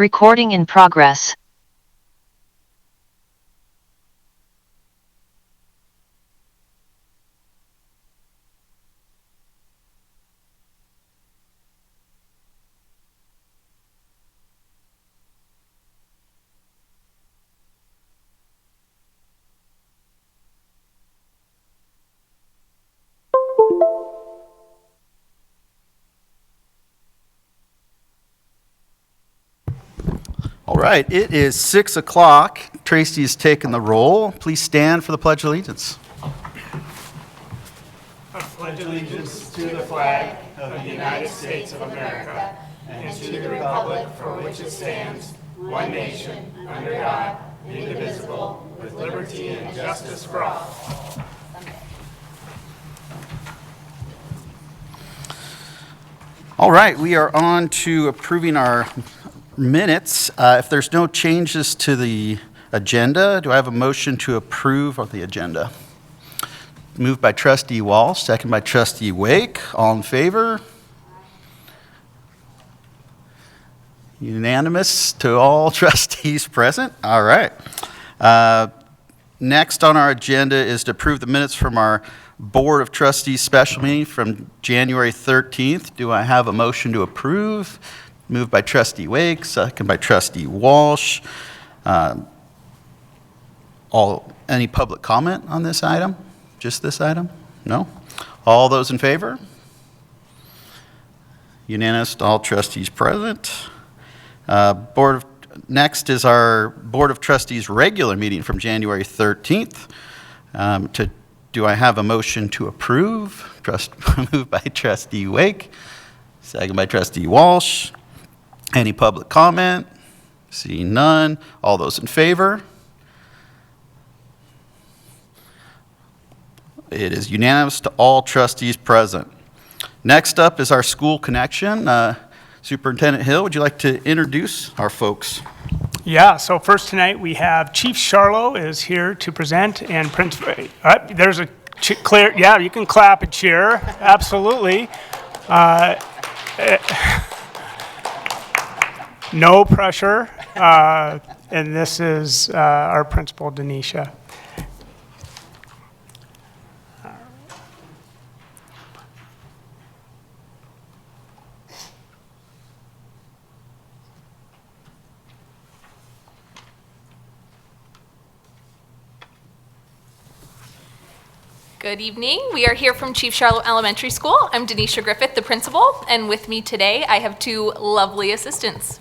Recording in progress. All right, it is 6 o'clock. Tracy has taken the roll. Please stand for the Pledge of Allegiance. I pledge allegiance to the flag of the United States of America and to the republic for which it stands, one nation, under God, indivisible, with liberty and justice for all. All right, we are on to approving our minutes. If there's no changes to the agenda, do I have a motion to approve of the agenda? Moved by Trustee Walsh, second by Trustee Wake. All in favor? Unanimous to all trustees present? All right. Next on our agenda is to approve the minutes from our Board of Trustees special meeting from January 13th. Do I have a motion to approve? Moved by Trustee Wake, second by Trustee Walsh. Any public comment on this item? Just this item? No? All those in favor? Unanimous to all trustees present. Next is our Board of Trustees regular meeting from January 13th. Do I have a motion to approve? Moved by Trustee Wake, second by Trustee Walsh. Any public comment? Seeing none. All those in favor? It is unanimous to all trustees present. Next up is our school connection. Superintendent Hill, would you like to introduce our folks? Yeah, so first tonight we have Chief Charlo is here to present, and there's a clear, yeah, you can clap and cheer, absolutely. No pressure, and this is our principal, Denisha. Good evening. We are here from Chief Charlotte Elementary School. I'm Denisha Griffith, the principal, and with me today I have two lovely assistants.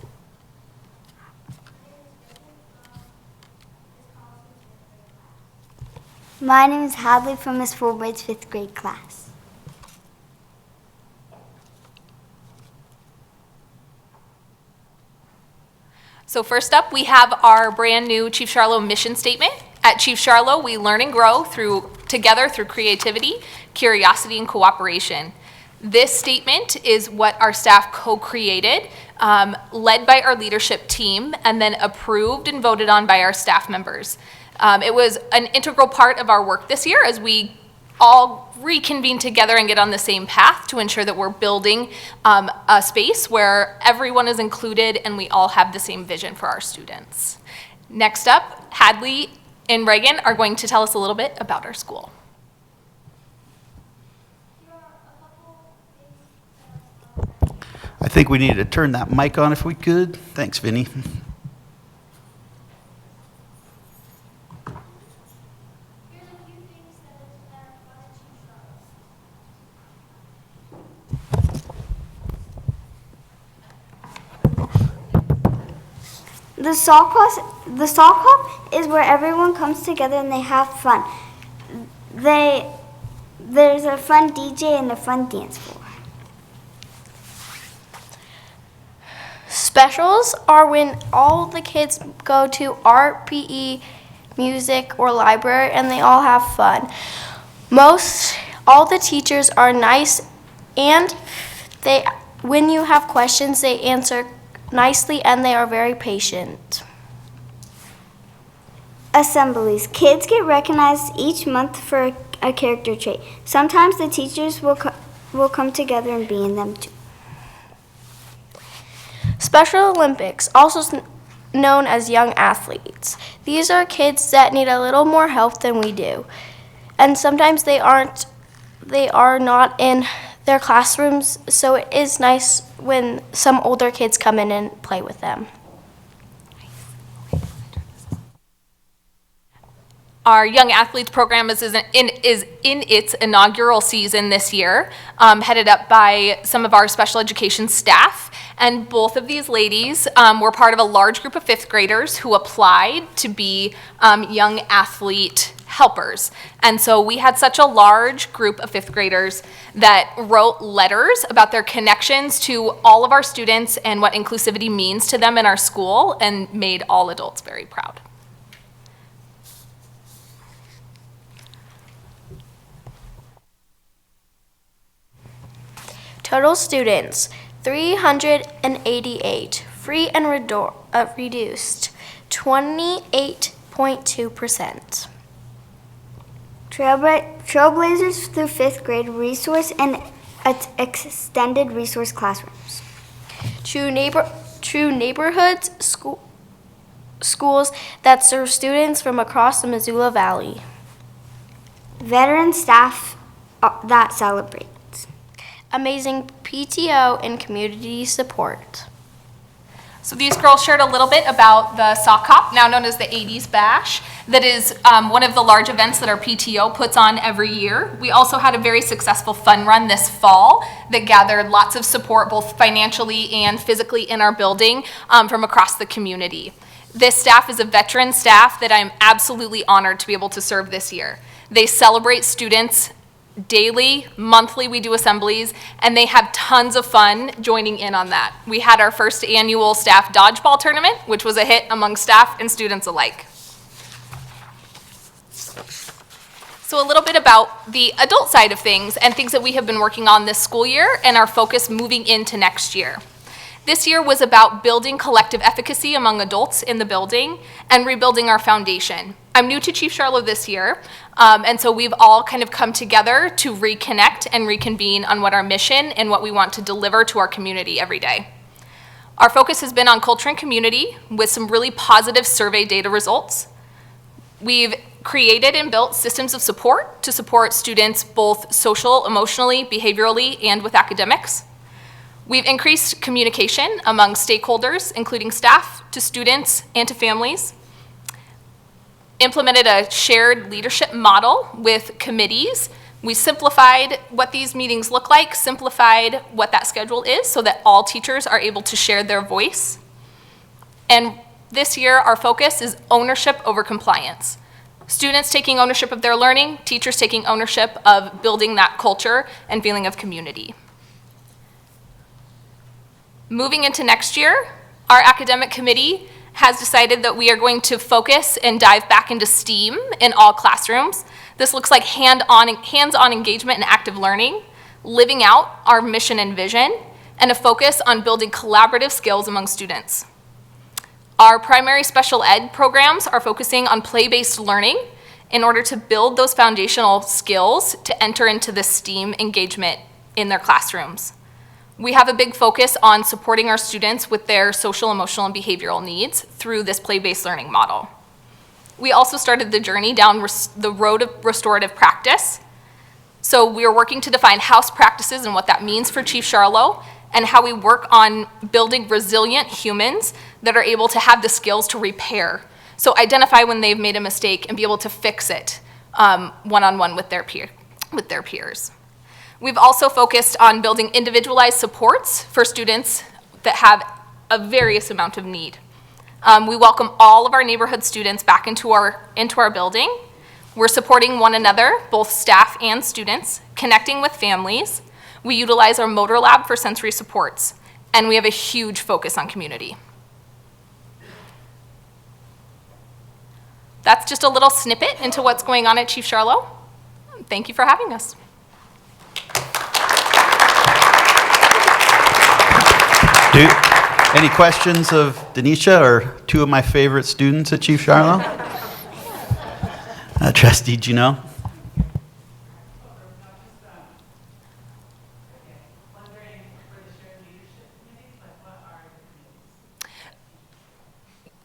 My name is Hadley from Miss Fulbright's 5th grade class. So first up, we have our brand new Chief Charlo mission statement. At Chief Charlo, we learn and grow together through creativity, curiosity, and cooperation. This statement is what our staff co-created, led by our leadership team, and then approved and voted on by our staff members. It was an integral part of our work this year as we all reconvene together and get on the same path to ensure that we're building a space where everyone is included and we all have the same vision for our students. Next up, Hadley and Reagan are going to tell us a little bit about our school. I think we need to turn that mic on if we could. Thanks, Vinny. The Sock Hop is where everyone comes together and they have fun. There's a fun DJ and a fun dance floor. Specials are when all the kids go to art, PE, music, or library, and they all have fun. All the teachers are nice, and when you have questions, they answer nicely, and they are very patient. Assemblies. Kids get recognized each month for a character trait. Sometimes the teachers will come together and be in them too. Special Olympics, also known as young athletes. These are kids that need a little more help than we do. And sometimes they are not in their classrooms, so it is nice when some older kids come in and play with them. Our Young Athletes program is in its inaugural season this year, headed up by some of our special education staff. And both of these ladies were part of a large group of fifth graders who applied to be young athlete helpers. And so we had such a large group of fifth graders that wrote letters about their connections to all of our students and what inclusivity means to them in our school, and made all adults very proud. Total students, 388. Free and reduced, 28.2%. Trailblazers through fifth grade resource and extended resource classrooms. True neighborhoods, schools that serve students from across the Missoula Valley. Veteran staff that celebrate. Amazing PTO and community support. So these girls shared a little bit about the Sock Hop, now known as the 80s Bash, that is one of the large events that our PTO puts on every year. We also had a very successful fun run this fall that gathered lots of support, both financially and physically, in our building from across the community. This staff is a veteran staff that I'm absolutely honored to be able to serve this year. They celebrate students daily, monthly, we do assemblies, and they have tons of fun joining in on that. We had our first annual staff dodgeball tournament, which was a hit among staff and students alike. So a little bit about the adult side of things and things that we have been working on this school year and our focus moving into next year. This year was about building collective efficacy among adults in the building and rebuilding our foundation. I'm new to Chief Charlo this year, and so we've all kind of come together to reconnect and reconvene on what our mission and what we want to deliver to our community every day. Our focus has been on culture and community with some really positive survey data results. We've created and built systems of support to support students both social, emotionally, behaviorally, and with academics. We've increased communication among stakeholders, including staff, to students, and to families. Implemented a shared leadership model with committees. We simplified what these meetings look like, simplified what that schedule is so that all teachers are able to share their voice. And this year, our focus is ownership over compliance. Students taking ownership of their learning, teachers taking ownership of building that culture and feeling of community. Moving into next year, our academic committee has decided that we are going to focus and dive back into STEAM in all classrooms. This looks like hands-on engagement and active learning, living out our mission and vision, and a focus on building collaborative skills among students. Our primary special ed programs are focusing on play-based learning in order to build those foundational skills to enter into the STEAM engagement in their classrooms. We have a big focus on supporting our students with their social, emotional, and behavioral needs through this play-based learning model. We also started the journey down the road of restorative practice. So we are working to define house practices and what that means for Chief Charlo, and how we work on building resilient humans that are able to have the skills to repair. So identify when they've made a mistake and be able to fix it one-on-one with their peers. We've also focused on building individualized supports for students that have a various amount of need. We welcome all of our neighborhood students back into our building. We're supporting one another, both staff and students, connecting with families. We utilize our motor lab for sensory supports, and we have a huge focus on community. That's just a little snippet into what's going on at Chief Charlo. Thank you for having us. Any questions of Denisha or two of my favorite students at Chief Charlo? Trustee Juneau?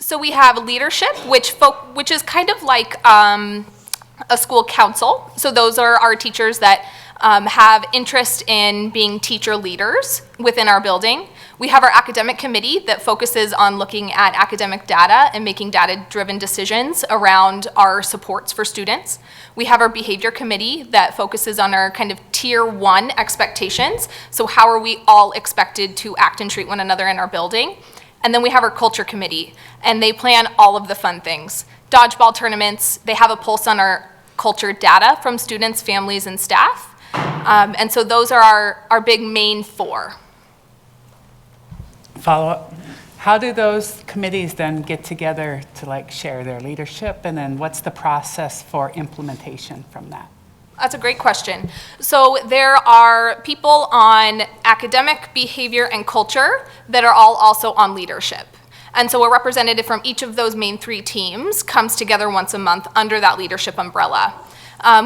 So we have leadership, which is kind of like a school council. So those are our teachers that have interest in being teacher leaders within our building. We have our academic committee that focuses on looking at academic data and making data-driven decisions around our supports for students. We have our behavior committee that focuses on our kind of tier 1 expectations. So how are we all expected to act and treat one another in our building? And then we have our culture committee, and they plan all of the fun things. Dodgeball tournaments, they have a pulse on our culture data from students, families, and staff. And so those are our big main 4. Follow-up. How do those committees then get together to like share their leadership, and then what's the process for implementation from that? That's a great question. So there are people on academic, behavior, and culture that are all also on leadership. And so a representative from each of those main 3 teams comes together once a month under that leadership umbrella.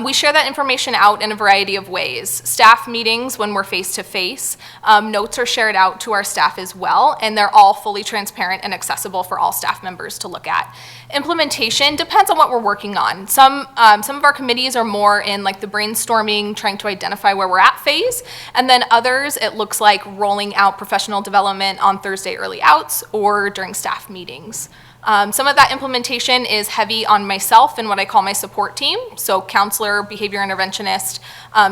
We share that information out in a variety of ways. Staff meetings when we're face-to-face, notes are shared out to our staff as well, and they're all fully transparent and accessible for all staff members to look at. Implementation depends on what we're working on. Some of our committees are more in like the brainstorming, trying to identify where we're at phase, and then others, it looks like rolling out professional development on Thursday early outs or during staff meetings. Some of that implementation is heavy on myself and what I call my support team, so counselor, behavior interventionist,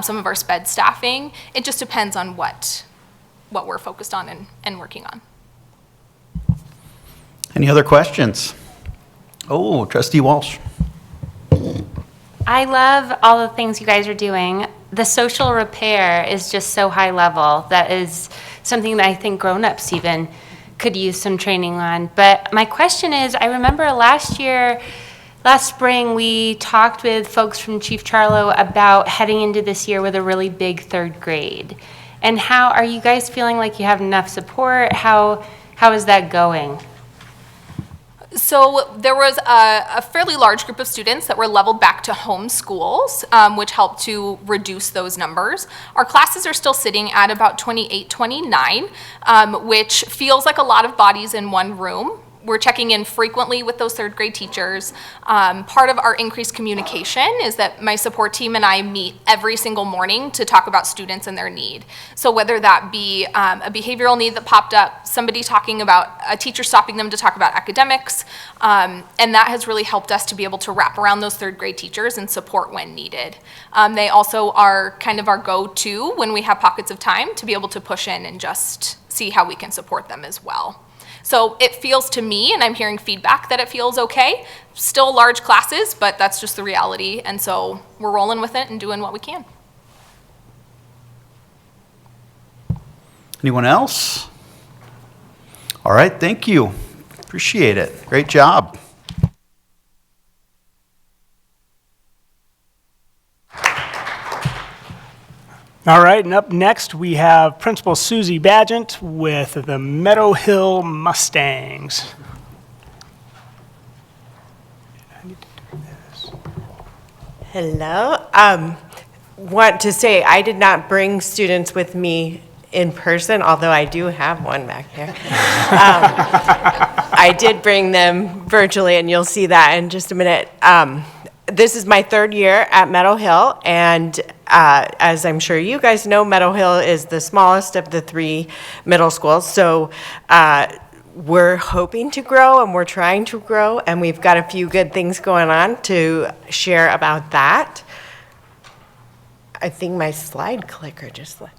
some of our SPED staffing. It just depends on what we're focused on and working on. Any other questions? Oh, Trustee Walsh. I love all the things you guys are doing. The social repair is just so high level. That is something that I think grown-ups even could use some training on. But my question is, I remember last spring, we talked with folks from Chief Charlo about heading into this year with a really big 3rd grade. And how are you guys feeling like you have enough support? How is that going? So there was a fairly large group of students that were leveled back to home schools, which helped to reduce those numbers. Our classes are still sitting at about 28, 29, which feels like a lot of bodies in one room. We're checking in frequently with those 3rd grade teachers. Part of our increased communication is that my support team and I meet every single morning to talk about students and their need. So whether that be a behavioral need that popped up, somebody talking about, a teacher stopping them to talk about academics, and that has really helped us to be able to wrap around those 3rd grade teachers and support when needed. They also are kind of our go-to when we have pockets of time to be able to push in and just see how we can support them as well. So it feels to me, and I'm hearing feedback that it feels okay. Still large classes, but that's just the reality. And so we're rolling with it and doing what we can. Anyone else? All right, thank you. Appreciate it. Great job. All right, and up next we have Principal Susie Badgent with the Meadow Hill Mustangs. Hello. Want to say I did not bring students with me in person, although I do have one back there. I did bring them virtually, and you'll see that in just a minute. This is my 3rd year at Meadow Hill, and as I'm sure you guys know, Meadow Hill is the smallest of the 3 middle schools. So we're hoping to grow, and we're trying to grow, and we've got a few good things going on to share about that. I think my slide clicker just left.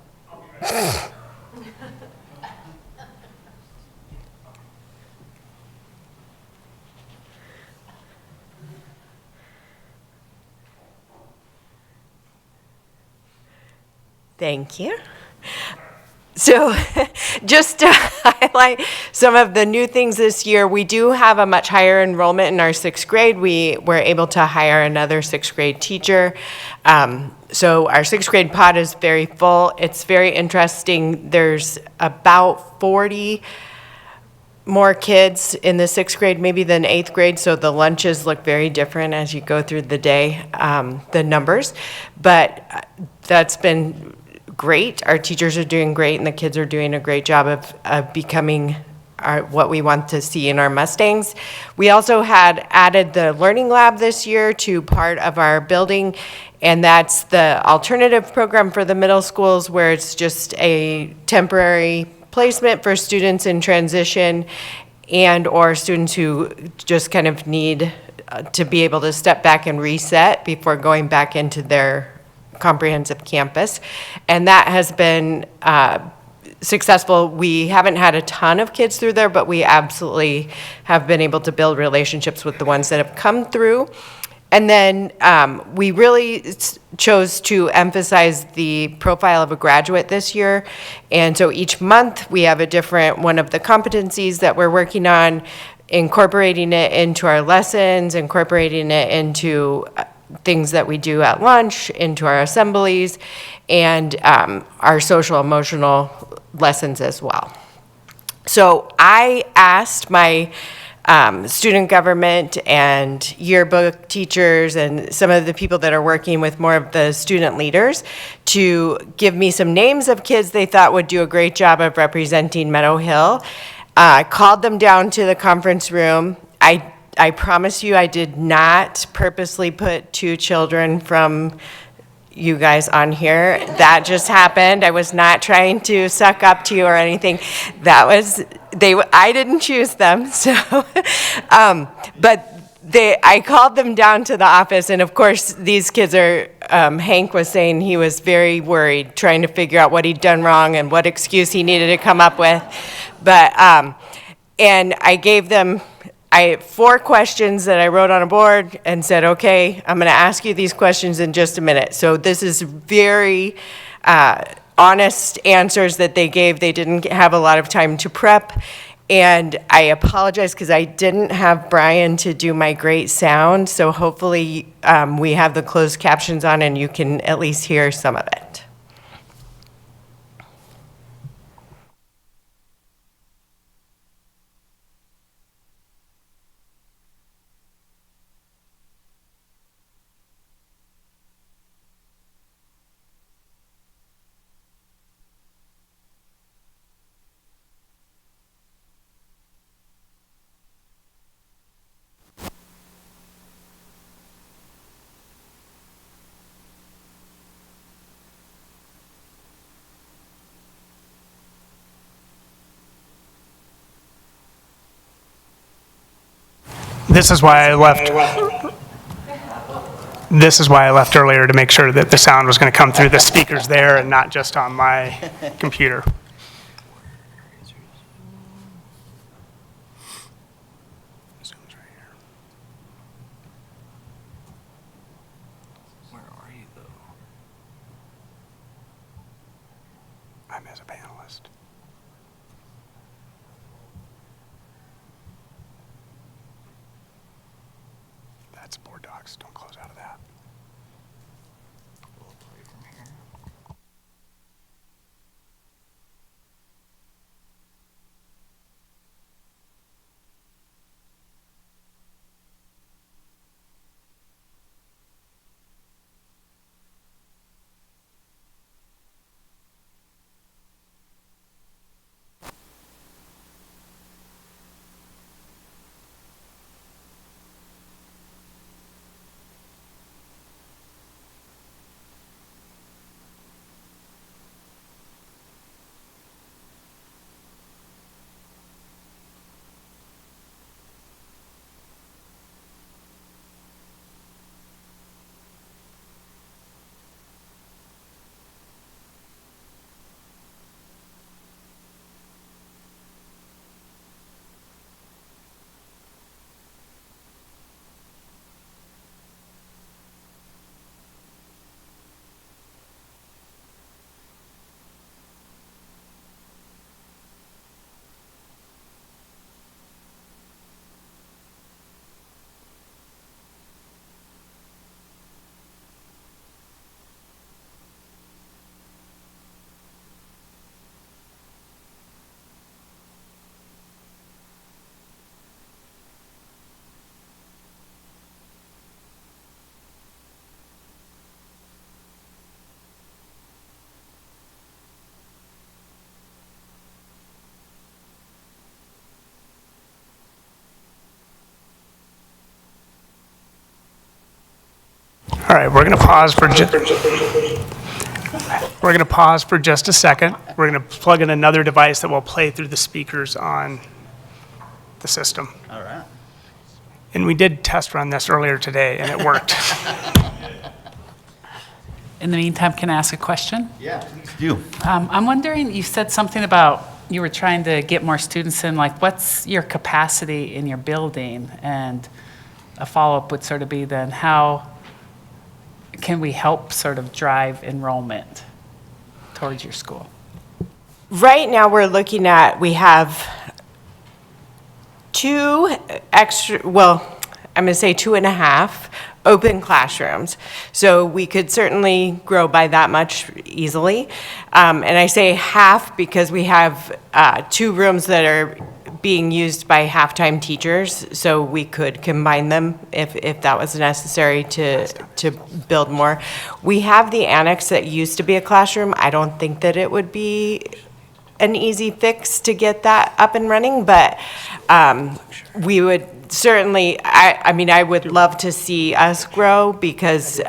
Thank you. So just to highlight some of the new things this year, we do have a much higher enrollment in our 6th grade. We were able to hire another 6th grade teacher. So our 6th grade pod is very full. It's very interesting. There's about 40 more kids in the 6th grade maybe than 8th grade, so the lunches look very different as you go through the day, the numbers. But that's been great. Our teachers are doing great, and the kids are doing a great job of becoming what we want to see in our Mustangs. We also had added the Learning Lab this year to part of our building, and that's the alternative program for the middle schools where it's just a temporary placement for students in transition and or students who just kind of need to be able to step back and reset before going back into their comprehensive campus. And that has been successful. We haven't had a ton of kids through there, but we absolutely have been able to build relationships with the ones that have come through. And then we really chose to emphasize the profile of a graduate this year. And so each month we have a different one of the competencies that we're working on, incorporating it into our lessons, incorporating it into things that we do at lunch, into our assemblies, and our social emotional lessons as well. So I asked my student government and yearbook teachers and some of the people that are working with more of the student leaders to give me some names of kids they thought would do a great job of representing Meadow Hill. Called them down to the conference room. I promise you I did not purposely put 2 children from you guys on here. That just happened. I was not trying to suck up to you or anything. I didn't choose them. So, I called them down to the office, and of course these kids are, Hank was saying he was very worried trying to figure out what he'd done wrong and what excuse he needed to come up with. But, and I gave them 4 questions that I wrote on a board and said, okay, I'm going to ask you these questions in just a minute. So this is very honest answers that they gave. They didn't have a lot of time to prep. And I apologize because I didn't have Brian to do my great sound. So hopefully we have the closed captions on and you can at least hear some of it. This is why I left. This is why I left earlier, to make sure that the sound was going to come through the speakers there and not just on my computer. Where are you, though? I'm as a panelist. That's board docs. Don't close out of that. All right, we're going to pause for just a second. We're going to plug in another device that will play through the speakers on the system. All right. And we did test run this earlier today, and it worked. In the meantime, can I ask a question? Yeah, please do. I'm wondering, you said something about you were trying to get more students in, like what's your capacity in your building? And a follow-up would sort of be then, how can we help sort of drive enrollment towards your school? Right now, we're looking at, we have 2 extra, well, I'm going to say 2.5 open classrooms. So we could certainly grow by that much easily. And I say half because we have 2 rooms that are being used by half-time teachers, so we could combine them if that was necessary to build more. We have the annex that used to be a classroom. I don't think that it would be an easy fix to get that up and running, but we would certainly, I mean, I would love to see us grow because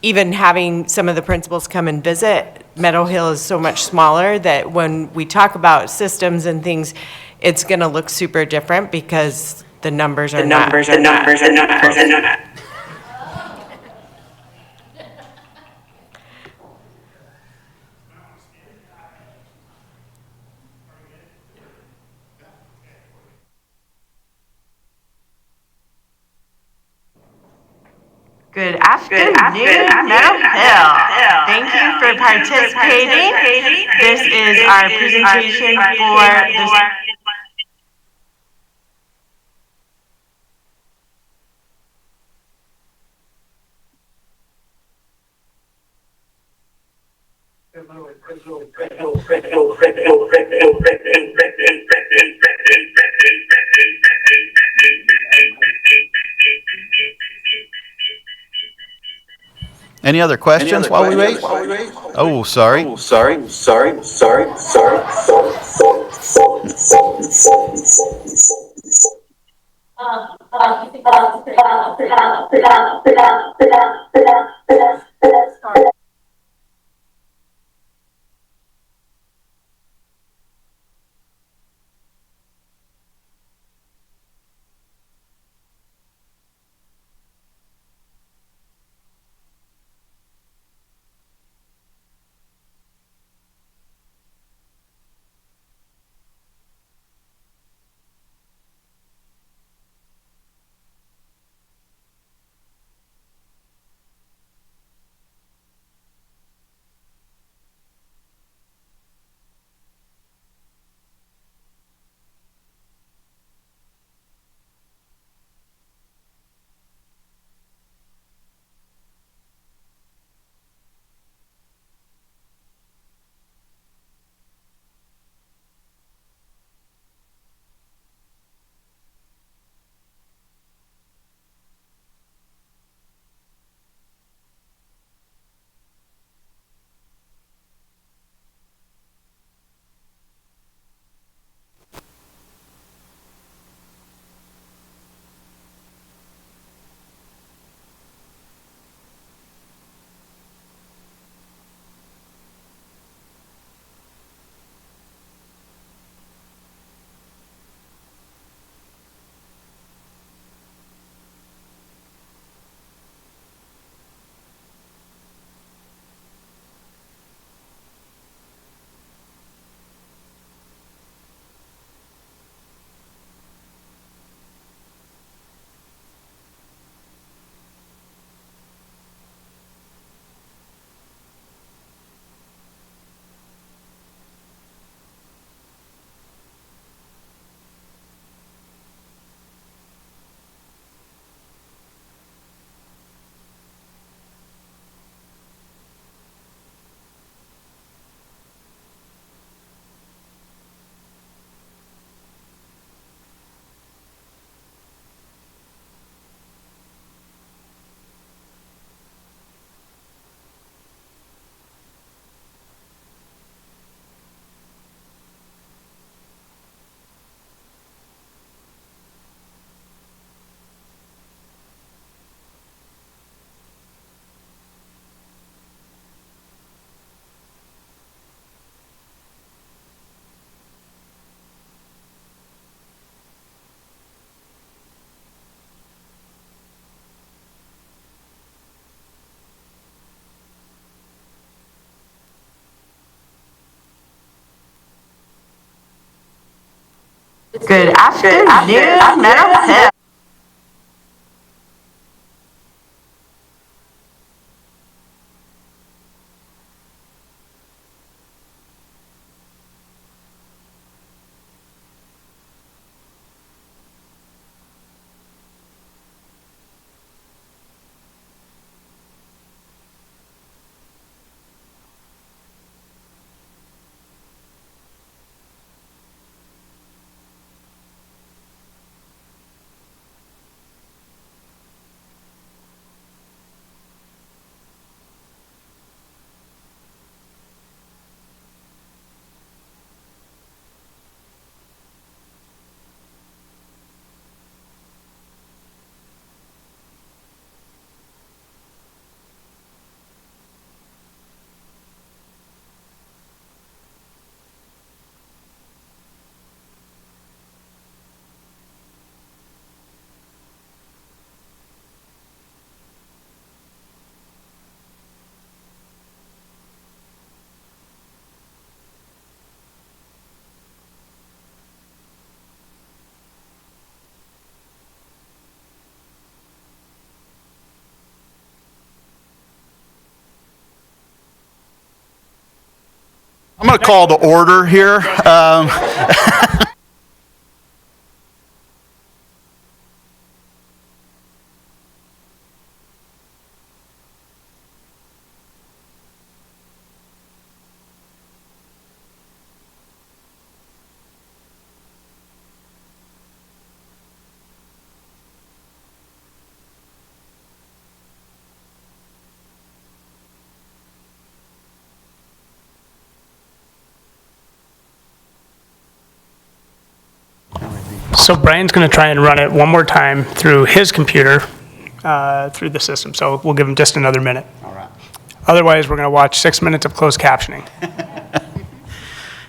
even having some of the principals come and visit, Meadow Hill is so much smaller that when we talk about systems and things, it's going to look super different because the numbers are not. Good afternoon, Meadow Hill. Thank you for participating. This is our presentation for the Any other questions while we wait? Oh, sorry. Good afternoon, Meadow Hill. I'm going to call the order here. So Brian's going to try and run it one more time through his computer, through the system. So we'll give him just another minute. All right. Otherwise, we're going to watch 6 minutes of closed captioning.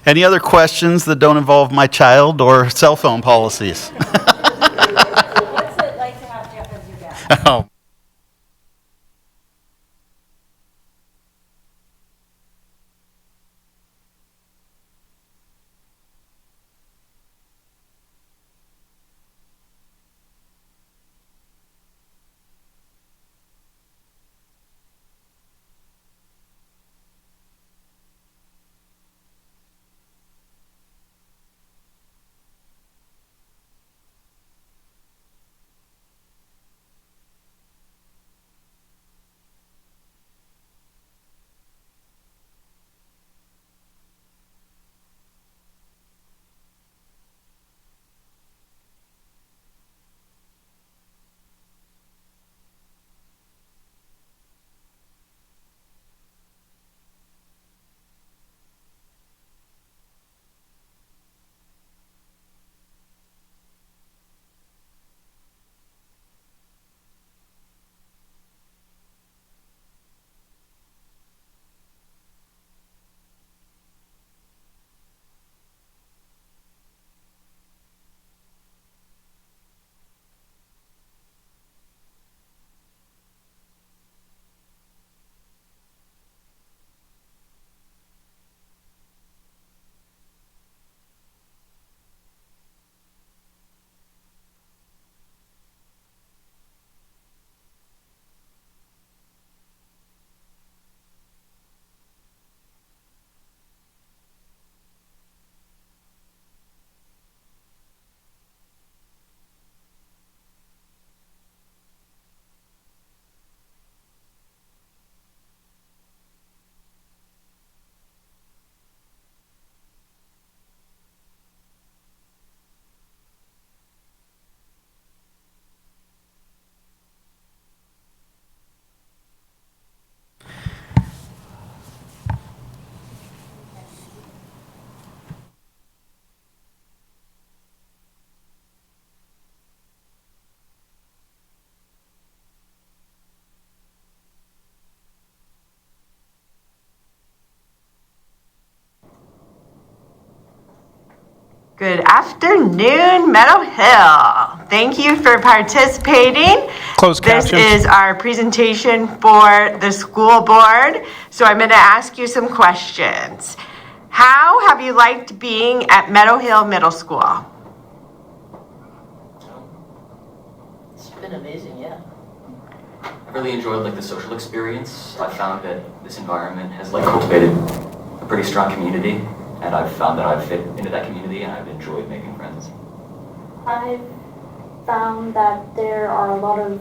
Any other questions that don't involve my child or cell phone policies? What's it like to have Jeff as your dad? Oh. Good afternoon, Meadow Hill. Thank you for participating. Closed This captions. is our presentation for the school board. So I'm going to ask you some questions. How have you liked being at Meadow Hill Middle School? amazing, yeah. I really enjoyed like the social experience. I found that this environment has like cultivated a pretty strong community, and I've found that I've fit into that community and I've enjoyed making friends. I've found that there are a lot of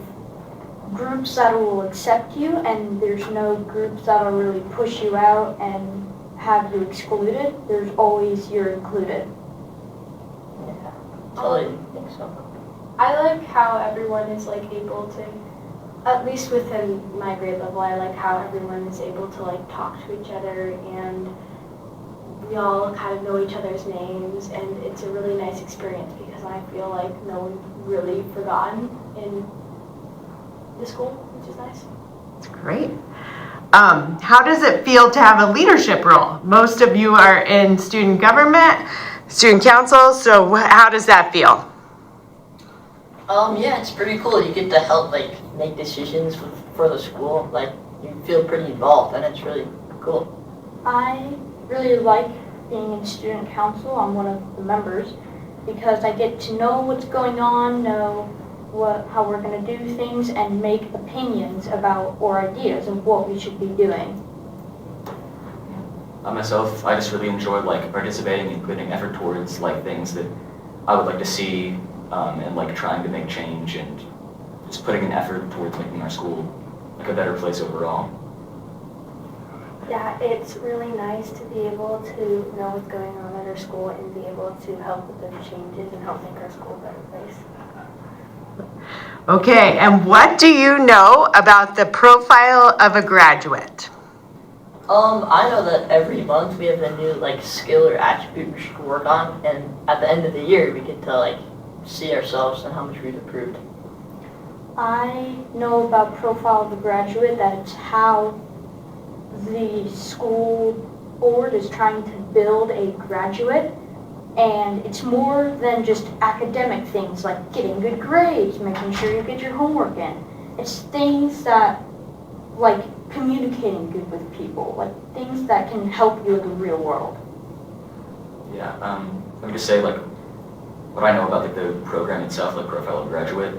groups that will accept you, and there's no groups that will really push you out and have you excluded. There's always you're included. Yeah, totally think so. I like how everyone is like able to, at least within my grade level, I like how everyone is able to like talk to each other, and we all kind of know each other's names, and it's a really nice experience because I feel like no one's really forgotten in the school, which is nice. That's great. How does it feel to have a leadership role? Most of you are in student government, student council, so how does that feel? Yeah, it's pretty cool. You get to help like make decisions for the school. Like you feel pretty involved, and it's really cool. I really like being in student council. I'm one of the members because I get to know what's going on, know how we're going to do things, and make opinions about or ideas of what we should be doing. Myself, I just really enjoyed like participating and putting effort towards like things that I would like to see, and like trying to make change and just putting an effort towards making our school like a better place overall. Yeah, it's really nice to be able to know what's going on at our school and be able to help with those changes and help make our school a better place. Okay, and what do you know about the profile of a graduate? I know that every month we have a new like skill or attribute we should work on, and at the end of the year we get to like see ourselves and how much we've improved. I know about profile of a graduate, that it's how the school board is trying to build a graduate, and it's more than just academic things like getting good grades, making sure you get your homework in. It's things that like communicating good with people, like things that can help you in the real world. Yeah, let me just say like what I know about like the program itself, like Profile of Graduate,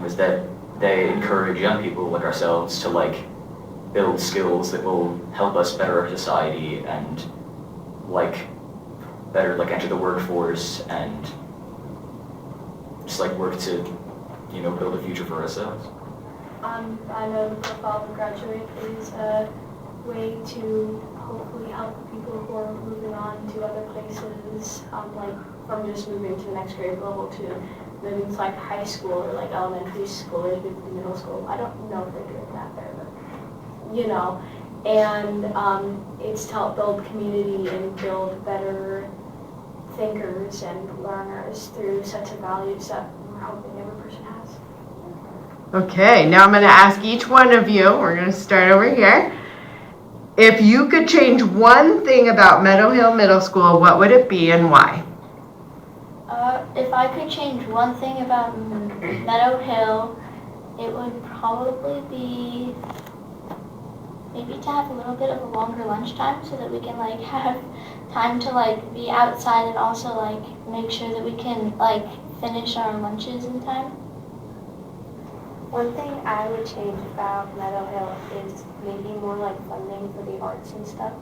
is that they encourage young people like ourselves to like build skills that will help us better our society and like better like enter the workforce and just like work to, you know, build a future for ourselves. I know the Profile of a Graduate is a way to hopefully help people who are moving on to other places, like from just moving to the next grade level to moving to like high school or like elementary school or middle school. I don't know if they're doing that there, but you know, and it's to help build community and build better thinkers and learners through sets of values that we're hoping every person has. Okay, now I'm going to ask each one of you, we're going to start over here. If you could change one thing about Meadow Hill Middle School, what would it be and why? If I could change one thing about Meadow Hill, it would probably be maybe to have a little bit of a longer lunchtime so that we can like have time to like be outside and also like make sure that we can like finish our lunches in time. One thing I would change about Meadow Hill is maybe more like funding for the arts and stuff,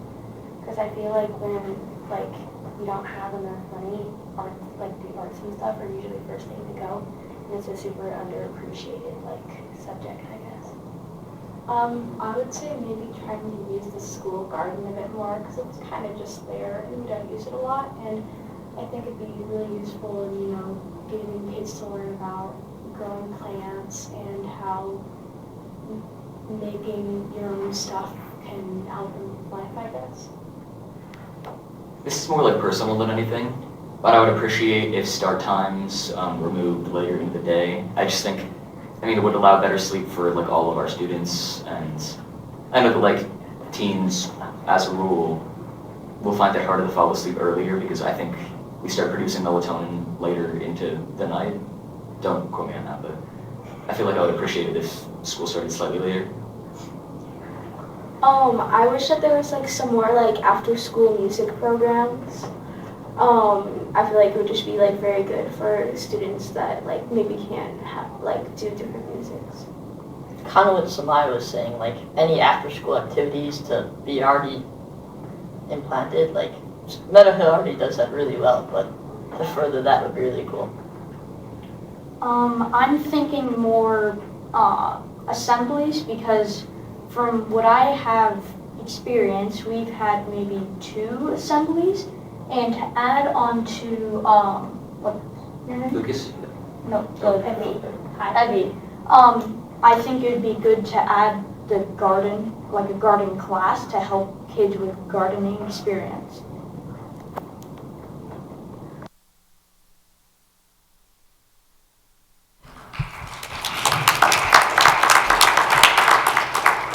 because I feel like when like we don't have enough money, like the arts and stuff are usually the first thing to go, and it's a super underappreciated like subject, I guess. I would say maybe trying to use the school garden a bit more, because it's kind of just there and we don't use it a lot, and I think it'd be really useful in, you know, getting kids to learn about growing plants and how making your own stuff can help in life, I guess. This is more like personal than anything, but I would appreciate if start times were moved later into the day. I just think, I mean, it would allow better sleep for like all of our students, and I know that like teens, as a rule, will find it harder to fall asleep earlier because I think we start producing melatonin later into the night. Don't quote me on that, but I feel like I would appreciate it if school started slightly later. I wish that there was like some more like after school music programs, I feel like it would just be like very good for students that like maybe can't have like do different musics. Kind of what Samaya was saying, like any after-school activities to be already implanted. Like Meadow Hill already does that really well, but to further that would be really cool. I'm thinking more assemblies, because from what I have experienced, we've had maybe 2 assemblies, and to add on to what your name? Lucas? No, Evie. Hi, Evie. I think it would be good to add the garden, like a garden class, to help kids with gardening experience.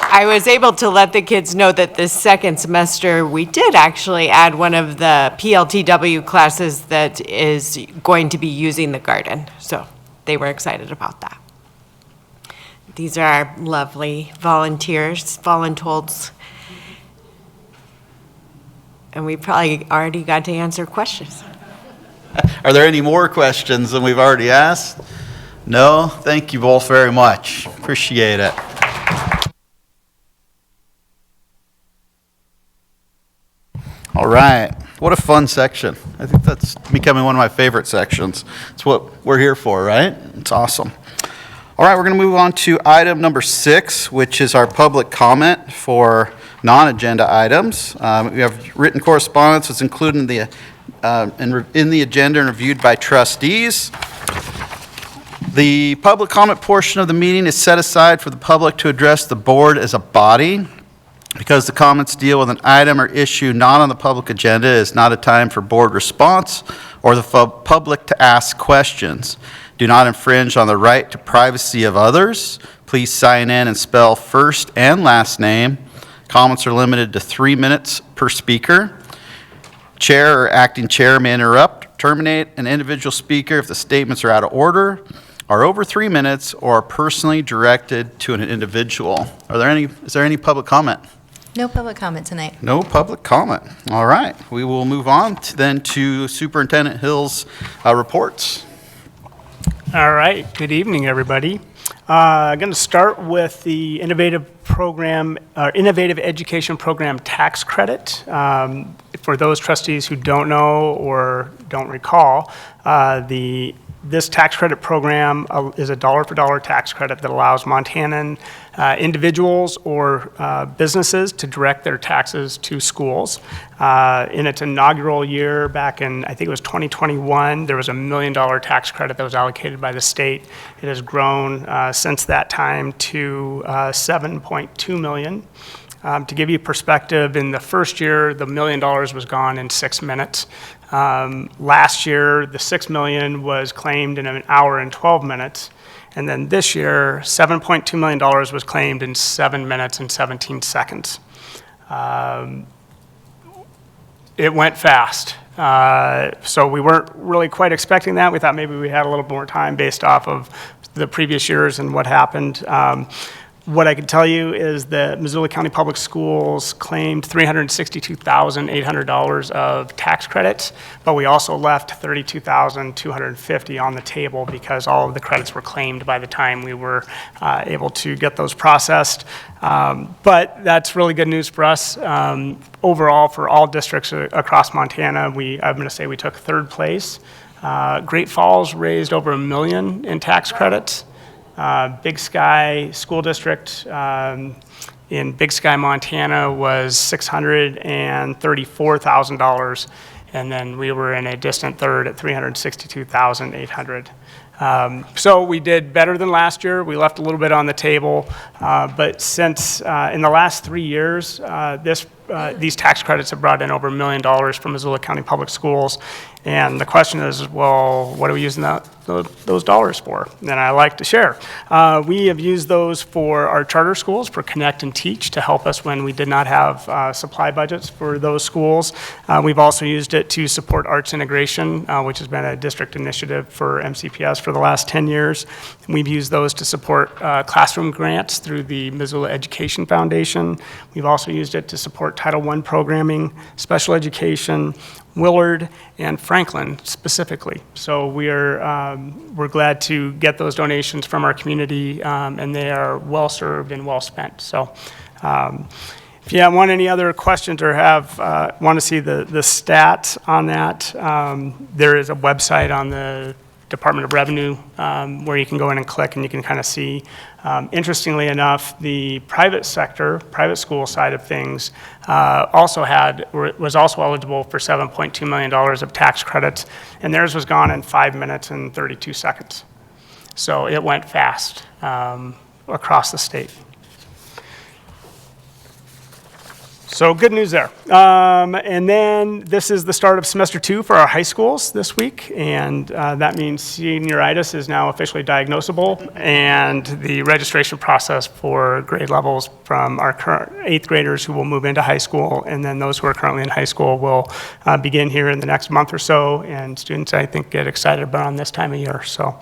I was able to let the kids know that this second semester, we did actually add one of the PLTW classes that is going to be using the garden. So they were excited about that. These are our lovely volunteers, voluntolds. And we probably already got to answer questions. Are there any more questions than we've already asked? No? Thank you both very much. Appreciate it. All right. What a fun section. I think that's becoming one of my favorite sections. It's what we're here for, right? It's awesome. All right, we're going to move on to item number 6, which is our public comment for non-agenda items. We have written correspondence that's included in the agenda and reviewed by trustees. The public comment portion of the meeting is set aside for the public to address the board as a body. Because the comments deal with an item or issue not on the public agenda, is not a time for board response or the public to ask questions. Do not infringe on the right to privacy of others. Please sign in and spell first and last name. Comments are limited to 3 minutes per speaker. Chair or acting chair may interrupt, terminate an individual speaker if the statements are out of order, are over 3 minutes, or are personally directed to an individual. Is there any public comment? No public comment tonight. No public comment. All right. We will move on then to Superintendent Hill's reports. All right, good evening, everybody. I'm going to start with the innovative education program tax credit. For those trustees who don't know or don't recall, this tax credit program is a dollar-for-dollar tax credit that allows Montanan individuals or businesses to direct their taxes to schools. In its inaugural year back in, I think it was 2021, there was a $1 million tax credit that was allocated by the state. It has grown since that time to $7.2 million. To give you perspective, in the first year, the $1 million was gone in 6 minutes. Last year, the $6 million was claimed in an hour and 12 minutes. And then this year, $7.2 million was claimed in 7 minutes and 17 seconds. It went fast. So we weren't really quite expecting that. We thought maybe we had a little more time based off of the previous years and what happened. What I can tell you is that Missoula County Public Schools claimed $362,800 of tax credits, but we also left $32,250 on the table because all of the credits were claimed by the time we were able to get those processed. But that's really good news for us. Overall, for all districts across Montana, I'm going to say we took 3rd place. Great Falls raised over $1 million in tax credits. Big Sky School District in Big Sky, Montana was $634,000, and then we were in a distant third at $362,800. So we did better than last year. We left a little bit on the table, but since in the last 3 years, these tax credits have brought in over $1 million from Missoula County Public Schools. And the question is, well, what are we using those dollars for? And I like to share. We have used those for our charter schools, for Connect and Teach, to help us when we did not have supply budgets for those schools. We've also used it to support arts integration, which has been a district initiative for MCPS for the last 10 years. We've used those to support classroom grants through the Missoula Education Foundation. We've also used it to support Title I programming, special education, Willard, and Franklin specifically. So we're glad to get those donations from our community, and they are well served and well spent. So if you want any other questions or want to see the stats on that, there is a website on the Department of Revenue where you can go in and click and you can kind of see. Interestingly enough, the private sector, private school side of things was also eligible for $7.2 million of tax credits, and theirs was gone in 5 minutes and 32 seconds. So it went fast across the state. So good news there. And then this is the start of semester 2 for our high schools this week, and that means senioritis is now officially diagnosable, and the registration process for grade levels from our current 8th graders who will move into high school, and then those who are currently in high school will begin here in the next month or so, and students, I think, get excited around this time of year. So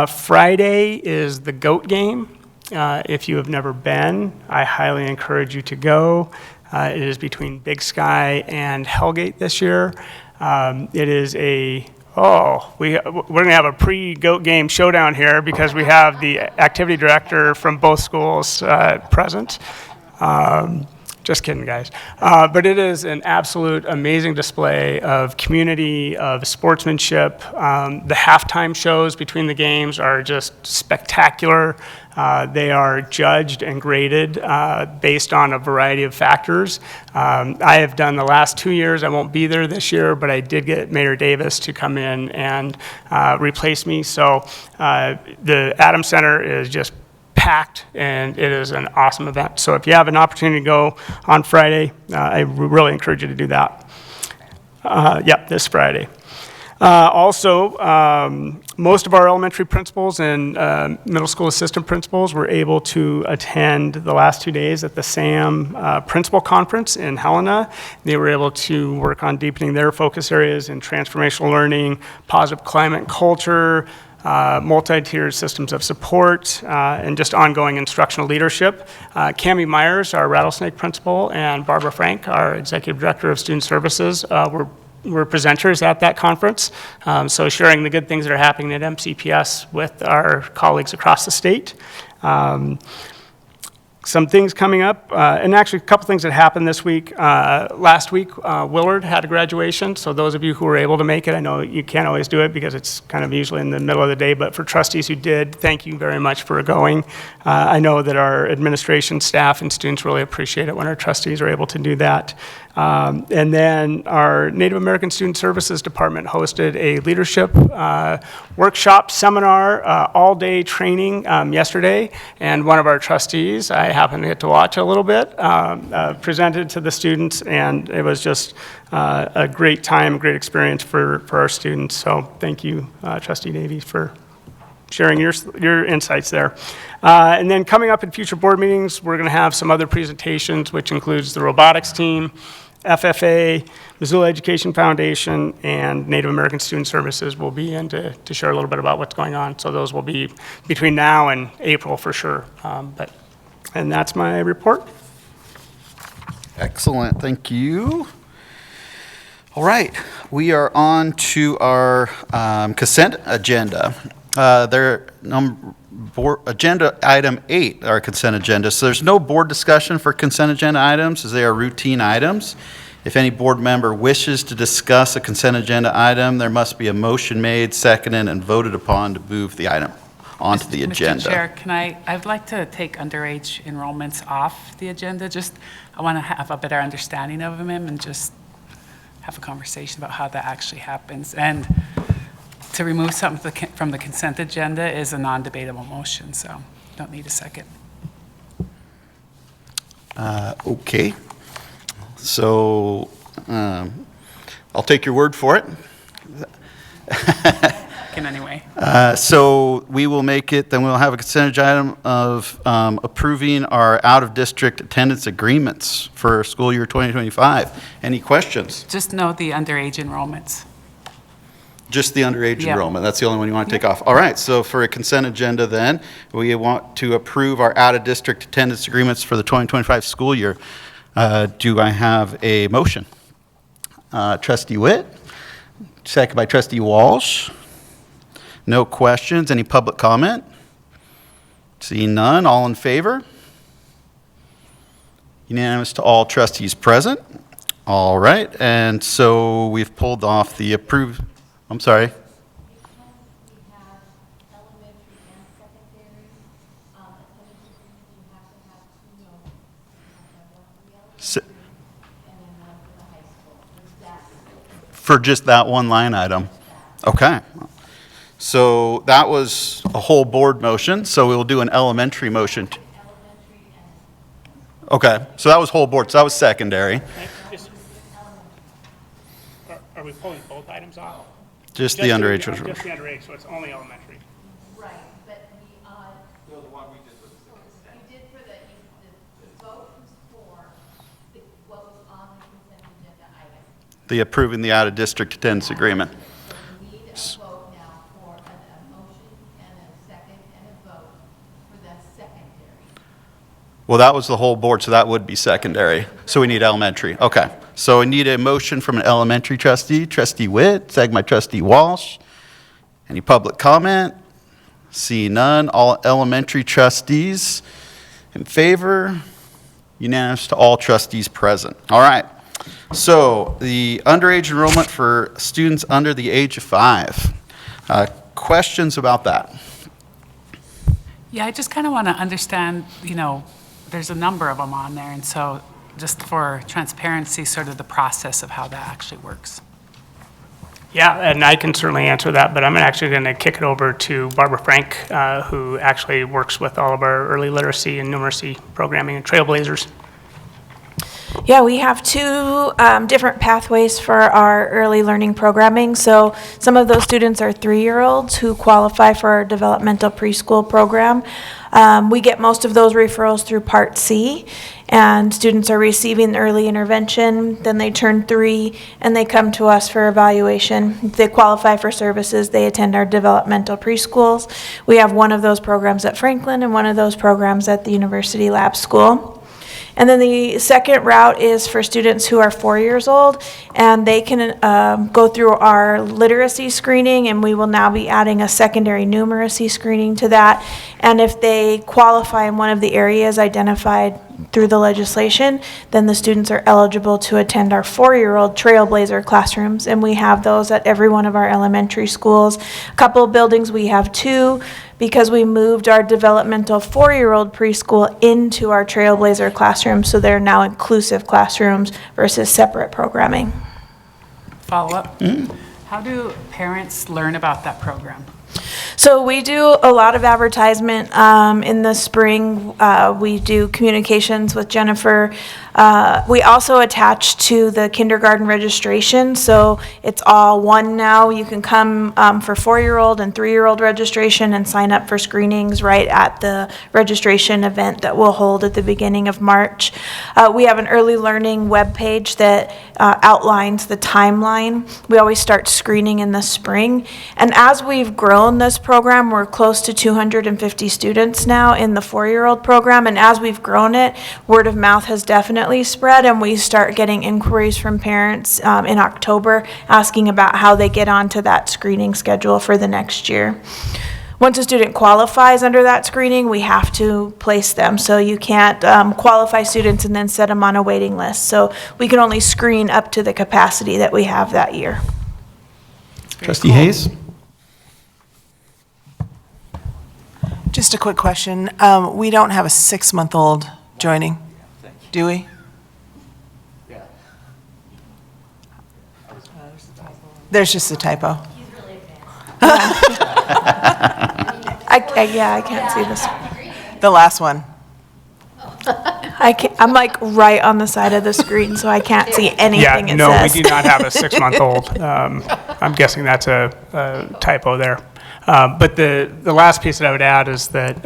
Friday is the GOAT game. If you have never been, I highly encourage you to go. It is between Big Sky and Hellgate this year. It is we're going to have a pre-GOAT game showdown here because we have the activity director from both schools present. Just kidding, guys. But it is an absolute amazing display of community, of sportsmanship. The halftime shows between the games are just spectacular. They are judged and graded based on a variety of factors. I have done the last 2 years. I won't be there this year, but I did get Mayor Davis to come in and replace me. So the Adams Center is just packed, and it is an awesome event. So if you have an opportunity to go on Friday, I really encourage you to do that. This Friday. Most of our elementary principals and middle school assistant principals were able to attend the last 2 days at the SAM Principal Conference in Helena. They were able to work on deepening their focus areas in transformational learning, positive climate and culture, multi-tiered systems of support, and just ongoing instructional leadership. Cammie Myers, our Rattlesnake principal, and Barbara Frank, our executive director of student services, were presenters at that conference. So sharing the good things that are happening at MCPS with our colleagues across the state. Some things coming up, and actually a couple things that happened this week. Last week, Willard had a graduation, so those of you who were able to make it, I know you can't always do it because it's kind of usually in the middle of the day, but for trustees who did, thank you very much for going. I know that our administration, staff, and students really appreciate it when our trustees are able to do that. And then our Native American Student Services Department hosted a leadership workshop seminar, all-day training yesterday, and one of our trustees, I happened to get to watch a little bit, presented to the students, and it was just a great time, great experience for our students. So thank you, Trustee Davies, for sharing your insights there. And then coming up in future board meetings, we're going to have some other presentations, which includes the robotics team, FFA, Missoula Education Foundation, and Native American Student Services will be in to share a little bit about what's going on. So those will be between now and April for sure. And that's my report. Excellent, thank you. All right, we are on to our consent agenda. Agenda item 8, our consent agenda. So there's no board discussion for consent agenda items as they are routine items. If any board member wishes to discuss a consent agenda item, there must be a motion made, seconded, and voted upon to move the item onto the agenda. Mr. Chair, I'd like to take underage enrollments off the agenda. I want to have a better understanding of them and just have a conversation about how that actually happens. And to remove something from the consent agenda is a non-debatable motion, so don't need a second. Okay. So I'll take your word for it. Can anyway. So we will make it, then we'll have a consent item of approving our out-of-district attendance agreements for school year 2025. Any questions? Just note the underage enrollments. Just the underage Yeah. enrollment, that's the only one you want to take off. All right, so for a consent agenda then, we want to approve our out-of-district attendance agreements for the 2025 school year. Do I have a motion? Trustee Witt, second by Trustee Walsh. No questions. Any public comment? Seeing none, all in favor? Unanimous to all trustees present. All right, and so we've pulled off the approved, I'm sorry. For just that one line item? Okay. So that was a whole board motion, so we'll do an elementary motion. Okay, so that was whole board, so that was secondary. Are we pulling both items off? Just the underage was. Just the underage, so it's only elementary. Right, but we, no, the one we did was you did for the vote was for what was on the consent agenda item. The approving the out-of-district attendance agreement. We need a vote now for a motion and a second and a vote for the secondary. Well, that was the whole board, so that would be secondary. So we need elementary. Okay. So we need a motion from an elementary trustee, Trustee Witt, second by Trustee Walsh. Any public comment? See none. All elementary trustees in favor? Unanimous to all trustees present. All right. So the underage enrollment for students under the age of 5. Questions about that? Yeah, I just kind of want to understand, there's a number of them on there, and so just for transparency, sort of the process of how that actually works. Yeah, and I can certainly answer that, but I'm actually going to kick it over to Barbara Frank, who actually works with all of our early literacy and numeracy programming and Trailblazers. Yeah, we have two different pathways for our early learning programming. So some of those students are 3-year-olds who qualify for our developmental preschool program. We get most of those referrals through Part C, and students are receiving early intervention, then they turn 3, and they come to us for evaluation. If they qualify for services, they attend our developmental preschools. We have one of those programs at Franklin and one of those programs at the University Lab School. And then the second route is for students who are 4 years old, and they can go through our literacy screening, and we will now be adding a secondary numeracy screening to that. And if they qualify in one of the areas identified through the legislation, then the students are eligible to attend our 4-year-old Trailblazer classrooms, and we have those at every one of our elementary schools. A couple of buildings, we have 2, because we moved our developmental 4-year-old preschool into our Trailblazer classrooms, so they're now inclusive classrooms versus separate programming. Follow-up? How do parents learn about that program? So we do a lot of advertisement in the spring. We do communications with Jennifer. We also attach to the kindergarten registration, so it's all one now. You can come for 4-year-old and 3-year-old registration and sign up for screenings right at the registration event that we'll hold at the beginning of March. We have an early learning webpage that outlines the timeline. We always start screening in the spring, and as we've grown this program, we're close to 250 students now in the 4-year-old program, and as we've grown it, word of mouth has definitely spread, and we start getting inquiries from parents in October asking about how they get onto that screening schedule for the next year. Once a student qualifies under that screening, we have to place them. So you can't qualify students and then set them on a waiting list. So we can only screen up to the capacity that we have that year. Trustee Hayes? Just a quick question. We don't have a 6-month-old joining, do we? Yeah. There's just a typo. I can't see this. The last one. I'm like right on the side of the screen, so I can't see anything it no, says. we do not have a 6-month-old. I'm guessing that's a typo there. But the last piece that I would add is that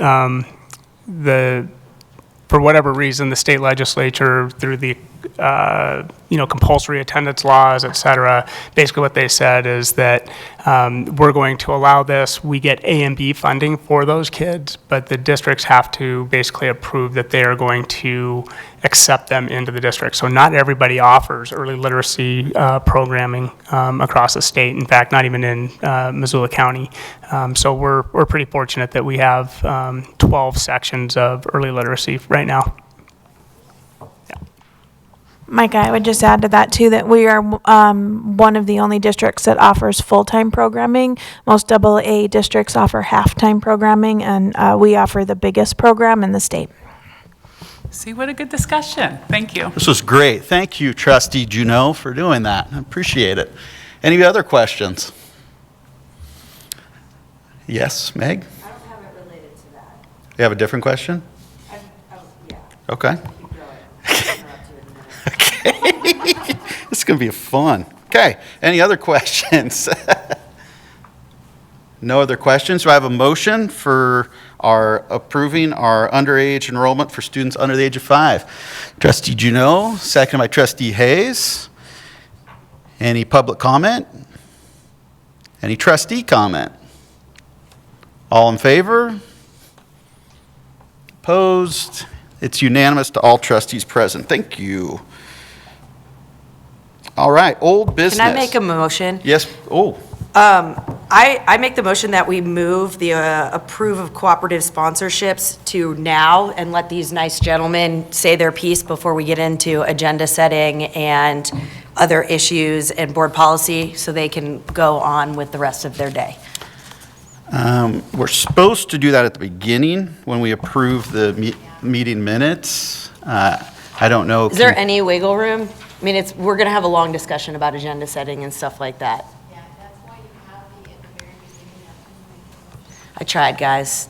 for whatever reason, the state legislature, through the compulsory attendance laws, et cetera. Basically what they said is that we're going to allow this. We get A and B funding for those kids, but the districts have to basically approve that they are going to accept them into the district. So not everybody offers early literacy programming across the state. In fact, not even in Missoula County. So we're pretty fortunate that we have 12 sections of early literacy right now. Micah, I would just add to that too that we are one of the only districts that offers full-time programming. Most AA districts offer half-time programming, and we offer the biggest program in the state. See, what a good discussion. Thank you. This was great. Thank you, Trustee Juneau, for doing that. I appreciate it. Any other questions? Yes, Meg? I don't have it related to that. You have a different question? Yeah. Okay. Keep going. Okay. This is going to be fun. Okay. Any other questions? No other questions? Do I have a motion for approving our underage enrollment for students under the age of 5? Trustee Juneau, second by Trustee Hayes. Any public comment? Any trustee comment? All in favor? Opposed? It's unanimous to all trustees present. Thank you. All right, old business. Can I make a motion? Yes. Oh. I make the motion that we move the approve of cooperative sponsorships to now and let these nice gentlemen say their piece before we get into agenda setting and other issues and board policy so they can go on with the rest of their day. We're supposed to do that at the beginning when we approve the meeting minutes. I don't know. Is there any wiggle room? I mean, we're going to have a long discussion about agenda setting and stuff like that. Yeah, that's why you have the, at the very beginning, I tried, guys.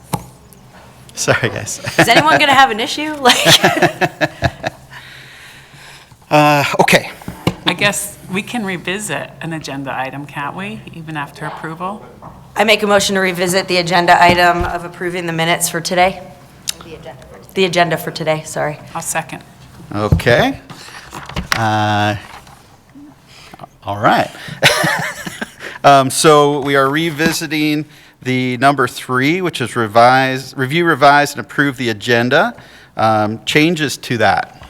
Sorry, guys. Is anyone going to have an issue? Okay. I guess we can revisit an agenda item, can't we, even after approval? I make a motion to revisit the agenda item of approving the minutes for today. The agenda for today, sorry. I'll second. Okay. All right. So we are revisiting the number 3, which is review, revise, and approve the agenda. Changes to that.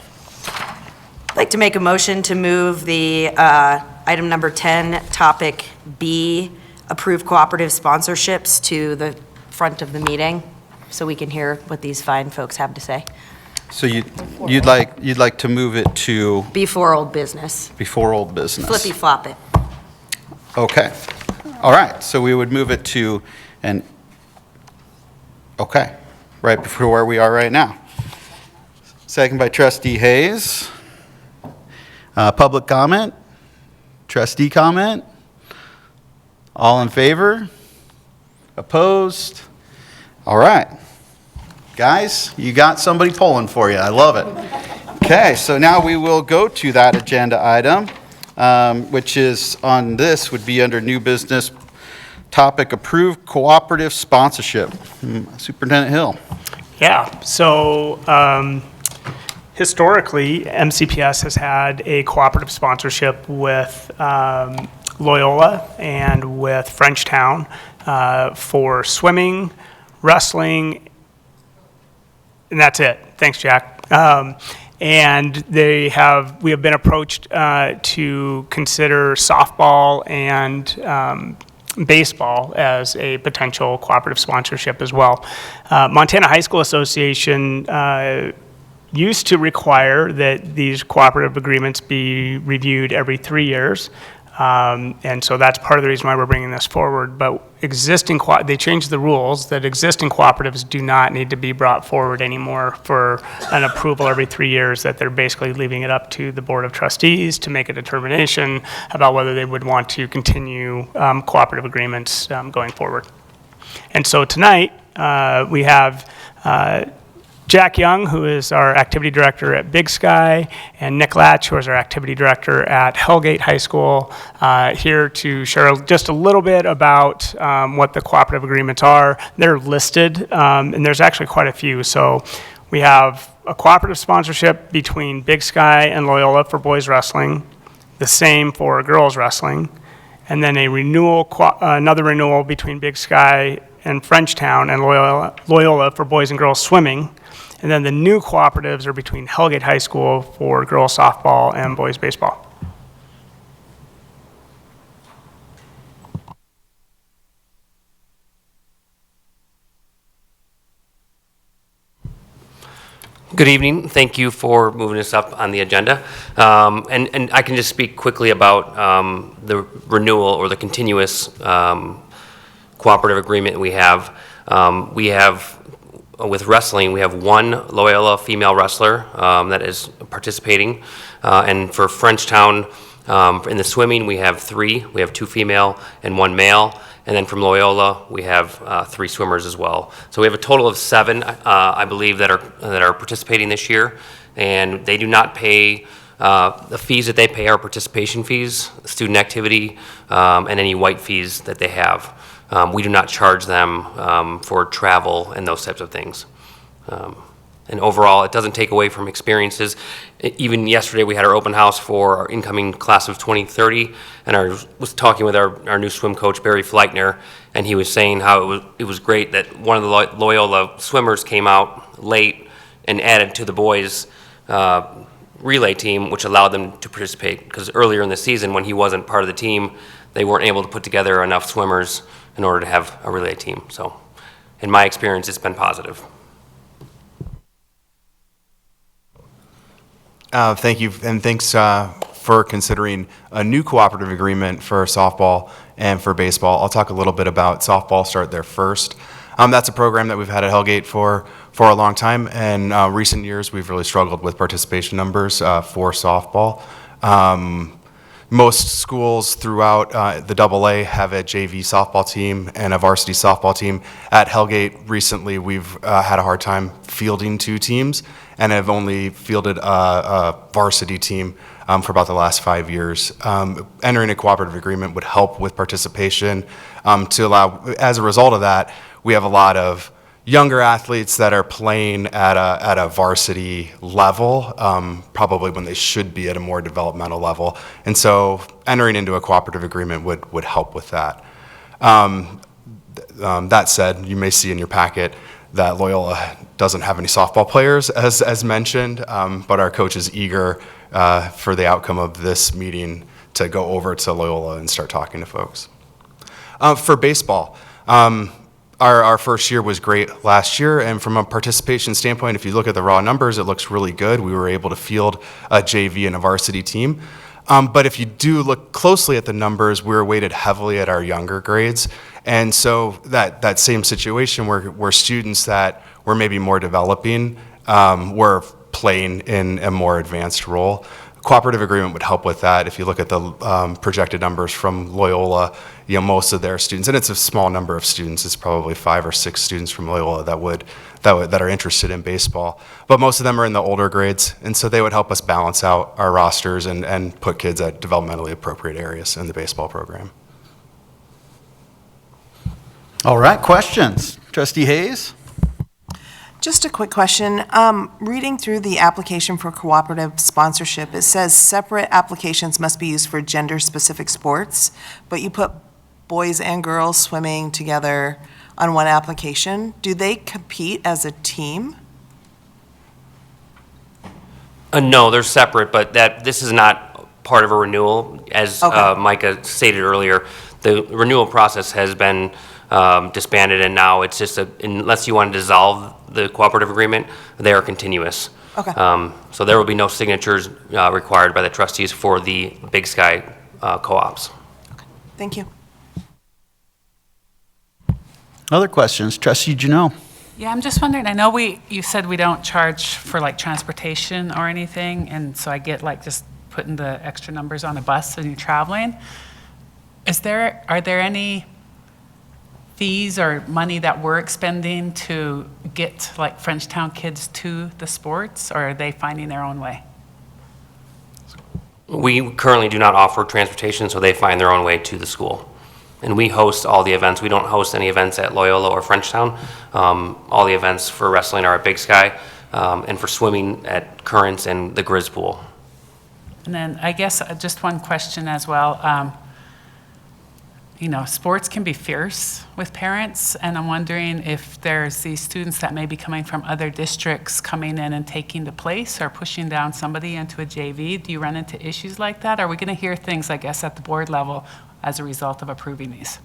I'd like to make a motion to move the item number 10, topic B, approve cooperative sponsorships to the front of the meeting so we can hear what these fine folks have to say. So you'd like to move it to Before old business. before old business. Flippy flop it. Okay. All right. So we would move it to okay, right before where we are right now. Second by Trustee Hayes. Public comment? Trustee comment? All in favor? Opposed? All right. Guys, you got somebody pulling for you. I love it. Okay, so now we will go to that agenda item, which is on this, would be under new business, topic approved cooperative sponsorship. Superintendent Hill. Yeah, so historically, MCPS has had a cooperative sponsorship with Loyola and with Frenchtown for swimming, wrestling, and that's it. Thanks, Jack. And we have been approached to consider softball and baseball as a potential cooperative sponsorship as well. Montana High School Association used to require that these cooperative agreements be reviewed every 3 years. And so that's part of the reason why we're bringing this forward. But they changed the rules that existing cooperatives do not need to be brought forward anymore for an approval every 3 years, that they're basically leaving it up to the Board of Trustees to make a determination about whether they would want to continue cooperative agreements going forward. And so tonight, we have Jack Young, who is our activity director at Big Sky, and Nick Latch, who is our activity director at Hellgate High School, here to share just a little bit about what the cooperative agreements are. They're listed, and there's actually quite a few. So We have a cooperative sponsorship between Big Sky and Loyola for boys wrestling, the same for girls wrestling, and then a renewal, another renewal between Big Sky and Frenchtown and Loyola for boys and girls swimming. And then the new cooperatives are between Hellgate High School for girls softball and boys baseball. Good evening. Thank you for moving us up on the agenda. And I can just speak quickly about the renewal or the continuous cooperative agreement we have. With wrestling, we have one Loyola female wrestler that is participating. And for Frenchtown, in the swimming, we have 3. We have 2 female and 1 male. And then from Loyola, we have 3 swimmers as well. So we have a total of 7, I believe, that are participating this year. And they do not pay, the fees that they pay are participation fees, student activity, and any white fees that they have. We do not charge them for travel and those types of things. And overall, it doesn't take away from experiences. Even yesterday, we had our open house for our incoming class of 2030, and I was talking with our new swim coach, Barry Fleichner, and he was saying how it was great that one of the Loyola swimmers came out late and added to the boys' relay team, which allowed them to participate. Because earlier in the season, when he wasn't part of the team, they weren't able to put together enough swimmers in order to have a relay team. So in my experience, it's been positive. Thank you, and thanks for considering a new cooperative agreement for softball and for baseball. I'll talk a little bit about softball, start there first. That's a program that we've had at Hellgate for a long time, and recent years we've really struggled with participation numbers for softball. Most schools throughout the AA have a JV softball team and a varsity softball team. At Hellgate recently, we've had a hard time fielding 2 teams and have only fielded a varsity team for about the last 5 years. Entering a cooperative agreement would help with participation to allow, as a result of that, we have a lot of younger athletes that are playing at a varsity level, probably when they should be at a more developmental level. And so entering into a cooperative agreement would help with that. That said, you may see in your packet that Loyola doesn't have any softball players, as mentioned, but our coach is eager for the outcome of this meeting to go over to Loyola and start talking to folks. For baseball, our first year was great last year, and from a participation standpoint, if you look at the raw numbers, it looks really good. We were able to field a JV and a varsity team. But if you do look closely at the numbers, we were weighted heavily at our younger grades. And so that same situation where students that were maybe more developing were playing in a more advanced role. Cooperative agreement would help with that. If you look at the projected numbers from Loyola, most of their students, and it's a small number of students, it's probably 5 or 6 students from Loyola that are interested in baseball, but most of them are in the older grades, and so they would help us balance out our rosters and put kids at developmentally appropriate areas in the baseball program. All right, questions? Trustee Hayes? Just a quick question. Reading through the application for cooperative sponsorship, it says separate applications must be used for gender-specific sports, but you put boys and girls swimming together on one application. Do they compete as a team? No, they're separate, but this is not part of a renewal. As Micah stated earlier, the renewal process has been disbanded, and now it's just unless you want to dissolve the cooperative agreement, they are continuous. Okay. So there will be no signatures required by the trustees for the Big Sky co-ops. Okay. Thank you. Other questions? Trustee Janelle? Yeah, I'm just wondering, I know you said we don't charge for like transportation or anything, and so I get like just putting the extra numbers on a bus when you're traveling. Are there any fees or money that we're expending to get like Frenchtown kids to the sports, or are they finding their own way? We currently do not offer transportation, so they find their own way to the school. And we host all the events. We don't host any events at Loyola or Frenchtown. All the events for wrestling are at Big Sky. and for swimming at Currents and the Grizz Pool. And then I guess just one question as well. You know, sports can be fierce with parents, and I'm wondering if there's these students that may be coming from other districts coming in and taking the place or pushing down somebody into a JV. Do you run into issues like that? Are we going to hear things, I guess, at the board level as a result of approving these?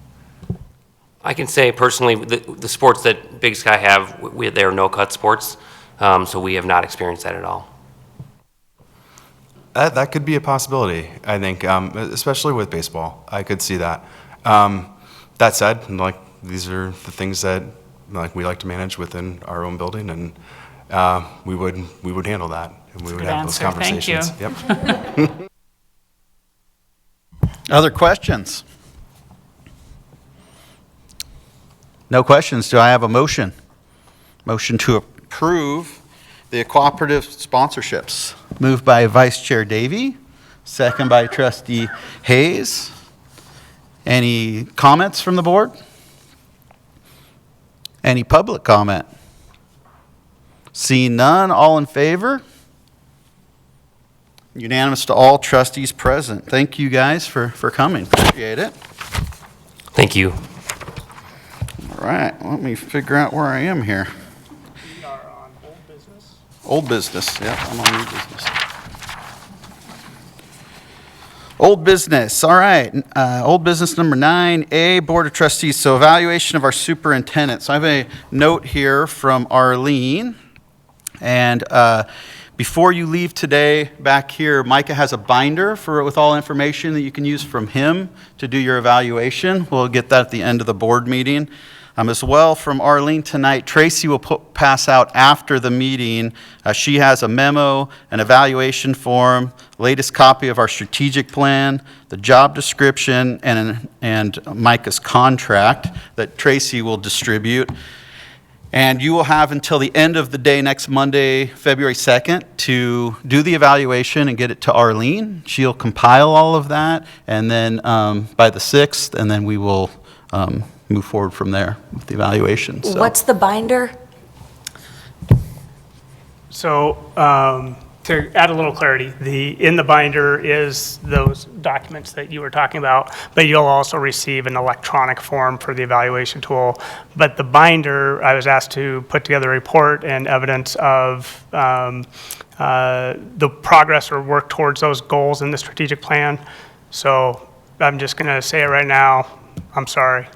I can say personally, the sports that Big Sky have, they are no-cut sports, so we have not experienced that at all. That could be a possibility, I think, especially with baseball. I could see that. That said, like, these are the things that we like to manage within our own building, and we would handle that, and we would have those conversations. Thank you. Yep. Other questions? No questions. Do I have a motion? Motion to approve the cooperative sponsorships. Moved by Vice Chair Davy, second by Trustee Hayes. Any comments from the board? Any public comment? Seeing none, all in favor? Unanimous to all trustees present. Thank you guys for coming. Appreciate it. Thank you. All right, let me figure out where I am here. We are on old business. Old business, yeah, I'm on new business. Old business, all right. Old business number 9A, Board of Trustees. So evaluation of our superintendent. So I have a note here from Arlene. And before you leave today, back here, Micah has a binder with all information that you can use from him to do your evaluation. We'll get that at the end of the board meeting. As well, from Arlene tonight, Tracy will pass out after the meeting. She has a memo, an evaluation form, latest copy of our strategic plan, the job description, and Micah's contract that Tracy will distribute. And you will have until the end of the day next Monday, February 2nd, to do the evaluation and get it to Arlene. She'll compile all of that, and then by the 6th, and then we will move forward from there with the evaluation. So. What's the binder? So to add a little clarity, in the binder is those documents that you were talking about, but you'll also receive an electronic form for the evaluation tool. But the binder, I was asked to put together a report and evidence of the progress or work towards those goals in the strategic plan. So I'm just going to say it right now. I'm sorry.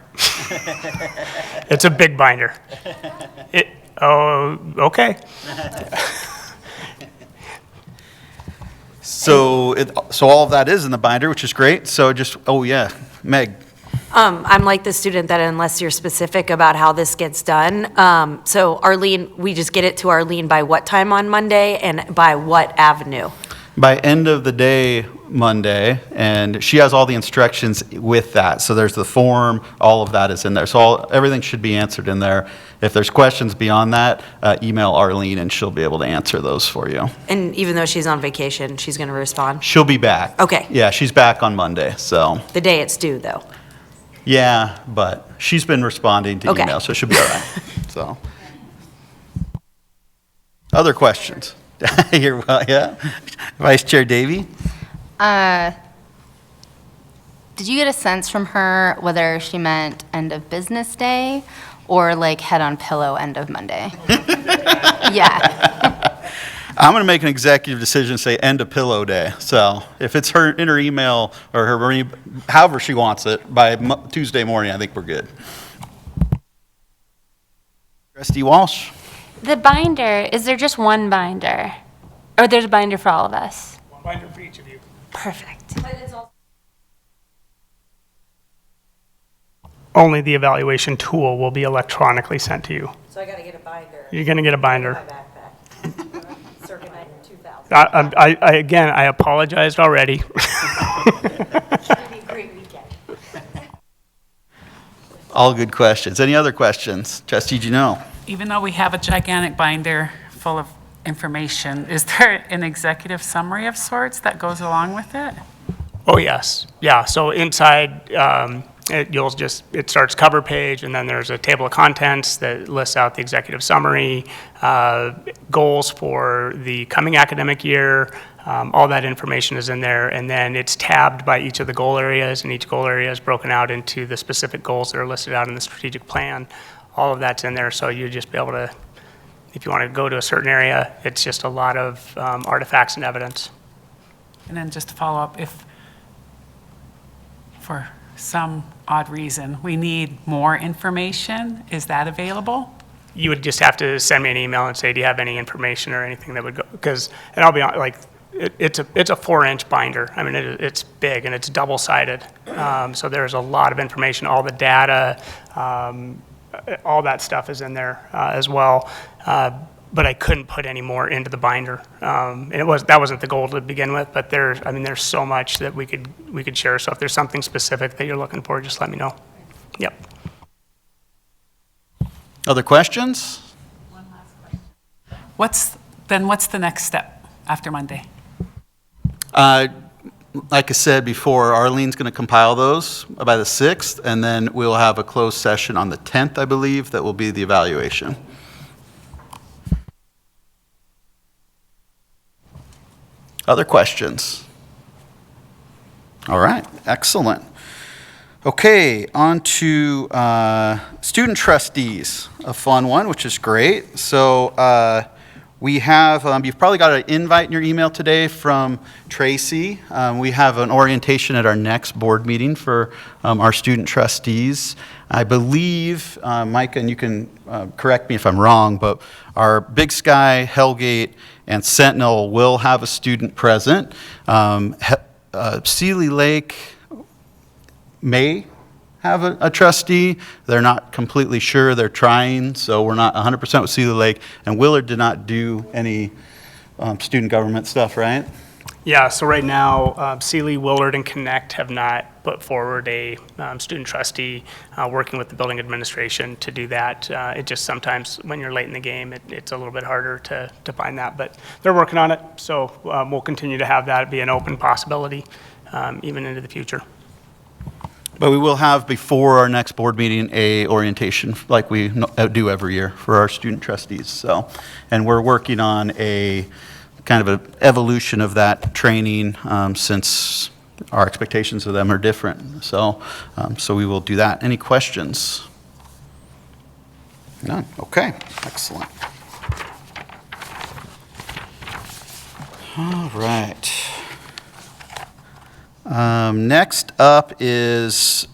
It's a big binder. Okay. So all of that is in the binder, which is great. So just, Meg. I'm like the student that unless you're specific about how this gets done. So Arlene, we just get it to Arlene by what time on Monday and by what avenue? By end of the day Monday, and she has all the instructions with that. So there's the form, all of that is in there. So everything should be answered in there. If there's questions beyond that, email Arlene and she'll be able to answer those for you. And even though she's on vacation, she's going to respond? She'll be back. Okay. Yeah, she's back on Monday, so. The day it's due, though. Yeah, but she's been responding to email, so she'll be all right. So. Other questions? Yeah. Vice Chair Davy? Did you get a sense from her whether she meant end of business day or like head on pillow end of Monday? Yeah. I'm going to make an executive decision, say end of pillow day. So if it's in her email or however she wants it, by Tuesday morning, I think we're good. Trustee Walsh? The binder, is there just one binder? Or there's a binder for all of us? One binder for each of you. Perfect. Only the evaluation tool will be electronically sent to you. So I got to get a binder. You're going to get a binder. My backpack. Circa 2000. I apologized already. It's going to be a great weekend. All good questions. Any other questions? Trustee Janelle? Even though we have a gigantic binder full of information, is there an executive summary of sorts that goes along with it? Oh, yes. Yeah, so inside, It starts cover page, and then there's a table of contents that lists out the executive summary, goals for the coming academic year. All that information is in there, and then it's tabbed by each of the goal areas, and each goal area is broken out into the specific goals that are listed out in the strategic plan. All of that's in there, so you just be able to, if you want to go to a certain area, it's just a lot of artifacts and evidence. And then just to follow up, if for some odd reason we need more information, is that available? You would just have to send me an email and say, do you have any information or anything that would go, because, and I'll be honest, like, it's a 4-inch binder. I mean, it's big and it's double-sided. So there's a lot of information, all the data, all that stuff is in there as well. But I couldn't put any more into the binder. And that wasn't the goal to begin with, but there's so much that we could share. So if there's something specific that you're looking for, just let me know. Yep. Other questions? One last question. What's the next step after Monday? Like I said before, Arlene's going to compile those by the 6th, and then we'll have a closed session on the 10th, I believe, that will be the evaluation. Other questions? All right, excellent. Okay, on to student trustees, a fun one, which is great. So we have, you've probably got an invite in your email today from Tracy. We have an orientation at our next board meeting for our student trustees. I believe, Micah, and you can correct me if I'm wrong, but our Big Sky, Hellgate, and Sentinel will have a student present. Sealy Lake may have a trustee. They're not completely sure. They're trying, so we're not 100% with Sealy Lake. And Willard did not do any student government stuff, right? Yeah, so right now, Sealy, Willard, and Connect have not put forward a student trustee working with the building administration to do that. It just sometimes, when you're late in the game, it's a little bit harder to find that, but they're working on it, so we'll continue to have that be an open possibility even into the future. But we will have, before our next board meeting, a orientation like we do every year for our student trustees. So, and we're working on a kind of an evolution of that training since our expectations of them are different. So, so we will do that. Any questions? None. Okay, excellent. All right. Next up is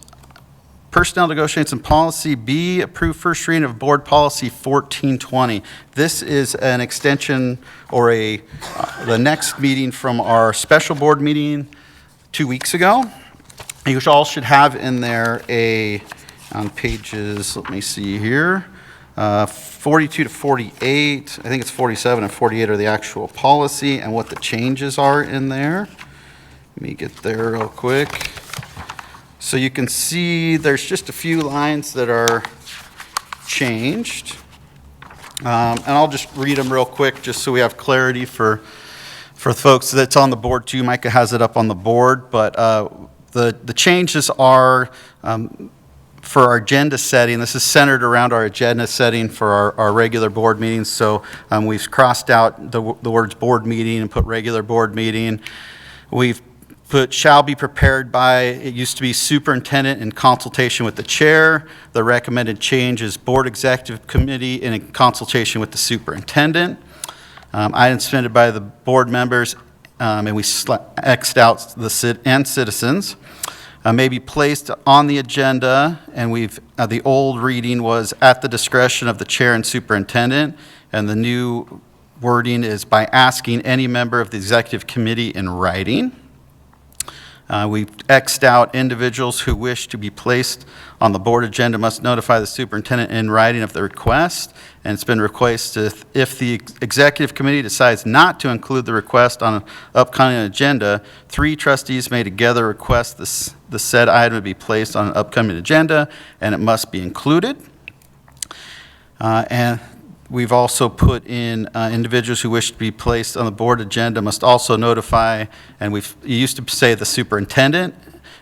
Personnel Negotiations and Policy B, approve first reading of Board Policy 1420. This is an extension or the next meeting from our special board meeting 2 weeks ago. You all should have in there on pages, let me see here, 42 to 48, I think it's 47 and 48 are the actual policy and what the changes are in there. Let me get there real quick. So you can see there's just a few lines that are changed. And I'll just read them real quick just so we have clarity for folks that's on the board too. Micah has it up on the board, but the changes are for our agenda setting. This is centered around our agenda setting for our regular board meetings. So we've crossed out the words board meeting and put regular board meeting. We've put shall be prepared by, it used to be superintendent in consultation with the chair. The recommended change is board executive committee in consultation with the superintendent. Items submitted by the board members, and we X'd out and citizens, may be placed on the agenda, and the old reading was at the discretion of the chair and superintendent, and the new wording is by asking any member of the executive committee in writing. We've X'd out individuals who wish to be placed on the board agenda must notify the superintendent in writing of the request, and it's been requested if the executive committee decides not to include the request on an upcoming agenda, 3 trustees may together request the said item to be placed on an upcoming agenda, and it must be included. And we've also put in individuals who wish to be placed on the board agenda must also notify, and it used to say the superintendent,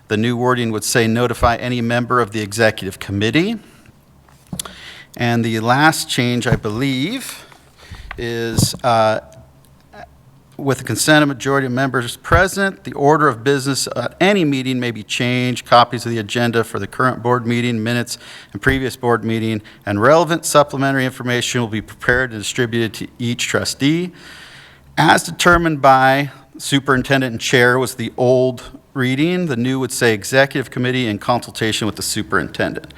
The new wording would say notify any member of the executive committee. And the last change, I believe, is with the consent of majority of members present, the order of business at any meeting may be changed. Copies of the agenda for the current board meeting, minutes, and previous board meeting, and relevant supplementary information will be prepared and distributed to each trustee. As determined by superintendent and chair was the old reading. The new would say executive committee in consultation with the superintendent.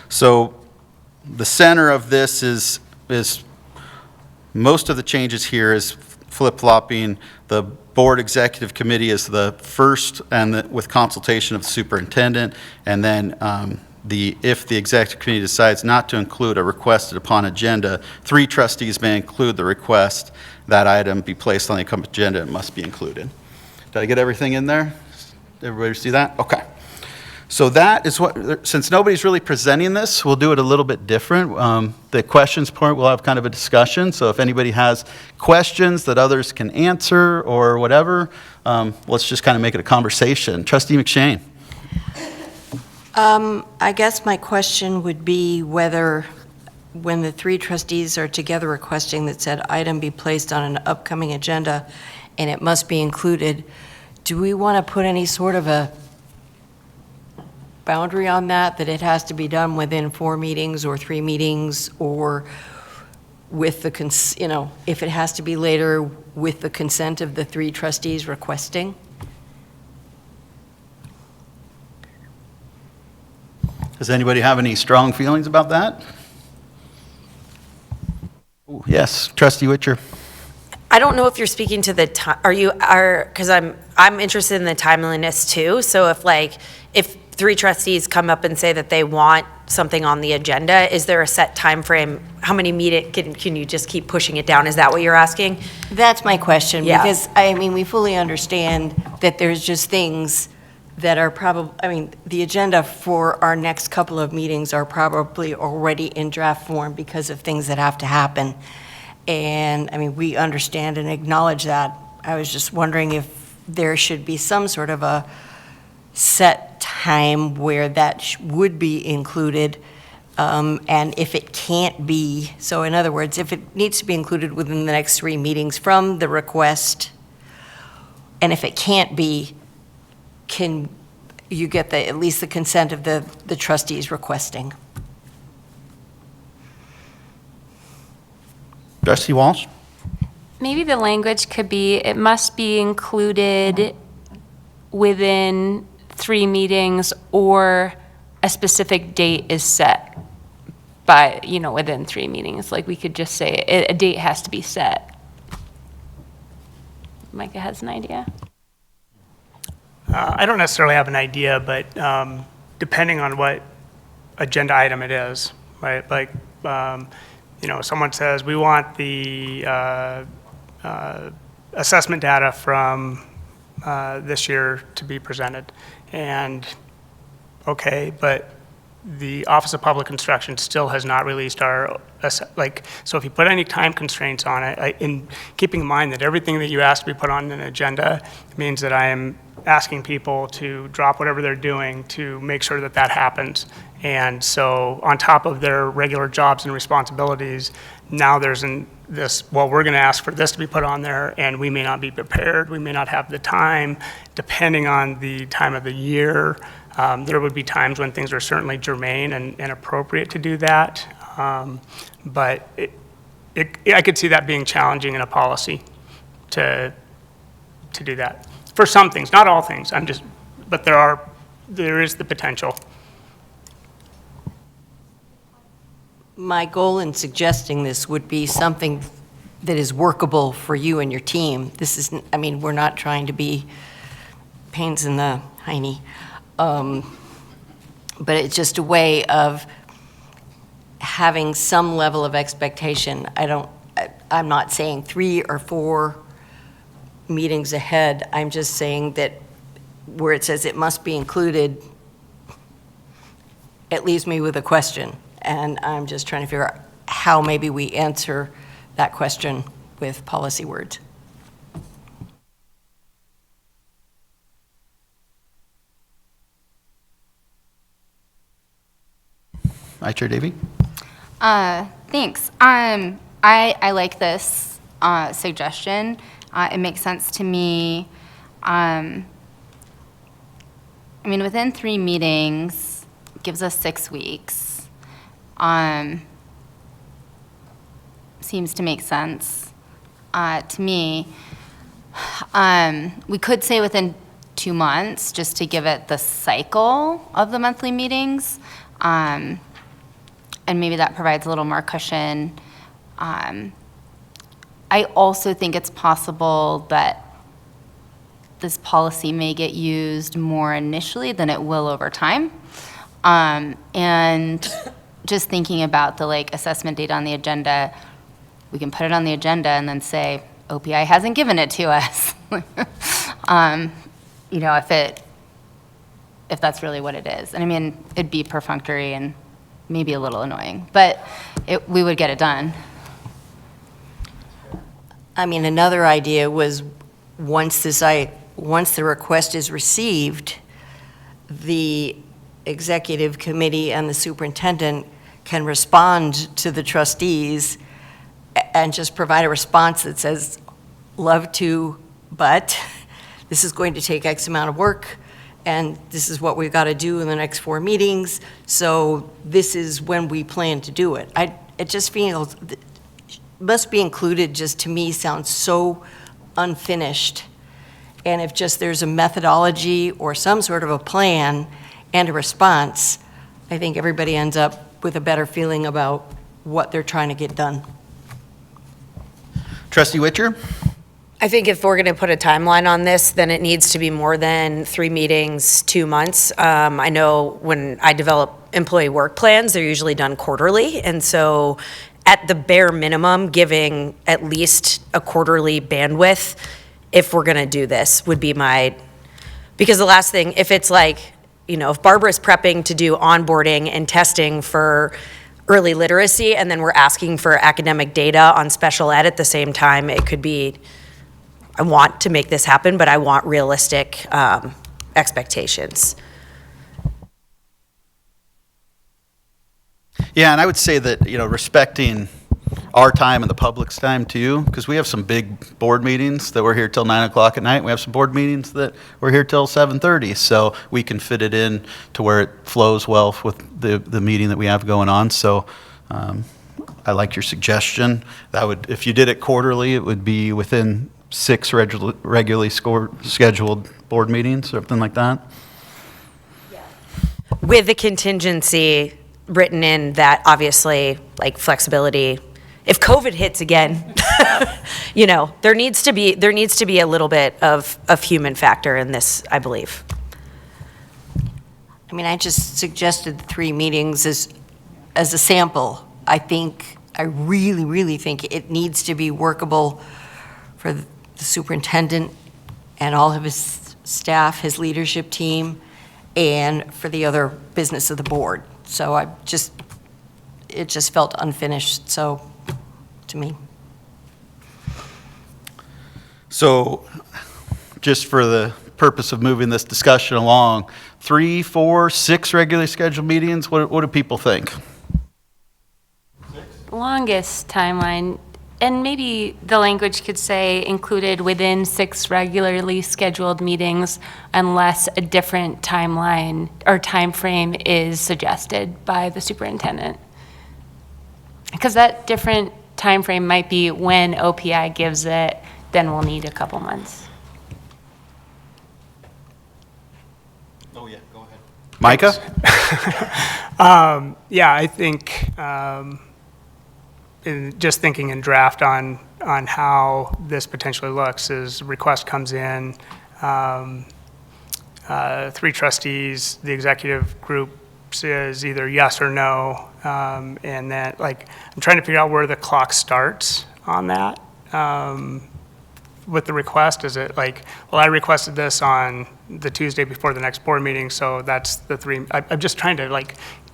So the center of this is most of the changes here is flip-flopping. The board executive committee is the first, and with consultation of the superintendent, and then if the executive committee decides not to include a requested upon agenda, 3 trustees may include the request. That item be placed on the agenda and must be included. Did I get everything in there? Everybody see that? Okay. So that is what, since nobody's really presenting this, we'll do it a little bit different. The questions part, we'll have kind of a discussion. So if anybody has questions that others can answer or whatever, let's just kind of make it a conversation. Trustee McShane. I guess my question would be whether, when the 3 trustees are together requesting that said item be placed on an upcoming agenda and it must be included, do we want to put any sort of a boundary on that it has to be done within 4 meetings or 3 meetings, or with the, if it has to be later with the consent of the 3 trustees requesting? Does anybody have any strong feelings about that? Ooh, yes, Trustee Witcher. I don't know if you're speaking to the time, because I'm interested in the timeliness too. So if 3 trustees come up and say that they want something on the agenda, is there a set time frame? How many can you just keep pushing it down? Is that what you're asking? That's my question, Yeah. because, we fully understand that there's just things that are probably, the agenda for our next couple of meetings are probably already in draft form because of things that have to happen. And, we understand and acknowledge that. I was just wondering if there should be some sort of a set time where that would be included, and if it can't be, so in other words, if it needs to be included within the next 3 meetings from the request, and if it can't be, can you get at least the consent of the trustees requesting? Trustee Walsh? Maybe the language could be, it must be included within 3 meetings, or a specific date is set by, within 3 meetings. Like, we could just say a date has to be set. Micah has an idea. I don't necessarily have an idea, but depending on what agenda item it is, right? Like, someone says, we want the assessment data from this year to be presented. And, okay, but the Office of Public Instruction still has not released our, so if you put any time constraints on it, in keeping in mind that everything that you ask to be put on an agenda means that I am asking people to drop whatever they're doing to make sure that that happens. And so on top of their regular jobs and responsibilities, now there's we're going to ask for this to be put on there, and we may not be prepared, we may not have the time, depending on the time of the year. There would be times when things are certainly germane and appropriate to do that. But I could see that being challenging in a policy to do that. For some things, not all things, but there is the potential. My goal in suggesting this would be something that is workable for you and your team. This is, we're not trying to be pains in the hiney. But it's just a way of having some level of expectation. I'm not saying 3 or 4 meetings ahead. I'm just saying that where it says it must be included, it leaves me with a question. And I'm just trying to figure out how maybe we answer that question with policy words. Vice Chair Davey? Thanks. I like this suggestion. It makes sense to me. I mean, within 3 meetings gives us 6 weeks. Seems to make sense to me. We could say within 2 months, just to give it the cycle of the monthly meetings. And maybe that provides a little more cushion. I also think it's possible that this policy may get used more initially than it will over time. And just thinking about the assessment date on the agenda, we can put it on the agenda and then say, OPI hasn't given it to us. If that's really what it is. And I mean, it'd be perfunctory and maybe a little annoying, but we would get it done. I mean, another idea was once the request is received, the executive committee and the superintendent can respond to the trustees and just provide a response that says, love to, but this is going to take X amount of work, and this is what we've got to do in the next 4 meetings, so this is when we plan to do it. It just feels, must be included just to me sounds so unfinished. And if just there's a methodology or some sort of a plan and a response, I think everybody ends up with a better feeling about what they're trying to get done. Trustee Witcher? I think if we're going to put a timeline on this, then it needs to be more than 3 meetings, 2 months. I know when I develop employee work plans, they're usually done quarterly. And so at the bare minimum, giving at least a quarterly bandwidth, if we're going to do this, would be because the last thing, if it's if Barbara's prepping to do onboarding and testing for early literacy, and then we're asking for academic data on special ed at the same time, it could be, I want to make this happen, but I want realistic expectations. Yeah, and I would say that, respecting our time and the public's time too, because we have some big board meetings that we're here till 9 o'clock at night. We have some board meetings that we're here till 7:30, so we can fit it in to where it flows well with the meeting that we have going on. So I like your suggestion. That would, if you did it quarterly, it would be within 6 regularly scheduled board meetings, something like that. With the contingency written in that obviously flexibility, if COVID hits again, there needs to be a little bit of human factor in this, I believe. I mean, I just suggested 3 meetings as a sample. I really, really think it needs to be workable for the superintendent and all of his staff, his leadership team, and for the other business of the board. So it just felt unfinished, so, to me. So, just for the purpose of moving this discussion along, 3, 4, 6 regularly scheduled meetings, what do people think? Longest timeline, and maybe the language could say included within 6 regularly scheduled meetings unless a different timeline or time frame is suggested by the superintendent. Because that different time frame might be when OPI gives it, then we'll need a couple months. Oh yeah, go ahead. Micah? Yeah, I think in just thinking in draft on how this potentially looks is request comes in, 3 trustees, the executive group says either yes or no, and then I'm trying to figure out where the clock starts on that. With the request, is it well, I requested this on the Tuesday before the next board meeting, so that's the 3. I'm just trying to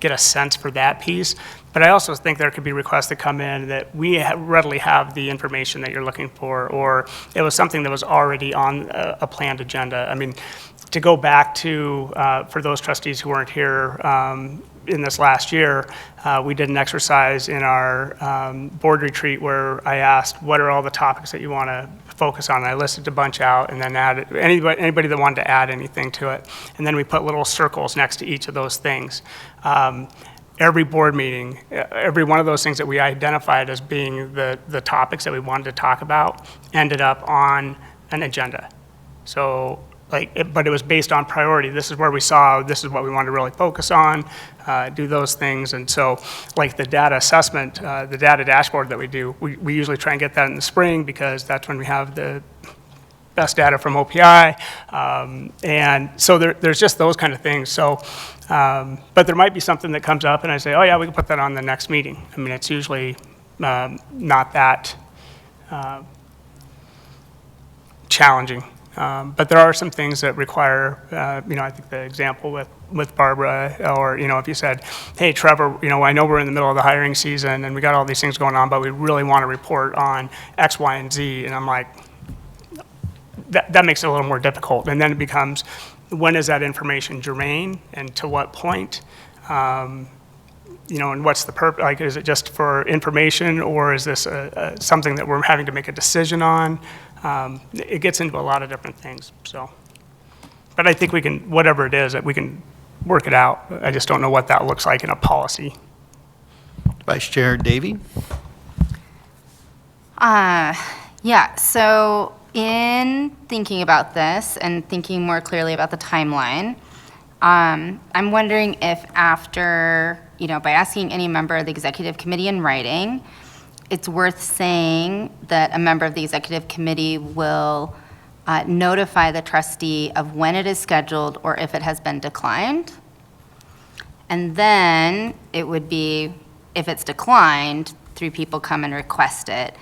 get a sense for that piece. But I also think there could be requests that come in that we readily have the information that you're looking for, or it was something that was already on a planned agenda. I mean, to go back to, for those trustees who weren't here, in this last year, we did an exercise in our board retreat where I asked, what are all the topics that you want to focus on? And I listed a bunch out and then added anybody that wanted to add anything to it. And then we put little circles next to each of those things. Every board meeting, every one of those things that we identified as being the topics that we wanted to talk about ended up on an agenda. So, but it was based on priority. This is where we saw, this is what we wanted to really focus on, do those things. And so, like the data assessment, the data dashboard that we do, we usually try and get that in the spring because that's when we have the best data from OPI. And so there's just those kind of things. So, but there might be something that comes up and I say, oh yeah, we can put that on the next meeting. I mean, it's usually not that challenging. But there are some things that require, I think the example with Barbara, or, if you said, hey, Trevor, I know we're in the middle of the hiring season and we got all these things going on, but we really want to report on X, Y, and Z. And I'm like, that makes it a little more difficult. And then it becomes, when is that information germane and to what point? And what's the purpose? Like, is it just for information or is this something that we're having to make a decision on? It gets into a lot of different things, so. But I think we can, whatever it is, that we can work it out. I just don't know what that looks like in a policy. Vice Chair Davey? Yeah, so in thinking about this and thinking more clearly about the timeline, I'm wondering if after, by asking any member of the executive committee in writing, it's worth saying that a member of the executive committee will notify the trustee of when it is scheduled or if it has been declined. And then it would be, if it's declined, 3 people come and request it.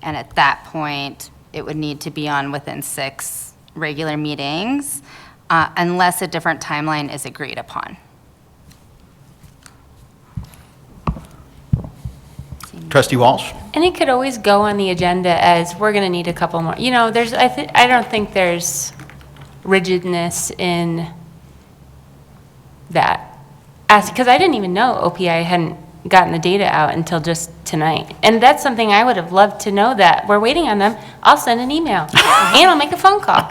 And at that point, it would need to be on within 6 regular meetings, unless a different timeline is agreed upon. Trustee Walsh? And it could always go on the agenda as, we're going to need a couple more. I don't think there's rigidness in that. Because I didn't even know OPI hadn't gotten the data out until just tonight. And that's something I would have loved to know, that we're waiting on them. I'll send an email and I'll make a phone call.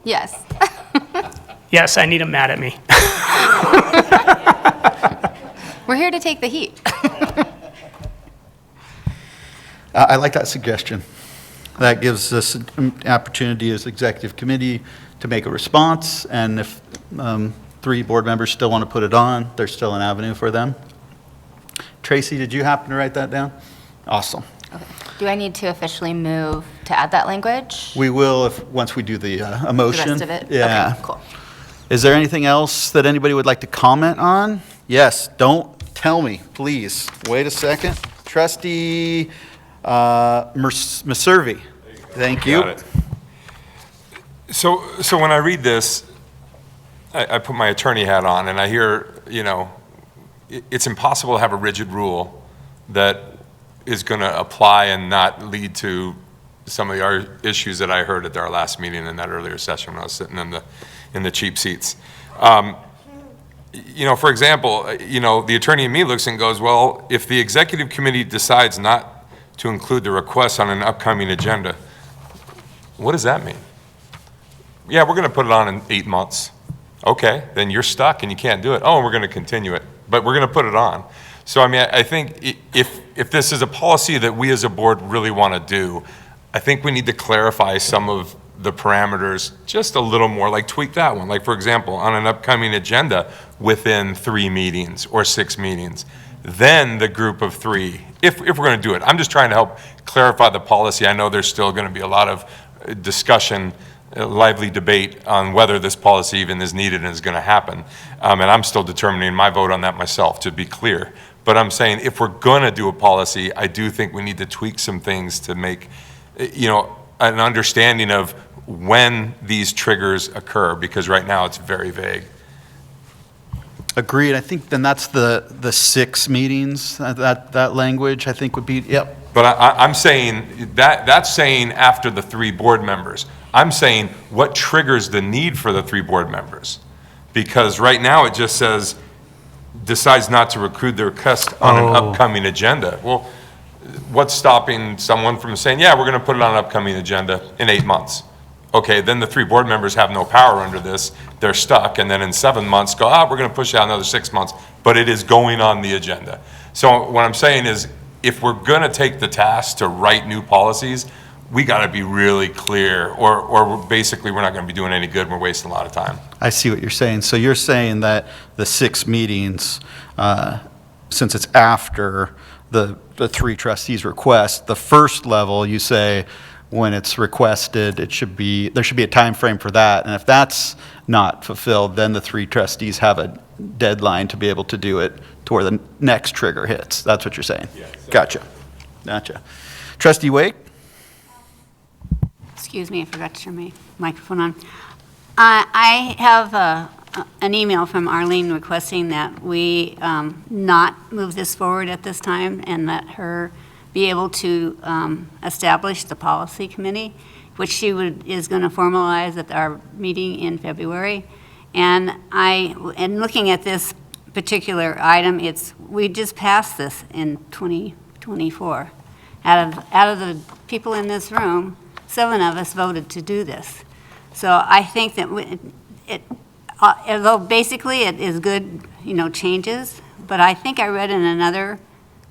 Yes. Yes, I need them mad at me. We're here to take the heat. I like that suggestion. That gives us an opportunity as executive committee to make a response, and if 3 board members still want to put it on, there's still an avenue for them. Tracy, did you happen to write that down? Awesome. Okay. Do I need to officially move to add that language? We will once we do the motion. The rest of it? Yeah. Okay, cool. Is there anything else that anybody would like to comment on? Yes, don't tell me, please. Wait a second. Trustee Meservey. Thank you. Got it. So when I read this, I put my attorney hat on and I hear, it's impossible to have a rigid rule that is going to apply and not lead to some of the issues that I heard at our last meeting in that earlier session when I was sitting in the cheap seats. For example, the attorney in me looks and goes, well, if the executive committee decides not to include the request on an upcoming agenda, what does that mean? Yeah, we're going to put it on in 8 months. Okay, then you're stuck and you can't do it. Oh, and we're going to continue it, but we're going to put it on. So, I think if this is a policy that we as a board really want to do, I think we need to clarify some of the parameters just a little more, like tweak that one. Like, for example, on an upcoming agenda within 3 meetings or 6 meetings, then the group of 3, if we're going to do it. I'm just trying to help clarify the policy. I know there's still going to be a lot of discussion, lively debate on whether this policy even is needed and is going to happen. And I'm still determining my vote on that myself, to be clear. But I'm saying if we're going to do a policy, I do think we need to tweak some things to make, an understanding of when these triggers occur, because right now it's very vague. Agreed. I think then that's the 6 meetings, that language I think would be, yep. But I'm saying that's saying after the 3 board members. I'm saying what triggers the need for the 3 board members. Because right now, it just says, decides not to recruit the request on an upcoming agenda. Well, what's stopping someone from saying, yeah, we're going to put it on an upcoming agenda in 8 months? Okay, then the 3 board members have no power under this. They're stuck, and then in 7 months go, we're going to push it out another 6 months, but it is going on the agenda. So what I'm saying is, if we're going to take the task to write new policies, we got to be really clear, or basically we're not going to be doing any good. We're wasting a lot of time. I see what you're saying. So you're saying that the 6 meetings, since it's after the 3 trustees' request, the first level, you say, when it's requested, there should be a time frame for that. And if that's not fulfilled, then the 3 trustees have a deadline to be able to do it to where the next trigger hits. That's what you're saying? Yeah. Gotcha. Trustee Wake? Excuse me, I forgot to turn my microphone on. I have an email from Arlene requesting that we not move this forward at this time and let her be able to establish the policy committee, which she is going to formalize at our meeting in February. And looking at this particular item, we just passed this in 2024. Out of the people in this room, 7 of us voted to do this. So I think that although basically it is good, changes, but I think I read in another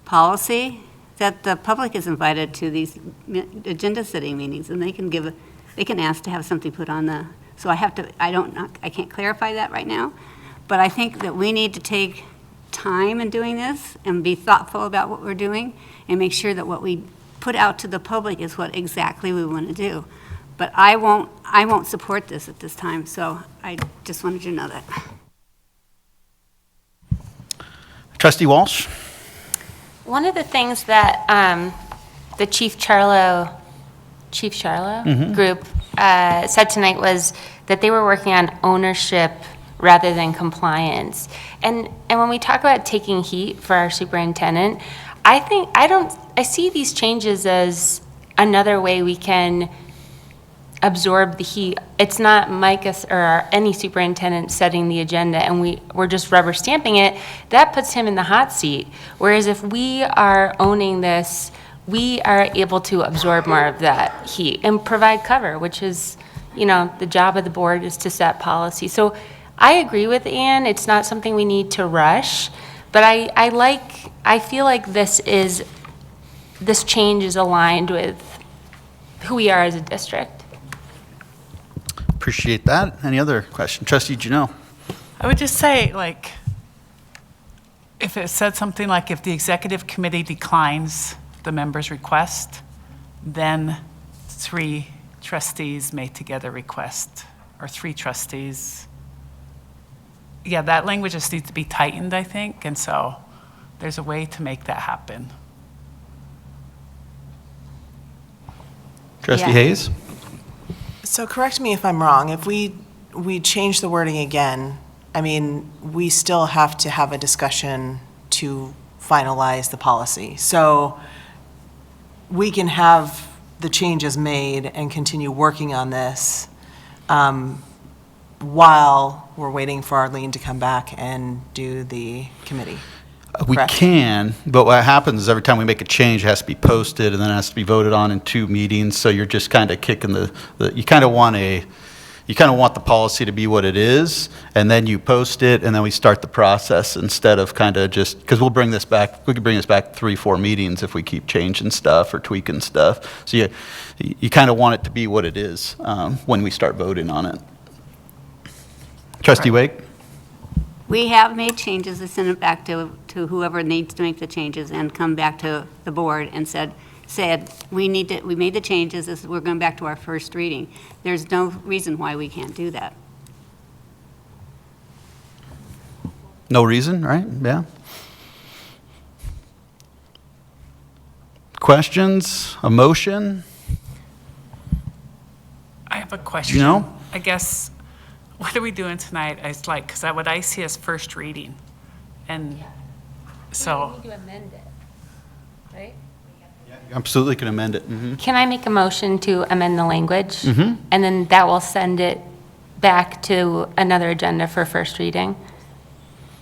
policy that the public is invited to these agenda setting meetings, and they can ask to have something put on the, so I can't clarify that right now, but I think that we need to take time in doing this and be thoughtful about what we're doing and make sure that what we put out to the public is what exactly we want to do. But I won't support this at this time, so I just wanted you to know that. Trustee Walsh? One of the things that the Chief Charlo group said tonight was that they were working on ownership rather than compliance. And when we talk about taking heat for our superintendent, I see these changes as another way we can absorb the heat. It's not Micah or any superintendent setting the agenda and we're just rubber stamping it. That puts him in the hot seat. Whereas if we are owning this, we are able to absorb more of that heat and provide cover, which is, the job of the board is to set policy. So I agree with Ann. It's not something we need to rush, but I feel like this change is aligned with who we are as a district. Appreciate that. Any other question? Trustee Janelle? I would just say, if it said something like, if the executive committee declines the member's request, then 3 trustees may together request, or 3 trustees. Yeah, that language just needs to be tightened, I think, and so there's a way to make that happen. Trustee Hayes? So correct me if I'm wrong, if we change the wording again, we still have to have a discussion to finalize the policy. So we can have the changes made and continue working on this while we're waiting for Arlene to come back and do the committee. We can, but what happens is every time we make a change, it has to be posted, and then it has to be voted on in 2 meetings, so you're just kind of kicking you kind of want the policy to be what it is, and then you post it, and then we start the process instead of kind of just, because we could bring this back 3-4 meetings if we keep changing stuff or tweaking stuff. So you kind of want it to be what it is when we start voting on it. Trustee Wake? We have made changes and sent it back to whoever needs to make the changes and come back to the board and said we made the changes, we're going back to our first reading. There's no reason why we can't do that. No reason, right? Yeah. Questions? A motion? I have a question. I guess, what are we doing tonight? Because what I see is first reading. And so. We need to amend it, right? You absolutely can amend it. Mm-hmm. Can I make a motion to amend the language? Mm-hmm. And then that will send it back to another agenda for first reading?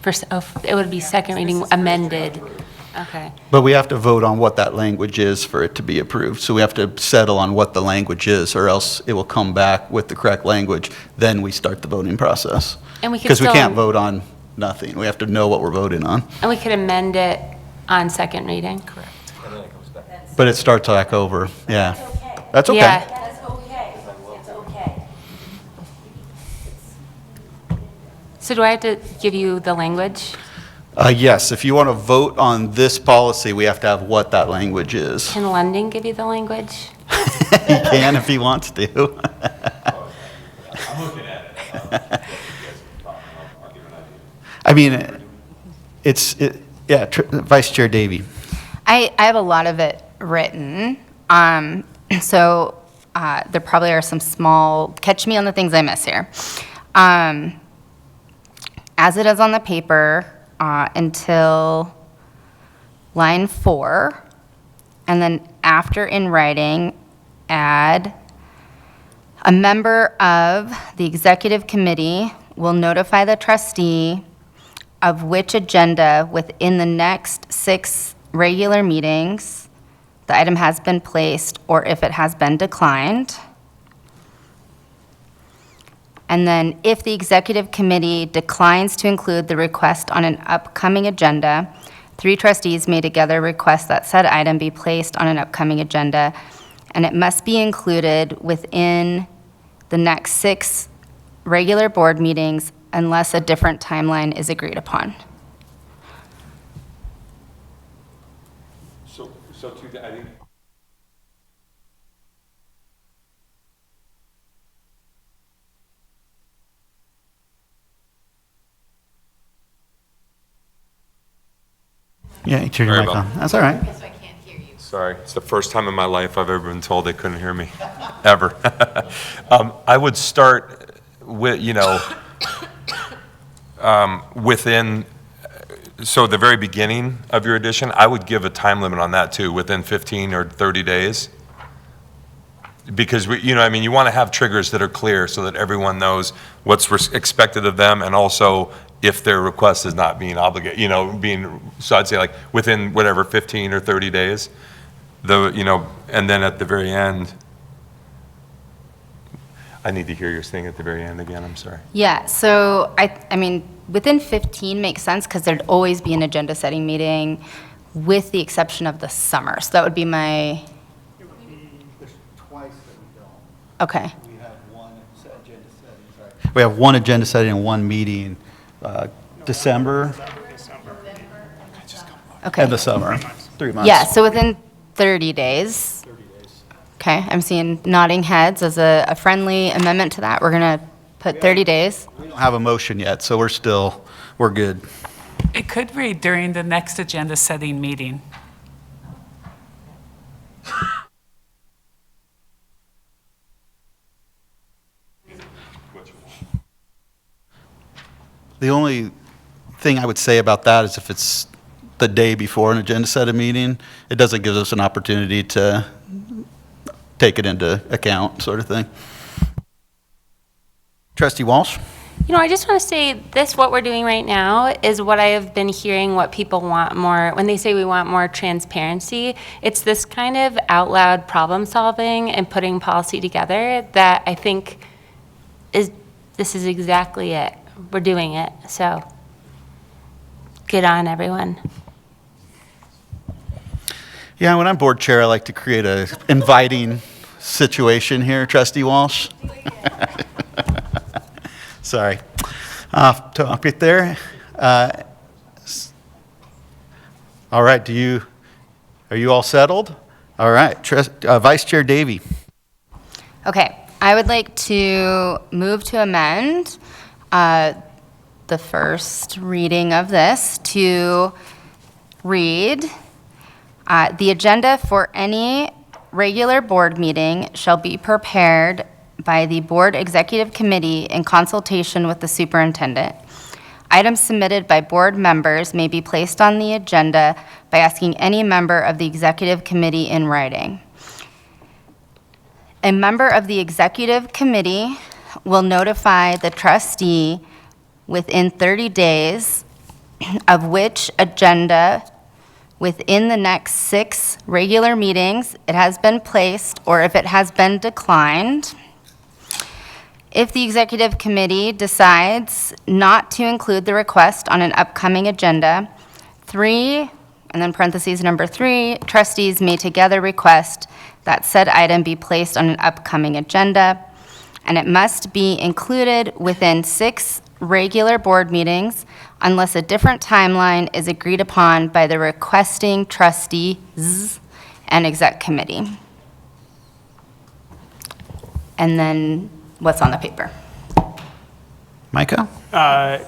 It would be second reading amended. Okay. But we have to vote on what that language is for it to be approved. So we have to settle on what the language is, or else it will come back with the correct language. Then we start the voting process. And we could Because we still- can't vote on nothing. We have to know what we're voting on. And we could amend it on second reading? Correct. But it starts back over, yeah. That's okay. Yeah. That's okay. It's okay. So do I have to give you the language? Yes, if you want to vote on this policy, we have to have what that language is. Can London give you the language? He can if he wants to. I mean, Vice Chair Davey. I have a lot of it written. So there probably are some small, catch me on the things I miss here. As it is on the paper, until line 4, and then after in writing, add, a member of the executive committee will notify the trustee of which agenda within the next 6 regular meetings the item has been placed or if it has been declined. And then if the executive committee declines to include the request on an upcoming agenda, 3 trustees may together request that said item be placed on an upcoming agenda, and it must be included within the next 6 regular board meetings unless a different timeline is agreed upon. I think. Yeah, you turn your Sorry mic about on. That's all right. Sorry, it's the first time in my life I've ever been told they couldn't hear me, ever. I would start with, within, so the very beginning of your edition, I would give a time limit on that too, within 15 or 30 days. Because, you want to have triggers that are clear so that everyone knows what's expected of them, and also if their request is not being obligated, so I'd say like within whatever, 15 or 30 days. And then at the very end, I need to hear your thing at the very end again, I'm sorry. Yeah, so I mean, within 15 makes sense because there'd always be an agenda setting meeting with the exception of the summer. So that would be my, There's twice that we don't. okay. We have one agenda setting, We have one agenda setting and one meeting, December Okay. and the summer, 3 months. Yeah, so within 30 days. Okay, I'm seeing nodding heads as a friendly amendment to that. We're going to put 30 days. We don't have a motion yet, so we're good. It could read during the next agenda setting meeting. The only thing I would say about that is if it's the day before an agenda setting meeting, it doesn't give us an opportunity to take it into account, sort of thing. Trustee Walsh? I just want to say this, what we're doing right now is what I have been hearing what people want more. When they say we want more transparency, it's this kind of out loud problem solving and putting policy together that I think this is exactly it. We're doing it. So good on everyone. Yeah, when I'm board chair, I like to create a inviting situation here, Trustee Walsh. Sorry. Up there. All right, are you all settled? All right, Vice Chair Davey. Okay, I would like to move to amend the first reading of this to read, the agenda for any regular board meeting shall be prepared by the Board Executive Committee in consultation with the superintendent. Items submitted by board members may be placed on the agenda by asking any member of the Executive Committee in writing. A member of the Executive Committee will notify the trustee within 30 days of which agenda within the next 6 regular meetings it has been placed or if it has been declined. If the executive committee decides not to include the request on an upcoming agenda, 3, and then parentheses number 3, trustees may together request that said item be placed on an upcoming agenda, and it must be included within 6 regular board meetings unless a different timeline is agreed upon by the requesting trustees and exec committee. And then what's on the paper. Micah?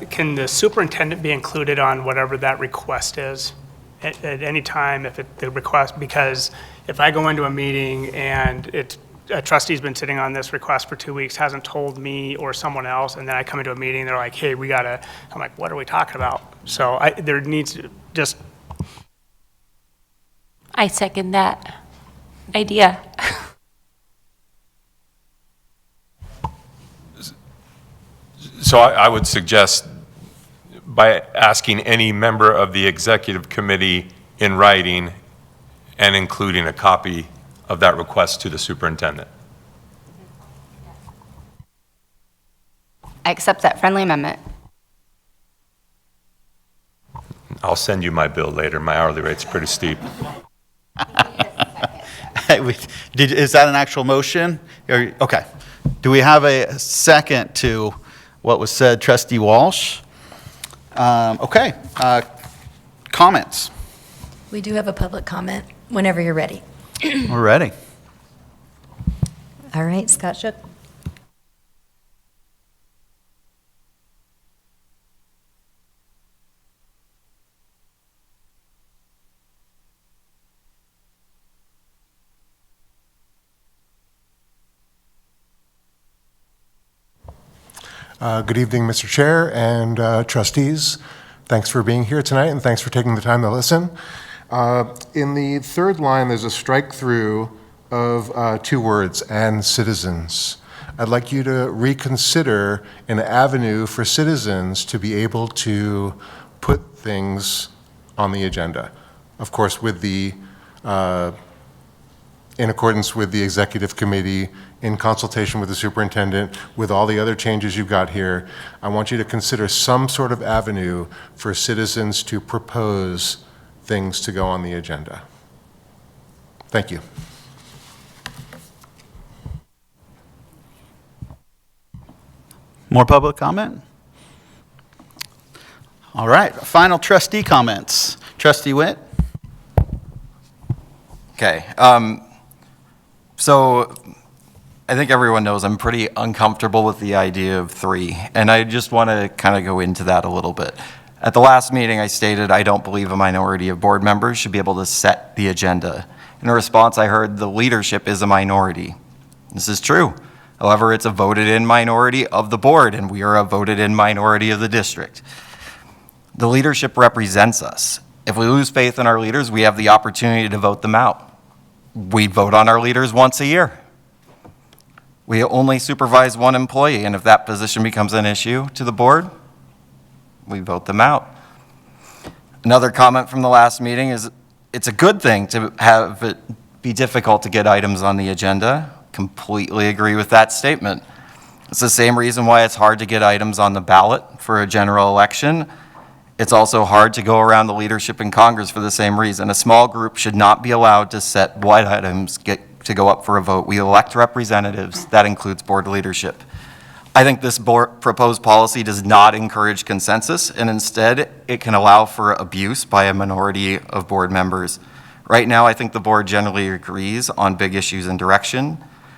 Can the superintendent be included on whatever that request is at any time if the request, because if I go into a meeting and a trustee's been sitting on this request for 2 weeks, hasn't told me or someone else, and then I come into a meeting, they're like, hey, I'm like, what are we talking about? So there needs to just. I second that idea. So I would suggest by asking any member of the executive committee in writing and including a copy of that request to the superintendent. I accept that friendly amendment. I'll send you my bill later. My hourly rate's pretty steep. Is that an actual motion? Okay. Do we have a second to what was said, Trustee Walsh? Okay. Comments? We do have a public comment whenever you're ready. We're ready. All right, Scott Shook. Good evening, Mr. Chair and trustees. Thanks for being here tonight, and thanks for taking the time to listen. In the third line, there's a strike through of 2 words, and citizens. I'd like you to reconsider an avenue for citizens to be able to put things on the agenda. Of course, with the in accordance with the executive committee, in consultation with the superintendent, with all the other changes you've got here, I want you to consider some sort of avenue for citizens to propose things to go on the agenda. Thank you. More public comment? All right, final trustee comments. Trustee Witt? Okay, so I think everyone knows I'm pretty uncomfortable with the idea of 3, and I just want to kind of go into that a little bit. At the last meeting, I stated I don't believe a minority of board members should be able to set the agenda. In response, I heard the leadership is a minority. This is true. However, it's a voted-in minority of the board, and we are a voted-in minority of the district. The leadership represents us. If we lose faith in our leaders, we have the opportunity to vote them out. We vote on our leaders once a year. We only supervise 1 employee, and if that position becomes an issue to the board, we vote them out. Another comment from the last meeting is it's a good thing to have it be difficult to get items on the agenda. Completely agree with that statement. It's the same reason why it's hard to get items on the ballot for a general election. It's also hard to go around the leadership in Congress for the same reason. A small group should not be allowed to set what items get to go up for a vote. We elect representatives. That includes board leadership. I think this proposed policy does not encourage consensus, and instead it can allow for abuse by a minority of board members. Right now, I think the board generally agrees on big issues and direction.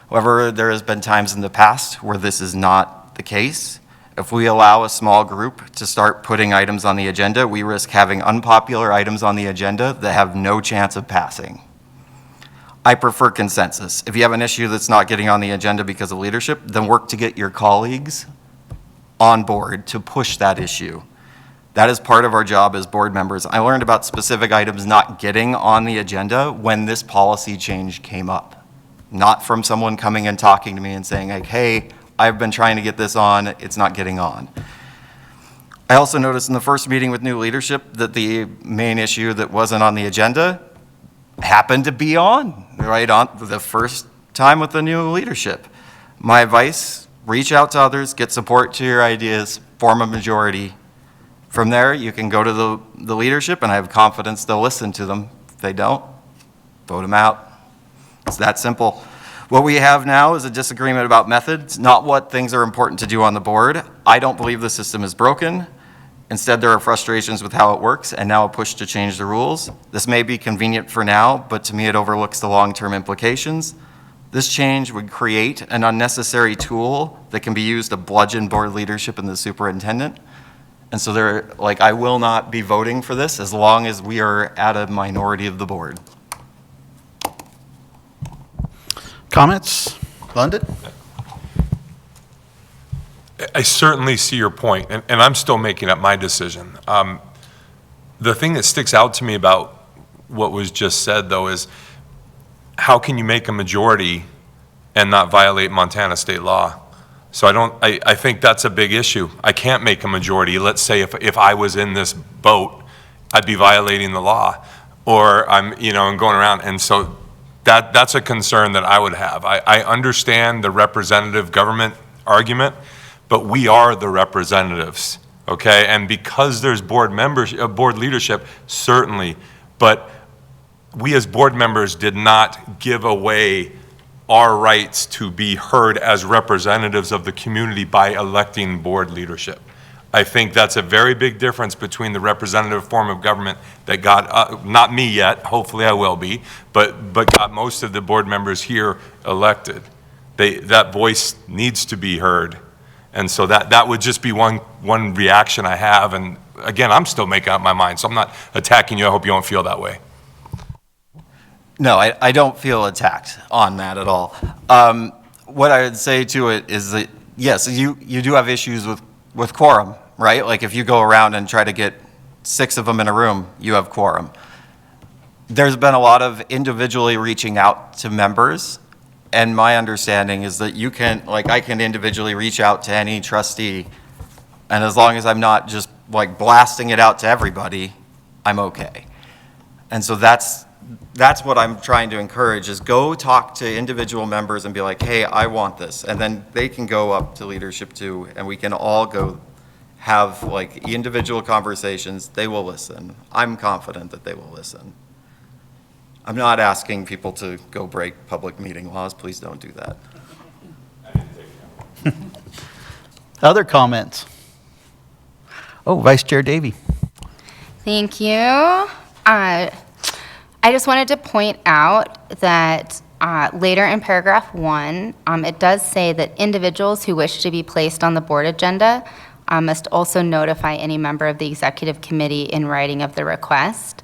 However, there has been times in the past where this is not the case. If we allow a small group to start putting items on the agenda, we risk having unpopular items on the agenda that have no chance of passing. I prefer consensus. If you have an issue that's not getting on the agenda because of leadership, then work to get your colleagues on board to push that issue. That is part of our job as board members. I learned about specific items not getting on the agenda when this policy change came up. Not from someone coming and talking to me and saying, like, hey, I've been trying to get this on, it's not getting on. I also noticed in the first meeting with new leadership that the main issue that wasn't on the agenda happened to be on, right on the first time with the new leadership. My advice, reach out to others, get support to your ideas, form a majority. From there, you can go to the leadership, and I have confidence they'll listen to them. If they don't, vote them out. It's that simple. What we have now is a disagreement about methods, not what things are important to do on the board. I don't believe the system is broken. Instead, there are frustrations with how it works, and now a push to change the rules. This may be convenient for now, but to me it overlooks the long-term implications. This change would create an unnecessary tool that can be used to bludgeon board leadership and the superintendent. And so I will not be voting for this as long as we are at a minority of the board. Comments? London? I certainly see your point, and I'm still making up my decision. The thing that sticks out to me about what was just said, though, is how can you make a majority and not violate Montana state law? So I think that's a big issue. I can't make a majority. Let's say if I was in this boat, I'd be violating the law, or I'm going around, and so that's a concern that I would have. I understand the representative government argument, but we are the representatives, okay? And because there's board leadership, certainly, but we as board members did not give away our rights to be heard as representatives of the community by electing board leadership. I think that's a very big difference between the representative form of government that got, not me yet, hopefully I will be, but got most of the board members here elected. That voice needs to be heard. And so that would just be one reaction I have. And again, I'm still making up my mind, so I'm not attacking you. I hope you don't feel that way. No, I don't feel attacked on that at all. What I would say to it is that, yes, you do have issues with quorum, right? Like if you go around and try to get 6 of them in a room, you have quorum. There's been a lot of individually reaching out to members, and my understanding is that you can, I can individually reach out to any trustee, and as long as I'm not just blasting it out to everybody, I'm okay. And so that's what I'm trying to encourage, is go talk to individual members and be like, hey, I want this. And then they can go up to leadership too, and we can all go have individual conversations. They will listen. I'm confident that they will listen. I'm not asking people to go break public meeting laws. Please don't do that. Other comments? Oh, Vice Chair Davey. Thank you. I just wanted to point out that later in paragraph 1, it does say that individuals who wish to be placed on the board agenda must also notify any member of the executive committee in writing of the request.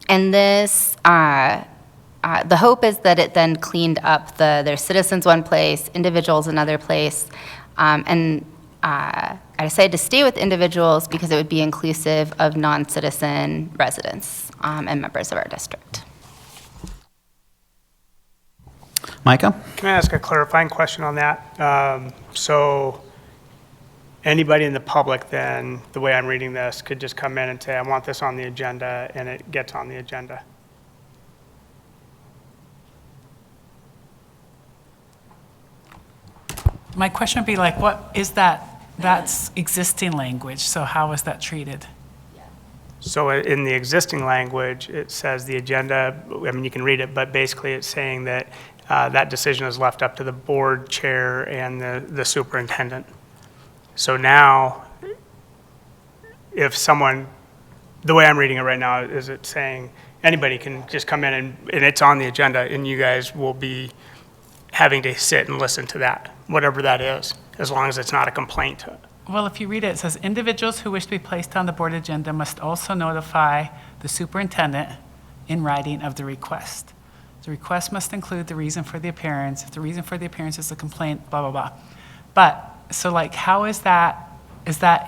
And this, the hope is that it then cleaned up there's citizens one place, individuals another place. And I decided to stay with individuals because it would be inclusive of non-citizen residents and members of our district. Micah? Can I ask a clarifying question on that? So anybody in the public then, the way I'm reading this, could just come in and say, I want this on the agenda, and it gets on the agenda. My question would be what is that? That's existing language, so how is that treated? So in the existing language, it says the agenda, you can read it, but basically it's saying that that decision is left up to the board chair and the superintendent. So now, if someone, the way I'm reading it right now is it's saying anybody can just come in and it's on the agenda, and you guys will be having to sit and listen to that, whatever that is, as long as it's not a complaint. Well, if you read it, it says individuals who wish to be placed on the board agenda must also notify the superintendent in writing of the request. The request must include the reason for the appearance. If the reason for the appearance is a complaint, blah, blah, blah. But, so how is that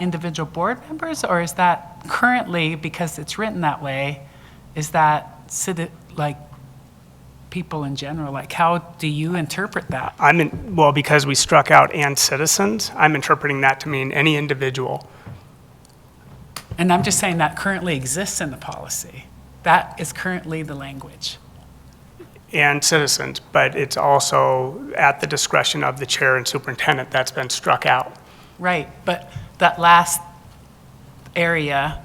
individual board members, or is that currently, because it's written that way, is that people in general? Like, how do you interpret that? Well, because we struck out "and citizens," I'm interpreting that to mean any individual. And I'm just saying that currently exists in the policy. That is currently the language. And citizens, but it's also at the discretion of the chair and superintendent. That's been struck out. Right, but that last area,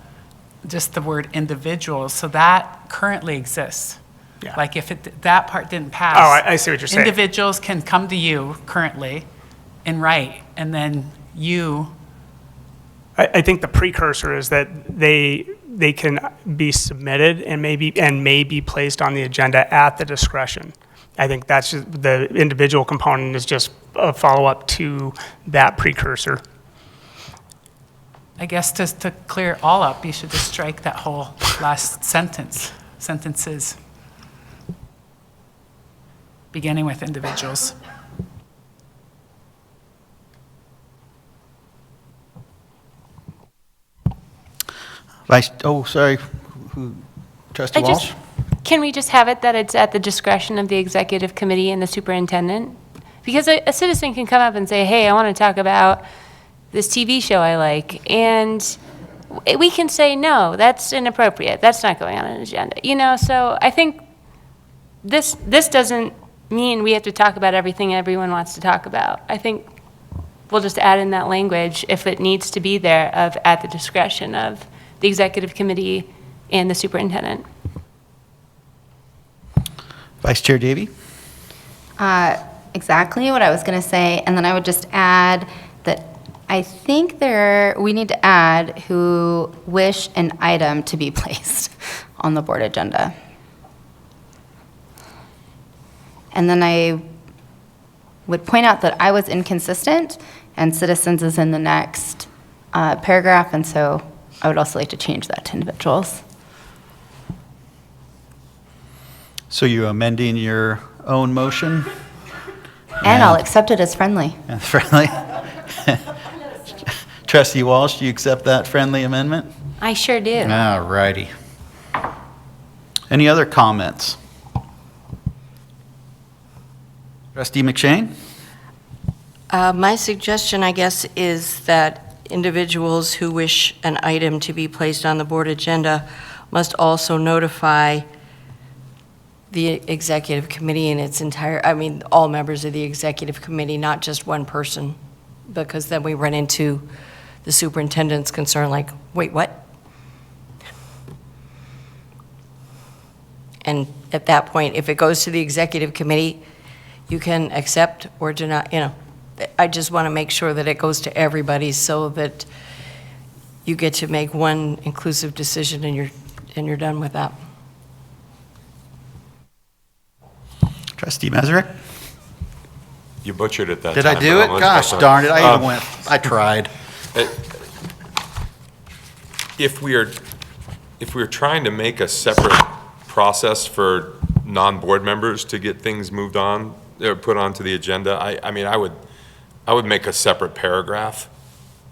just the word individuals, so that currently exists. Yeah. Like if that part didn't pass. Oh, I see what you're saying. Individuals can come to you currently and write, and then you. I think the precursor is that they can be submitted and may be placed on the agenda at the discretion. I think that's just, the individual component is just a follow-up to that precursor. I guess just to clear it all up, you should just strike that whole last sentences, beginning with individuals. Sorry, Trustee Walsh? Can we just have it that it's at the discretion of the executive committee and the superintendent? Because a citizen can come up and say, hey, I want to talk about this TV show I like, and we can say, no, that's inappropriate, that's not going on an agenda. So I think this doesn't mean we have to talk about everything everyone wants to talk about. I think we'll just add in that language if it needs to be there of at the discretion of the executive committee and the superintendent. Vice Chair Davey? Exactly what I was going to say, and then I would just add that I think we need to add who wish an item to be placed on the board agenda. And then I would point out that I was inconsistent, and citizens is in the next paragraph, and so I would also like to change that to individuals. So you're amending your own motion? And I'll accept it as friendly. Friendly? Trustee Walsh, do you accept that friendly amendment? I sure do. All righty. Any other comments? Trustee McShane? My suggestion, I guess, is that individuals who wish an item to be placed on the board agenda must also notify the executive committee in its all members of the executive committee, not just one person, because then we run into the superintendent's concern, like, wait, what? And at that point, if it goes to the executive committee, you can accept or deny, I just want to make sure that it goes to everybody so that you get to make one inclusive decision and you're done with that. Trustee Meserich? You butchered it that Did time. I do it? Gosh darn it, I tried. If we are trying to make a separate process for non-board members to get things moved on, or put onto the agenda, I would make a separate paragraph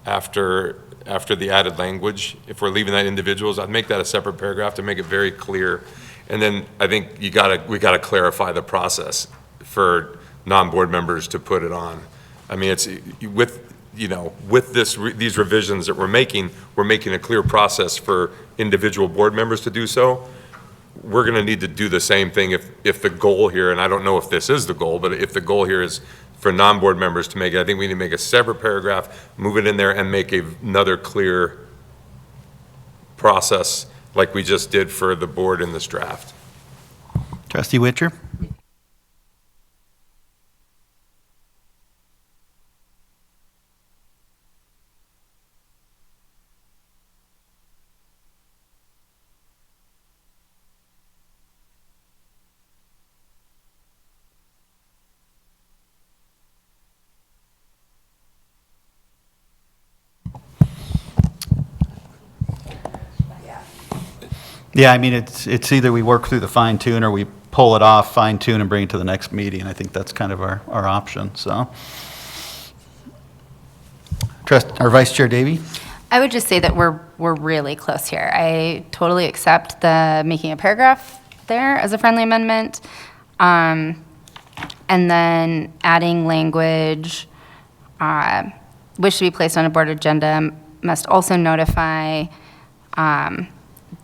after the added language. If we're leaving that individuals, I'd make that a separate paragraph to make it very clear. And then I think we gotta clarify the process for non-board members to put it on. It's with these revisions that we're making a clear process for individual board members to do so. We're gonna need to do the same thing if the goal here, and I don't know if this is the goal, but if the goal here is for non-board members to make it, I think we need to make a separate paragraph, move it in there, and make another clear process like we just did for the board in this draft. Trustee Witcher? Yeah, it's either we work through the fine tune or we pull it off, fine tune, and bring it to the next meeting. I think that's kind of our option, so. Vice Chair Davey? I would just say that we're really close here. I totally accept the making a paragraph there as a friendly amendment. And then adding language, which should be placed on a board agenda, must also notify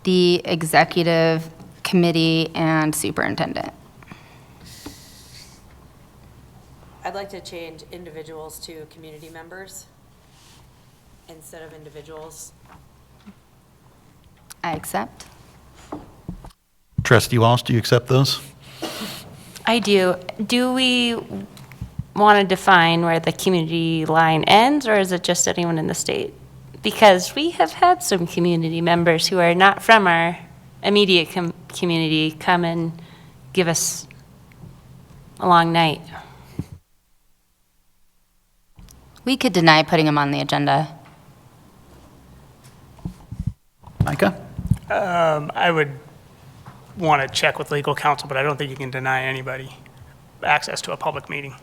the executive committee and superintendent. I'd like to change individuals to community members instead of individuals. I accept. Trustee Walsh, do you accept those? I do. Do we want to define where the community line ends, or is it just anyone in the state? Because we have had some community members who are not from our immediate community come and give us a long night. We could deny putting them on the agenda. Micah? I would want to check with legal counsel, but I don't think you can deny anybody access to a public meeting.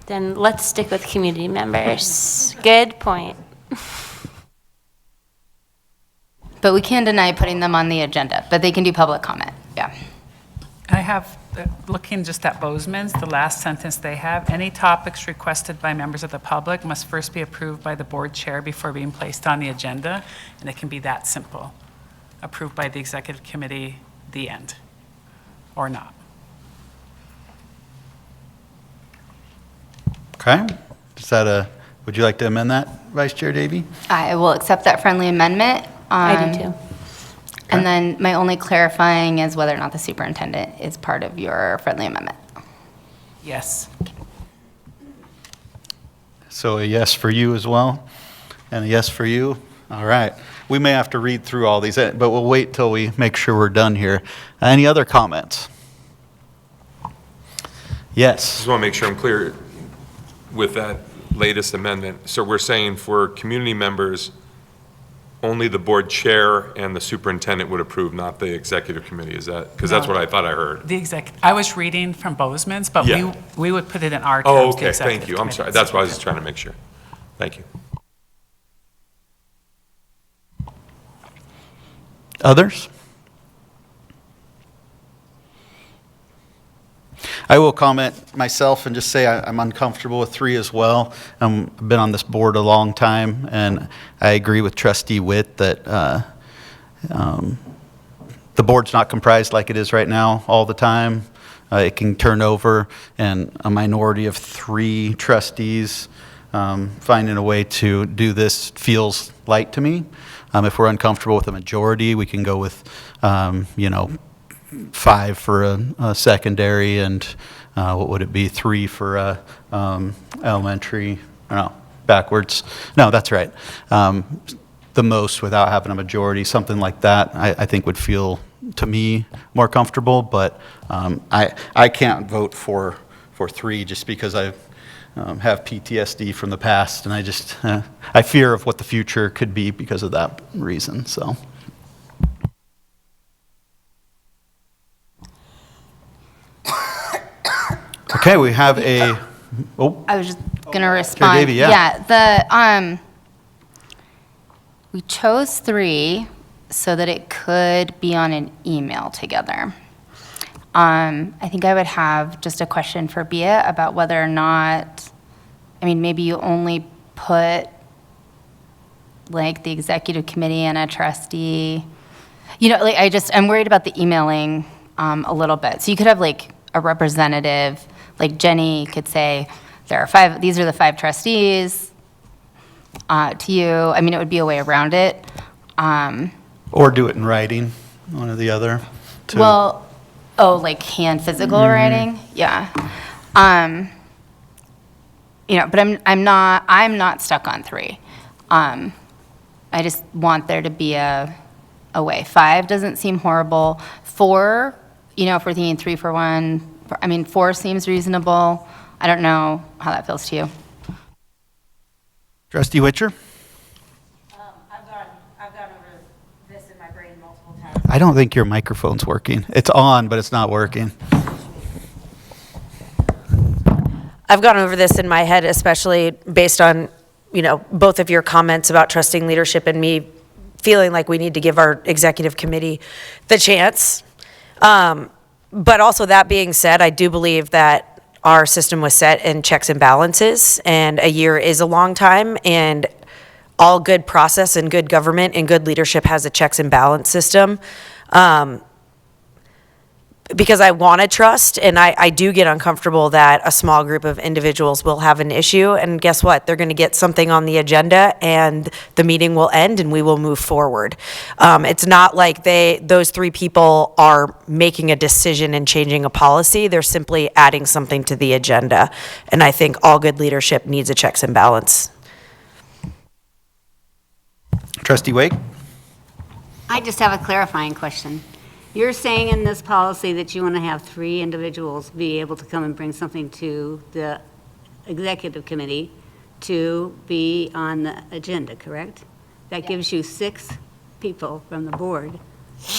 Then let's stick with community members. Good point. But we can deny putting them on the agenda, but they can do public comment, yeah. I have, looking just at Bozeman's, the last sentence they have, any topics requested by members of the public must first be approved by the board chair before being placed on the agenda, and it can be that simple. Approved by the executive committee, the end, or not. Okay. Is that would you like to amend that, Vice Chair Davey? I will accept that friendly amendment. I do too. And then my only clarifying is whether or not the superintendent is part of your friendly amendment. Yes. So a yes for you as well, and a yes for you. All right. We may have to read through all these, but we'll wait till we make sure we're done here. Any other comments? Yes. Just want to make sure I'm clear with that latest amendment. So we're saying for community members, only the board chair and the superintendent would approve, not the executive committee, is that, because that's No. Uh, what I thought I heard. I was reading from Bozeman's, but Yeah. we would put it in our terms. Oh, the okay, executive thank you, I'm sorry, committee. that's why I was just trying to make sure. Thank you. Others? I will comment myself and just say I'm uncomfortable with 3 as well. I've been on this board a long time, and I agree with Trustee Witt that the board's not comprised like it is right now all the time. It can turn over, and a minority of 3 trustees finding a way to do this feels light to me. If we're uncomfortable with a majority, we can go with, 5 for a secondary, and what would it be, 3 for a elementary, no, backwards. No, that's right. The most without having a majority, something like that, I think would feel, to me, more comfortable, but I can't vote for 3 just because I have PTSD from the past, and I just, I fear of what the future could be because of that reason, so. Okay, we have a, oh. I was just gonna respond. Davey, yeah. We chose 3 so that it could be on an email together. I think I would have just a question for Bia about whether or not, maybe you only put like the executive committee and a trustee. I'm worried about the emailing a little bit. So you could have like a representative, like Jenny could say, there are 5, these are the 5 trustees to you. It would be a way around it. Or do it in writing, one or the other. to- Well, like hand physical writing? Yeah. But I'm not stuck on 3. I just want there to be a way. 5 doesn't seem horrible. 4, if we're thinking 3 for 1, 4 seems reasonable. I don't know how that feels to you. Trustee Witcher? I've gone over this in my brain multiple times. I don't think your microphone's working. It's on, but it's not working. I've gone over this in my head, especially based on, both of your comments about trusting leadership and me feeling like we need to give our executive committee the chance. But also, that being said, I do believe that our system was set in checks and balances, and a year is a long time, and all good process and good government and good leadership has a checks and balance system. Because I want to trust, and I do get uncomfortable that a small group of individuals will have an issue, and guess what? They're going to get something on the agenda, and the meeting will end, and we will move forward. It's not like those three people are making a decision and changing a policy. They're simply adding something to the agenda, and I think all good leadership needs a checks and balance. Trustee Wake? I just have a clarifying question. You're saying in this policy that you want to have 3 individuals be able to come and bring something to the executive committee to be on the agenda, correct? That gives you 6 people from the board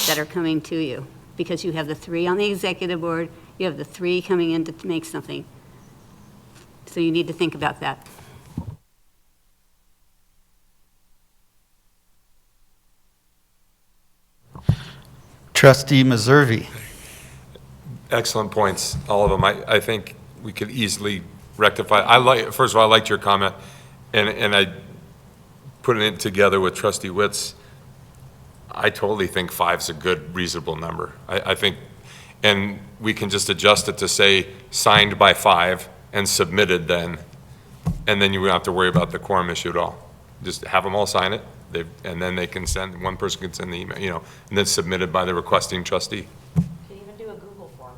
that are coming to you, because you have the 3 on the executive board, you have the 3 coming in to make something. So you need to think about that. Trustee Meservey? Excellent points, all of them. I think we could easily rectify. First of all, I liked your comment, and I putting it together with Trustee Witt's. I totally think 5's a good, reasonable number. I think, and we can just adjust it to say signed by 5 and submitted then, and then you won't have to worry about the quorum issue at all. Just have them all sign it. And then they can send, one person can send the email, and then submitted by the requesting trustee. You can even do a Google form.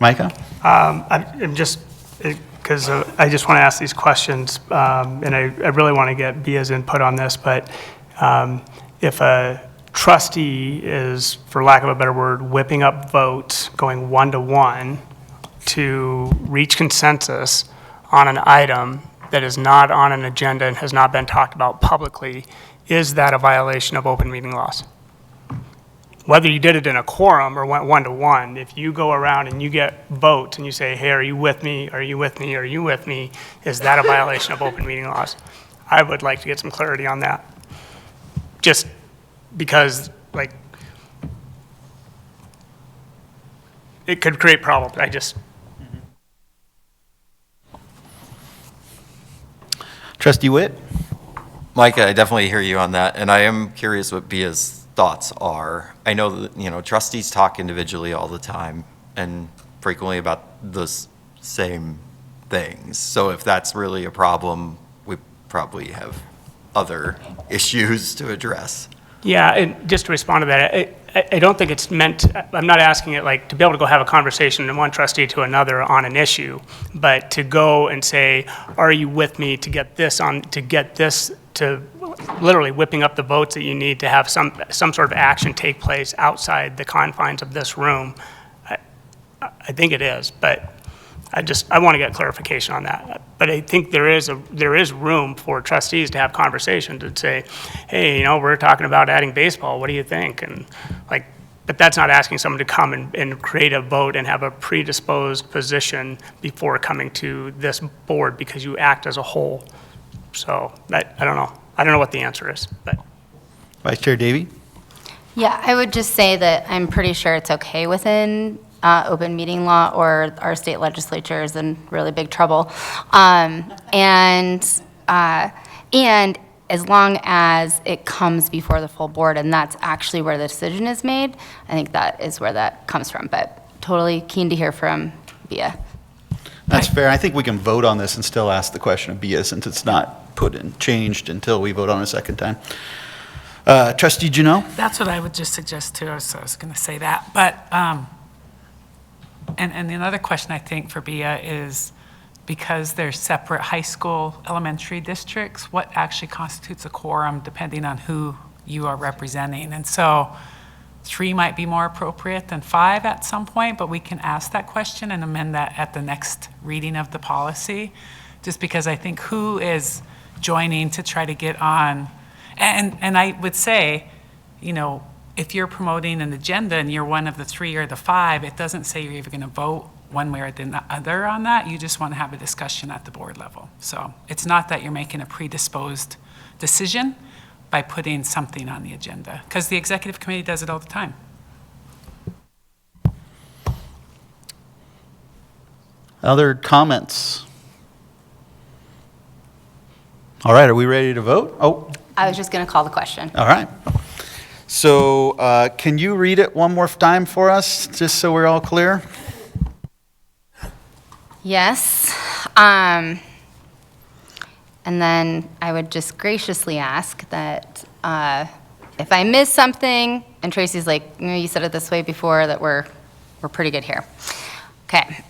Micah? I'm just, because I just want to ask these questions, and I really want to get Bia's input on this, but if a trustee is, for lack of a better word, whipping up votes, going 1-to-1 to reach consensus on an item that is not on an agenda and has not been talked about publicly, is that a violation of open meeting laws? Whether you did it in a quorum or went 1-to-1, if you go around and you get votes and you say, hey, are you with me, are you with me, are you with me, is that a violation of open meeting laws? I would like to get some clarity on that. Just because, like, it could create problems. Trustee Witt? Micah, I definitely hear you on that, and I am curious what Bia's thoughts are. I know that, trustees talk individually all the time and frequently about the same things. So if that's really a problem, we probably have other issues to address. Yeah, and just to respond to that, I don't think it's meant, I'm not asking it like to be able to go have a conversation from one trustee to another on an issue, but to go and say, are you with me to get this to literally whipping up the votes that you need to have some sort of action take place outside the confines of this room. I think it is, but I want to get clarification on that. But I think there is room for trustees to have conversations and say, hey, we're talking about adding baseball. What do you think? And but that's not asking someone to come and create a vote and have a predisposed position before coming to this board because you act as a whole. So I don't know. I don't know what the answer is, but. Vice Chair Davey? Yeah, I would just say that I'm pretty sure it's okay within open meeting law, or our state legislature is in really big trouble. And as long as it comes before the full board and that's actually where the decision is made, I think that is where that comes from. But totally keen to hear from Bia. That's fair. I think we can vote on this and still ask the question of Bia since it's not changed until we vote on a second time. Trustee Janelle? That's what I would just suggest too. So I was going to say that. But, and another question I think for Bia is, because there's separate high school, elementary districts, what actually constitutes a quorum depending on who you are representing? And so 3 might be more appropriate than 5 at some point, but we can ask that question and amend that at the next reading of the policy, just because I think who is joining to try to get on. And I would say, if you're promoting an agenda and you're one of the 3 or the 5, it doesn't say you're even going to vote one way or the other on that. You just want to have a discussion at the board level. So it's not that you're making a predisposed decision by putting something on the agenda, because the executive committee does it all the time. Other comments? All right, are we ready to vote? Oh, I was just going to call the question. all right. So can you read it one more time for us, just so we're all clear? Yes. And then I would just graciously ask that if I miss something, and Tracy's like, you said it this way before, that we're pretty good here. Okay.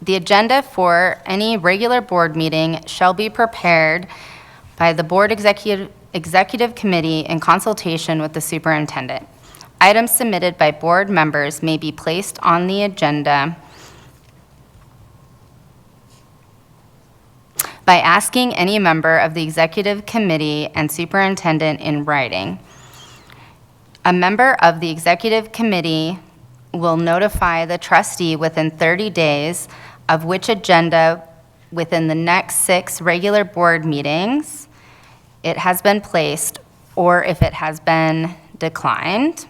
The agenda for any regular board meeting shall be prepared by the board executive committee in consultation with the superintendent. Items submitted by board members may be placed on the agenda by asking any member of the executive committee and superintendent in writing. A member of the executive committee will notify the trustee within 30 days of which agenda within the next 6 regular board meetings it has been placed, or if it has been declined.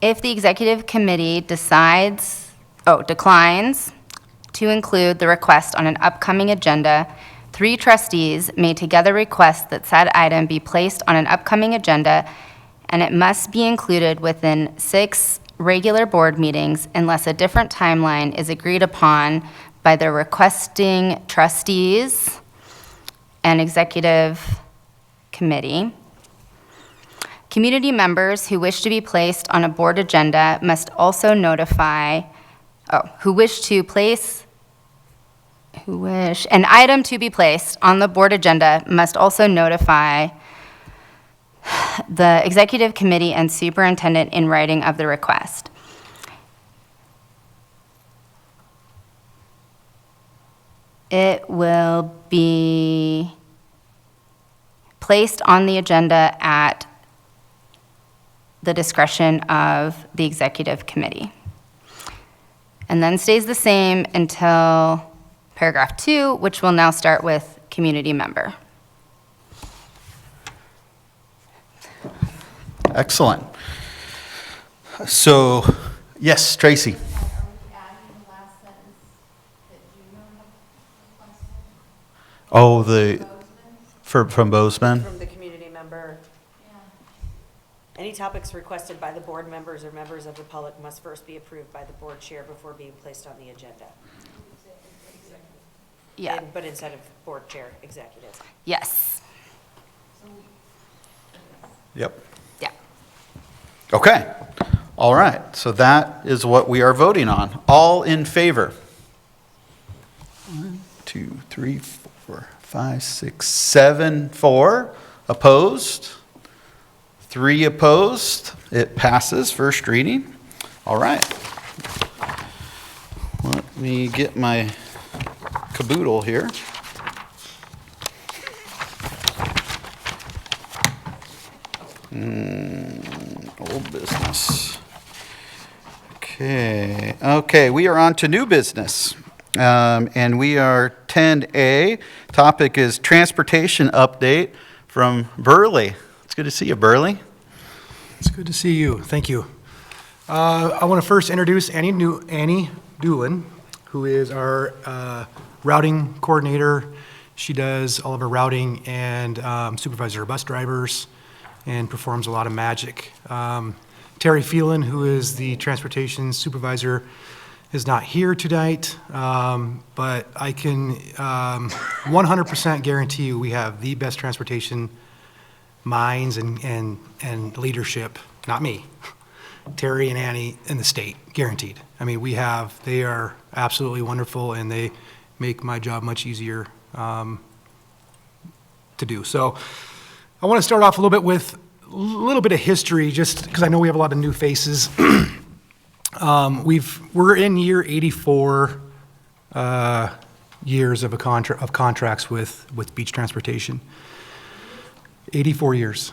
If the executive committee declines to include the request on an upcoming agenda, 3 trustees may together request that said item be placed on an upcoming agenda, and it must be included within 6 regular board meetings unless a different timeline is agreed upon by the requesting trustees and executive committee. Community members who wish to be placed on a board agenda must also notify, who wish an item to be placed on the board agenda must also notify the executive committee and superintendent in writing of the request. It will be placed on the agenda at the discretion of the executive committee. And then stays the same until paragraph 2, which will now start with community member. Excellent. So, yes, Tracy. Oh, from Bozeman? From the community member. Any topics requested by the board members or members of the public must first be approved by the board chair before being placed on the agenda. Yeah. But instead of board chair, executive. Yes. Yep. Yeah. Okay. All right. So that is what we are voting on. All in favor? 1, 2, 3, 4, 5, 6, 7, 4. Opposed? 3 opposed. It passes first reading. All right. Let me get my caboodle here. Old business. Okay, we are on to new business. And we are 10A. Topic is transportation update from Burley. It's good to see you, Burley. It's good to see you. Thank you. I want to first introduce Annie Doolin, who is our routing coordinator. She does all of our routing and supervises our bus drivers and performs a lot of magic. Terry Phelan, who is the transportation supervisor, is not here tonight, but I can 100% guarantee you we have the best transportation minds and leadership, not me, Terry and Annie in the state, guaranteed. I mean, they are absolutely wonderful, and they make my job much easier to do. So I want to start off a little bit with a little bit of history, just because I know we have a lot of new faces. We're in year 84 years of contracts with beach transportation. 84 years.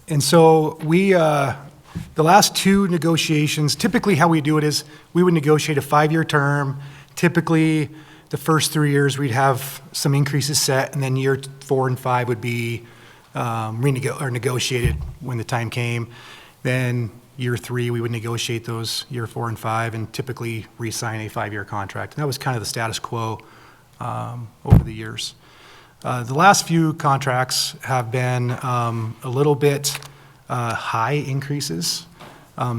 And so the last 2 negotiations, typically how we do it is we would negotiate a 5-year term. Typically, the first 3 years we'd have some increases set, and then year 4 and 5 would be negotiated when the time came. Then year 3, we would negotiate those year 4 and 5 and typically re-sign a 5-year contract. And that was kind of the status quo over the years. The last few contracts have been a little bit high increases.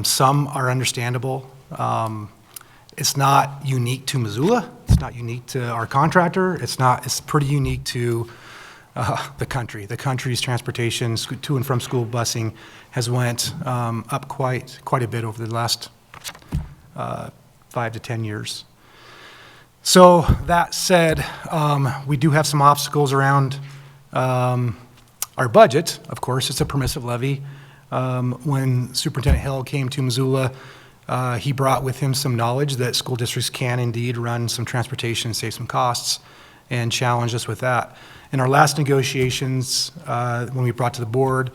Some are understandable. It's not unique to Missoula. It's not unique to our contractor. It's pretty unique to the country. The country's transportation to and from school busing has went up quite a bit over the last 5 to 10 years. So that said, we do have some obstacles around our budget. Of course, it's a permissive levy. When Superintendent Hill came to Missoula, he brought with him some knowledge that school districts can indeed run some transportation and save some costs, and challenged us with that. In our last negotiations, when we brought to the board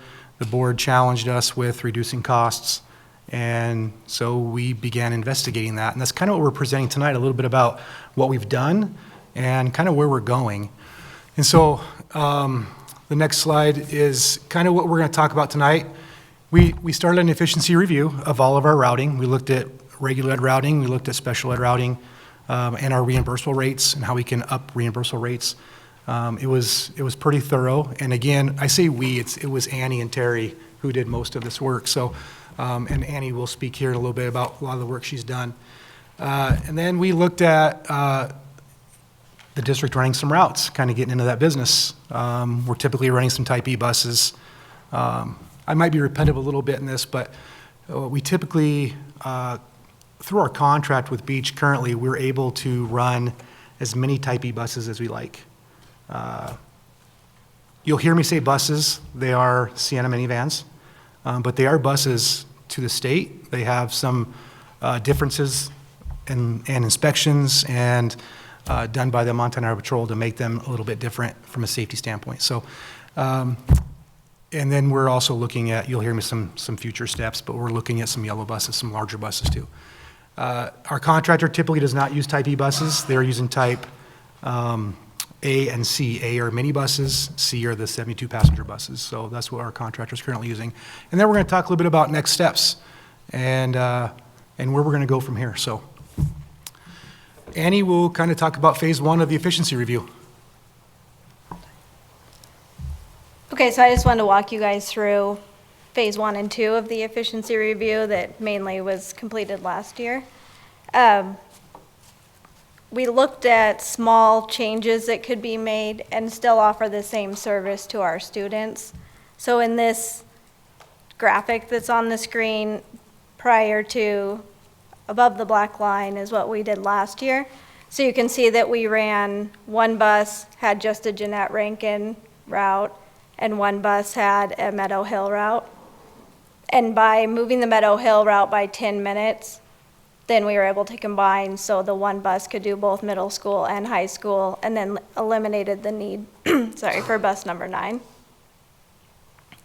challenged us with reducing costs, and so we began investigating that. And that's kind of what we're presenting tonight, a little bit about what we've done and kind of where we're going. And so the next slide is kind of what we're going to talk about tonight. We started an efficiency review of all of our routing. We looked at regular ed routing, we looked at special ed routing, and our reimbursable rates and how we can up reimbursable rates. It was pretty thorough. And again, I say we, it was Annie and Terry who did most of this work. So, and Annie will speak here in a little bit about a lot of the work she's done. And then we looked at the district running some routes, kind of getting into that business. We're typically running some Type E buses. I might be repetitive a little bit in this, but we typically, through our contract with Beach currently, we're able to run as many Type E buses as we like. You'll hear me say buses. They are Sienna minivans, but they are buses to the state. They have some differences and inspections and done by the Montana Highway Patrol to make them a little bit different from a safety standpoint. So, and then we're also looking at, you'll hear me some future steps, but we're looking at some yellow buses, some larger buses too. Our contractor typically does not use Type E buses. They're using Type A and C. A are minibuses, C are the 72 passenger buses. So that's what our contractor is currently using. And then we're going to talk a little bit about next steps and where we're going to go from here. So Annie will kind of talk about phase 1 of the efficiency review. Okay, so I just wanted to walk you guys through phase 1 and 2 of the efficiency review that mainly was completed last year. We looked at small changes that could be made and still offer the same service to our students. So in this graphic that's on the screen, prior to above the black line is what we did last year. So you can see that we ran one bus, had just a Jeanette Rankin route, and one bus had a Meadow Hill route. And by moving the Meadow Hill route by 10 minutes, then we were able to combine so the one bus could do both middle school and high school, and then eliminated the need for bus number 9.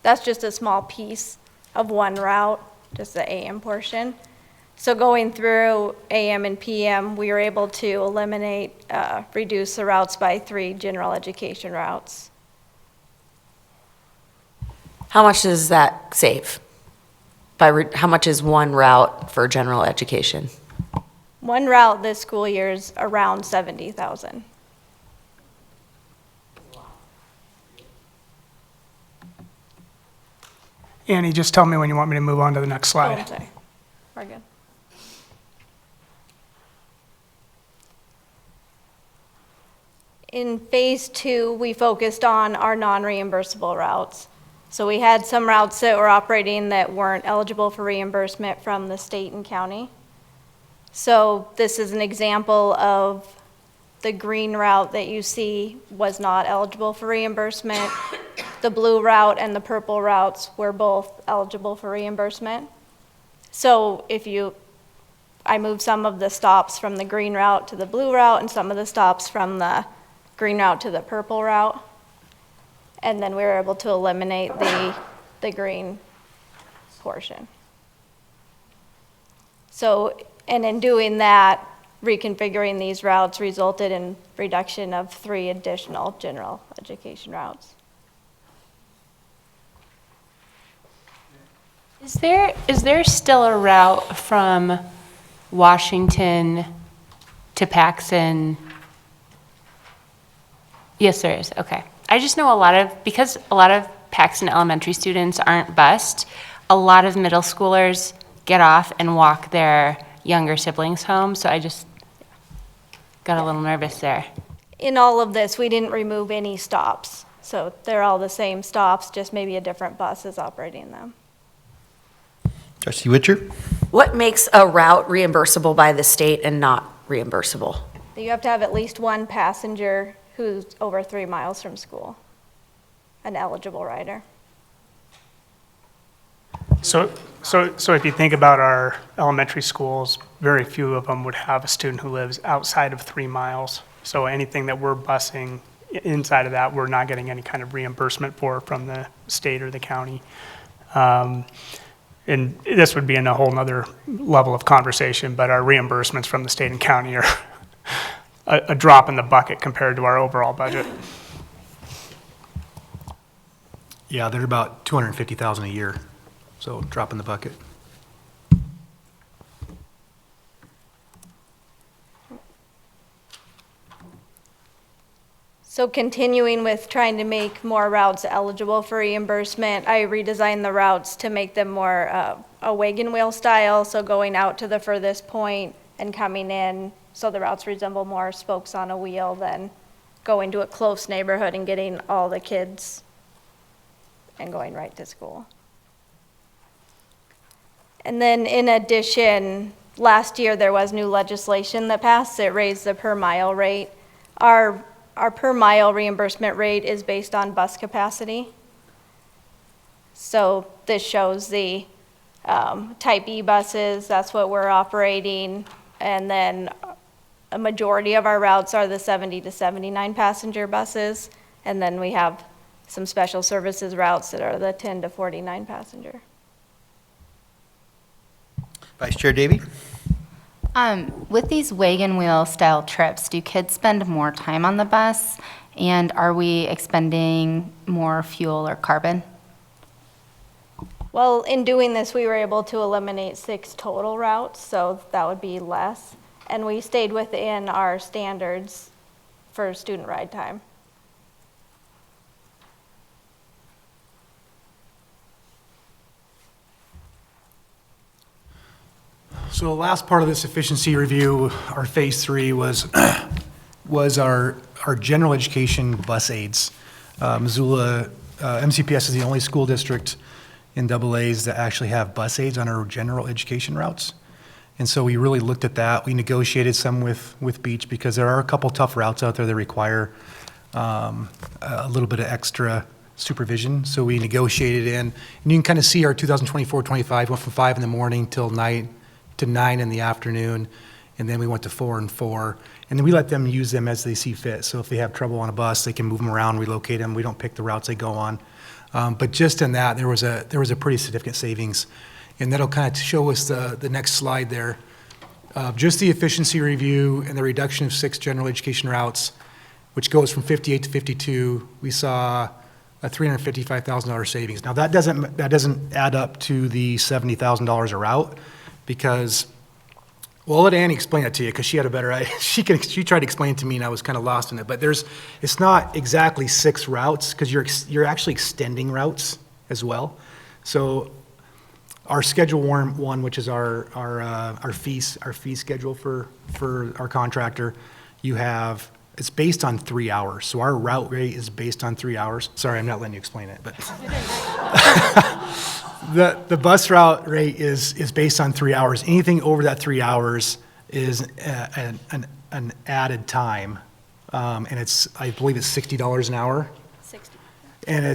That's just a small piece of one route, just the AM portion. So going through AM and PM, we were able to eliminate, reduce the routes by 3 general education routes. How much does that save? How much is one route for general education? One route this school year is around $70,000. Annie, just tell me when you want me to move on to the next Oh, slide. I'm sorry. We're good. In phase 2, we focused on our non-reimbursable routes. So we had some routes that were operating that weren't eligible for reimbursement from the state and county. So this is an example of the green route that you see was not eligible for reimbursement. The blue route and the purple routes were both eligible for reimbursement. So I moved some of the stops from the green route to the blue route and some of the stops from the green route to the purple route. And then we were able to eliminate the green portion. So, and in doing that, reconfiguring these routes resulted in reduction of 3 additional general education routes. Is there still a route from Washington to Paxton? Yes, there is. Okay. I just know because a lot of Paxton Elementary students aren't bused, a lot of middle schoolers get off and walk their younger siblings home. So I just got a little nervous there. In all of this, we didn't remove any stops. So they're all the same stops, just maybe a different bus is operating them. Trustee Witcher? What makes a route reimbursable by the state and not reimbursable? You have to have at least one passenger who's over 3 miles from school, an eligible rider. So if you think about our elementary schools, very few of them would have a student who lives outside of 3 miles. So anything that we're busing inside of that, we're not getting any kind of reimbursement for from the state or the county. And this would be in a whole nother level of conversation, but our reimbursements from the state and county are a drop in the bucket compared to our overall budget. Yeah, they're about $250,000 a year, so drop in the bucket. So continuing with trying to make more routes eligible for reimbursement, I redesigned the routes to make them more a wagon wheel style, so going out to the furthest point and coming in, so the routes resemble more spokes on a wheel than going to a close neighborhood and getting all the kids and going right to school. And then in addition, last year there was new legislation that passed. It raised the per mile rate. Our per mile reimbursement rate is based on bus capacity. So this shows the type E buses, that's what we're operating. And then a majority of our routes are the 70 to 79 passenger buses. And then we have some special services routes that are the 10 to 49 passenger. Vice Chair Davey? With these wagon wheel style trips, do kids spend more time on the bus? And are we expending more fuel or carbon? Well, in doing this, we were able to eliminate 6 total routes, so that would be less. And we stayed within our standards for student ride time. So the last part of this efficiency review, our phase 3, was our general education bus aids. Missoula, MCPS is the only school district in AA's that actually have bus aids on our general education routes. And so we really looked at that. We negotiated some with Beach because there are a couple tough routes out there that require a little bit of extra supervision. So we negotiated in, and you can kind of see our 2024-25 went from 5 in the morning till night to 9 in the afternoon, and then we went to 4 and 4. And then we let them use them as they see fit. So if they have trouble on a bus, they can move them around, relocate them. We don't pick the routes they go on. But just in that, there was a pretty significant savings. And that'll kind of show us the next slide there. Just the efficiency review and the reduction of 6 general education routes, which goes from 58 to 52, we saw a $355,000 savings. Now that doesn't add up to the $70,000 a route, because, well, I'll let Annie explain it to you because she had a better idea. She tried to explain it to me and I was kind of lost in it. But it's not exactly 6 routes because you're actually extending routes as well. So our Schedule 1, which is our fee schedule for our contractor, it's based on 3 hours. So our route rate is based on 3 hours. Sorry, I'm not letting you explain it, but the bus route rate is based on 3 hours. Anything over that 3 hours is an added time, and I believe it's $60 an hour. 60. And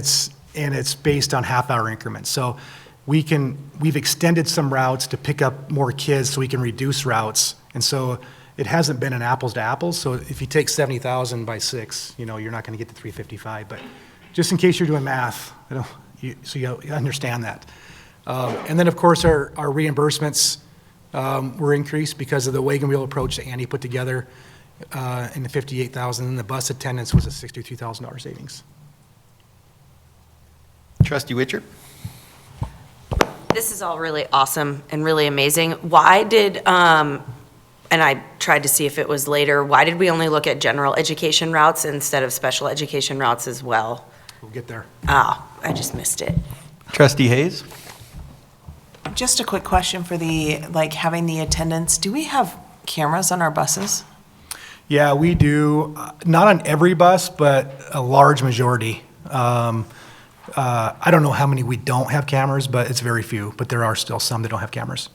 it's based on half-hour increments. So we've extended some routes to pick up more kids so we can reduce routes, and so it hasn't been an apples to apples. So if you take 70,000 by 6, you're not going to get to 355. But just in case you're doing math, so you understand that. And then, of course, our reimbursements were increased because of the wagon wheel approach that Andy put together in the $58,000, and the bus attendance was a $63,000 savings. Trustee Witcher? This is all really awesome and really amazing. Why did, and I tried to see if it was later, why did we only look at general education routes instead of special education routes as well? We'll get there. Oh, I just missed it. Trustee Hayes? Just a quick question for the, like, having the attendance. Do we have cameras on our buses? Yeah, we do. Not on every bus, but a large majority. I don't know how many we don't have cameras, but it's very few. But there are still some that don't have cameras.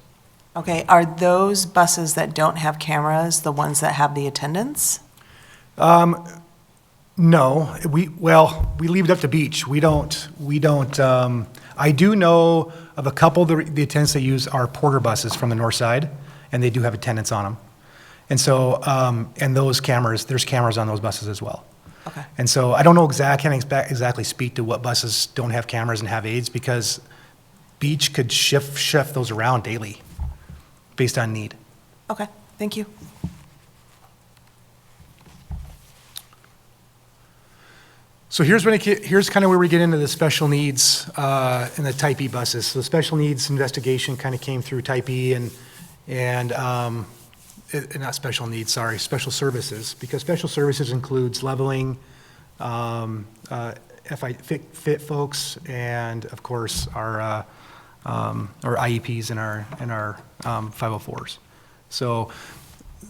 Okay, are those buses that don't have cameras the ones that have the attendance? No, we leave it up to Beach. We don't, I do know of a couple of the attendants that use our Porter buses from the north side, and they do have attendants on them. And so, and those cameras, there's cameras on those buses as well. Okay. And so I don't know can't exactly speak to what buses don't have cameras and have aids, because Beach could shift those around daily based on need. Okay, thank you. So here's kind of where we get into the special needs and the type E buses. So the special needs investigation kind of came through type E and not special needs, sorry, special services, because special services includes leveling, fit folks, and of course our IEPs and our 504s. So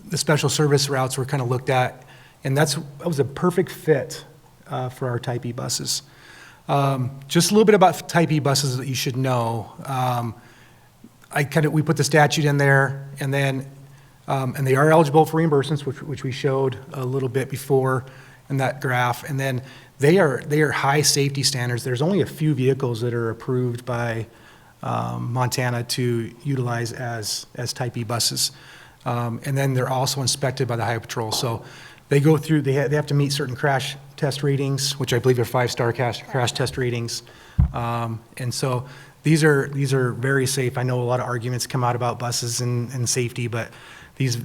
the special service routes were kind of looked at, and that was a perfect fit for our type E buses. Just a little bit about type E buses that you should know. We put the statute in there, and then and they are eligible for reimbursements, which we showed a little bit before in that graph. And then they are high safety standards. There's only a few vehicles that are approved by Montana to utilize as type E buses. And then they're also inspected by the Highway Patrol. So they go through, they have to meet certain crash test ratings, which I believe are 5-star crash test ratings. And so these are very safe. I know a lot of arguments come out about buses and safety, but these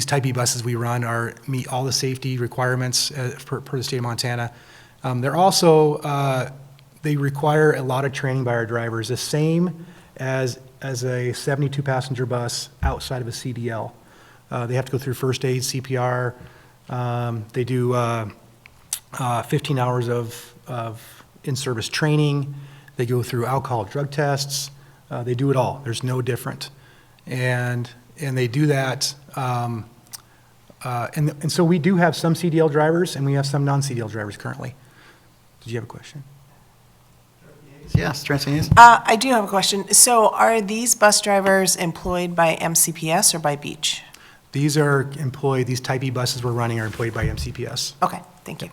type E buses we run meet all the safety requirements per the state of Montana. They're also, they require a lot of training by our drivers, the same as a 72 passenger bus outside of a CDL. They have to go through first aid, CPR. They do 15 hours of in-service training. They go through alcohol drug tests. They do it all. There's no different. And they do that. And so we do have some CDL drivers, and we have some non-CDL drivers currently. Did you have a question? Yes, Trustee Hayes? I do have a question. So are these bus drivers employed by MCPS or by Beach? These type E buses we're running are employed by MCPS. Okay, thank you.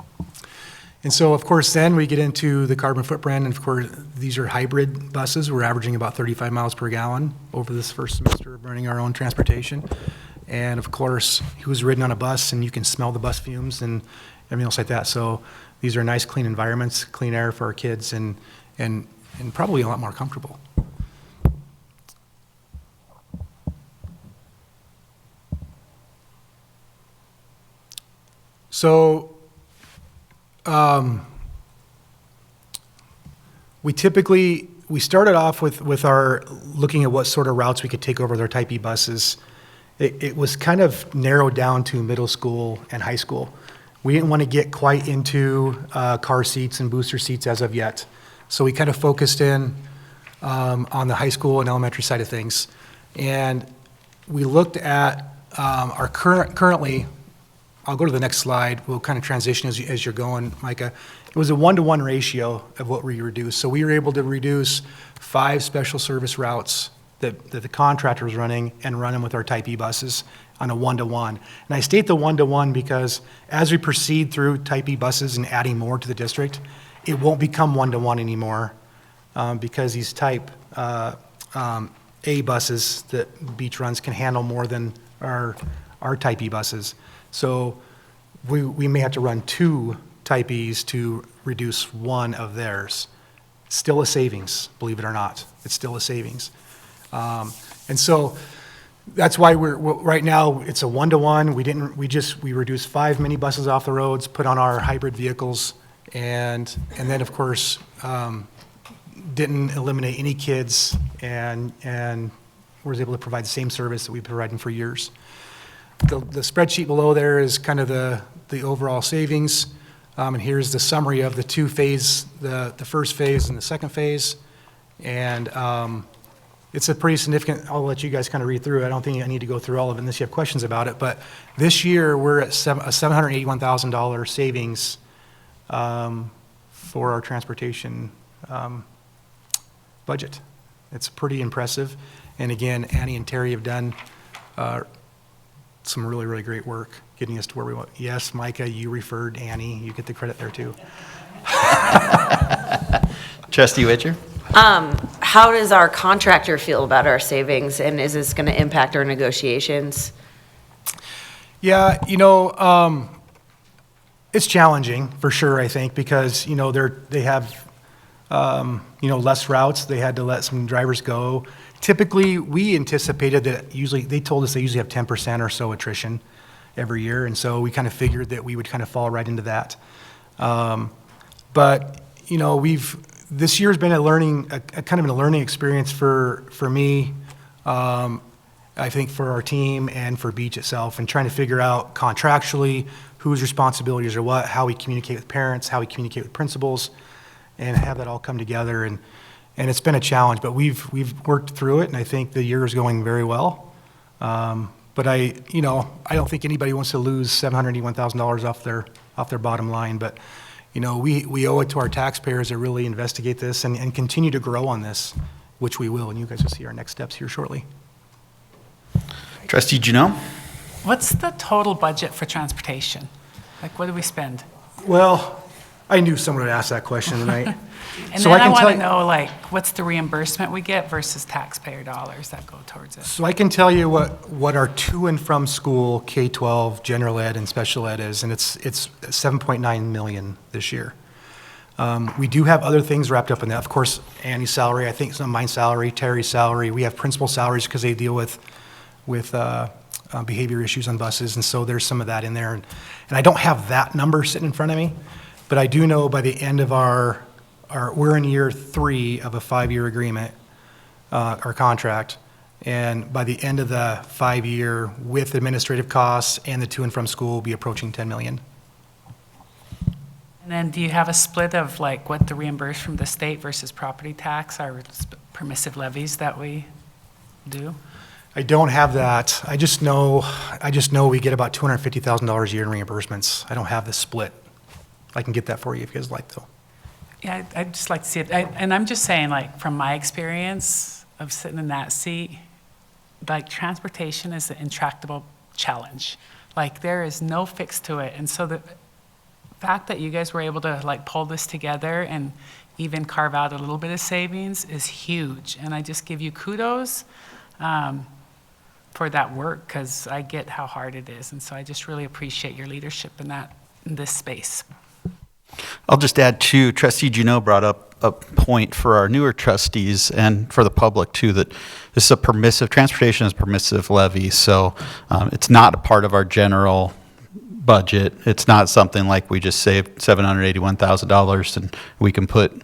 And so, of course, then we get into the carbon footprint, and of course, these are hybrid buses. We're averaging about 35 miles per gallon over this first semester of running our own transportation. And of course, who's ridden on a bus, and you can smell the bus fumes and everything else like that. So these are nice, clean environments, clean air for our kids, and probably a lot more comfortable. So we started off with our looking at what sort of routes we could take over with our type E buses. It was kind of narrowed down to middle school and high school. We didn't want to get quite into car seats and booster seats as of yet. So we kind of focused in on the high school and elementary side of things. And we looked at our currently, I'll go to the next slide. We'll kind of transition as you're going, Micah. It was a 1-to-1 ratio of what we reduced. So we were able to reduce 5 special service routes that the contractor was running and run them with our type E buses on a 1-to-1. And I state the 1-to-1 because as we proceed through type E buses and adding more to the district, it won't become 1-to-1 anymore because these type A buses that Beach runs can handle more than our type E buses. So we may have to run 2 type E's to reduce 1 of theirs. Still a savings, believe it or not. It's still a savings. And so that's why we're right now it's a 1-to-1. We reduced 5 minibuses off the roads, put on our hybrid vehicles, and then of course didn't eliminate any kids and was able to provide the same service that we've been providing for years. The spreadsheet below there is kind of the overall savings. And here's the summary of the two phase, the first phase and the second phase. And it's a pretty significant, I'll let you guys kind of read through it. I don't think I need to go through all of it unless you have questions about it. But this year, we're at a $781,000 savings for our transportation budget. It's pretty impressive. And again, Annie and Terry have done some really, really great work getting us to where we want. Yes, Micah, you referred Annie. You get the credit there too. Trustee Witcher? How does our contractor feel about our savings, and is this going to impact our negotiations? Yeah, it's challenging for sure, I think, because, they have, less routes. They had to let some drivers go. Typically, we anticipated that they told us they usually have 10% or so attrition every year, and so we kind of figured that we would kind of fall right into that. But, this year's been a learning experience for me, I think for our team and for Beach itself, and trying to figure out contractually whose responsibilities are what, how we communicate with parents, how we communicate with principals, and have that all come together. And it's been a challenge, but we've worked through it, and I think the year is going very well. But I don't think anybody wants to lose $781,000 off their bottom line, but we owe it to our taxpayers to really investigate this and continue to grow on this, which we will, and you guys will see our next steps here shortly. Trustee Janelle? What's the total budget for transportation? Like, what do we spend? Well, I knew someone would ask that question tonight. And So then I can want tell to you- know, like, what's the reimbursement we get versus taxpayer dollars that go towards it? So I can tell you what our to and from school K-12 general ed and special ed is, and it's 7.9 million this year. We do have other things wrapped up in that. Of course, Annie's salary, I think some of mine's salary, Terry's salary. We have principal salaries because they deal with behavior issues on buses, and so there's some of that in there. And I don't have that number sitting in front of me, but I do know by the end of we're in year 3 of a 5-year agreement, our contract, and by the end of the 5-year, with administrative costs and the to and from school, will be approaching 10 million. And then do you have a split of like what the reimburse from the state versus property tax, our permissive levies that we do? I don't have that. I just know we get about $250,000 a year in reimbursements. I don't have the split. I can get that for you if you guys like, though. Yeah, I'd just like to see it. And I'm just saying, like, from my experience of sitting in that seat, like, transportation is an intractable challenge. Like, there is no fix to it. And so the fact that you guys were able to, like, pull this together and even carve out a little bit of savings is huge. And I just give you kudos for that work, because I get how hard it is. And so I just really appreciate your leadership in this space. I'll just add too, Trustee Juneau brought up a point for our newer trustees and for the public too, that this is transportation is a permissive levy, so it's not a part of our general budget. It's not something like we just saved $781,000 and we can put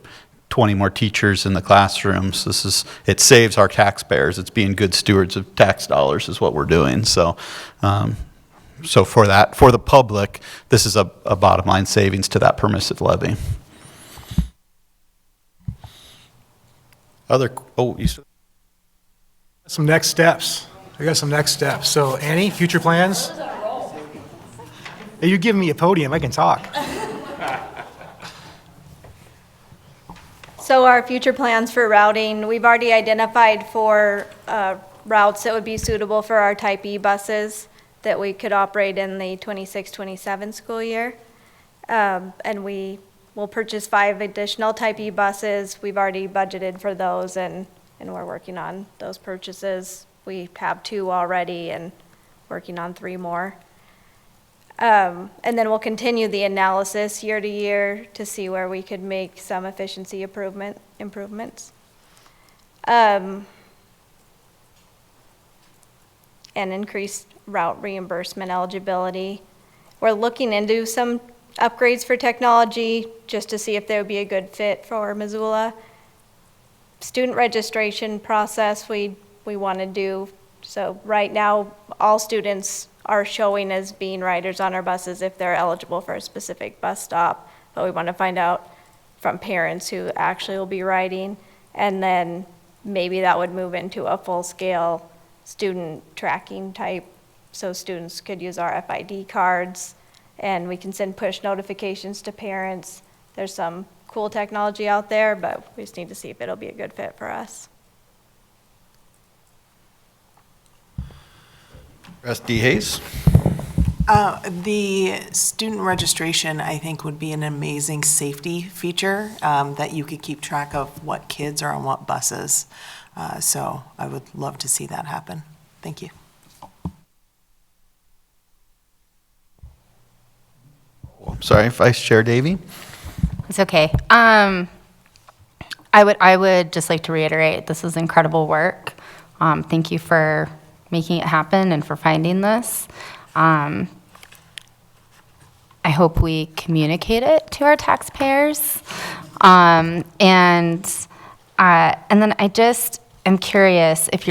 20 more teachers in the classrooms. It saves our taxpayers. It's being good stewards of tax dollars is what we're doing. So for the public, this is a bottom line savings to that permissive levy. Some next steps. I got some next steps. So Annie, future plans? Hey, you give me a podium, I can talk. So our future plans for routing, we've already identified 4 routes that would be suitable for our Type E buses that we could operate in the 26-27 school year. And we will purchase 5 additional Type E buses. We've already budgeted for those, and we're working on those purchases. We have 2 already and working on 3 more. And then we'll continue the analysis year to year to see where we could make some efficiency improvements. And increased route reimbursement eligibility. We're looking into some upgrades for technology just to see if they would be a good fit for Missoula. student registration process we want to do. So right now, all students are showing as being riders on our buses if they're eligible for a specific bus stop. But we want to find out from parents who actually will be riding. And then maybe that would move into a full-scale student tracking type. So students could use our FID cards and we can send push notifications to parents. There's some cool technology out there, but we just need to see if it'll be a good fit for us. Trustee Hayes? The student registration, I think, would be an amazing safety feature, that you could keep track of what kids are on what buses. So I would love to see that happen. Thank you. Sorry, Vice Chair Davey? It's okay. I would just like to reiterate, this is incredible work. Thank you for making it happen and for finding this. I hope we communicate it to our taxpayers. And then I just am curious if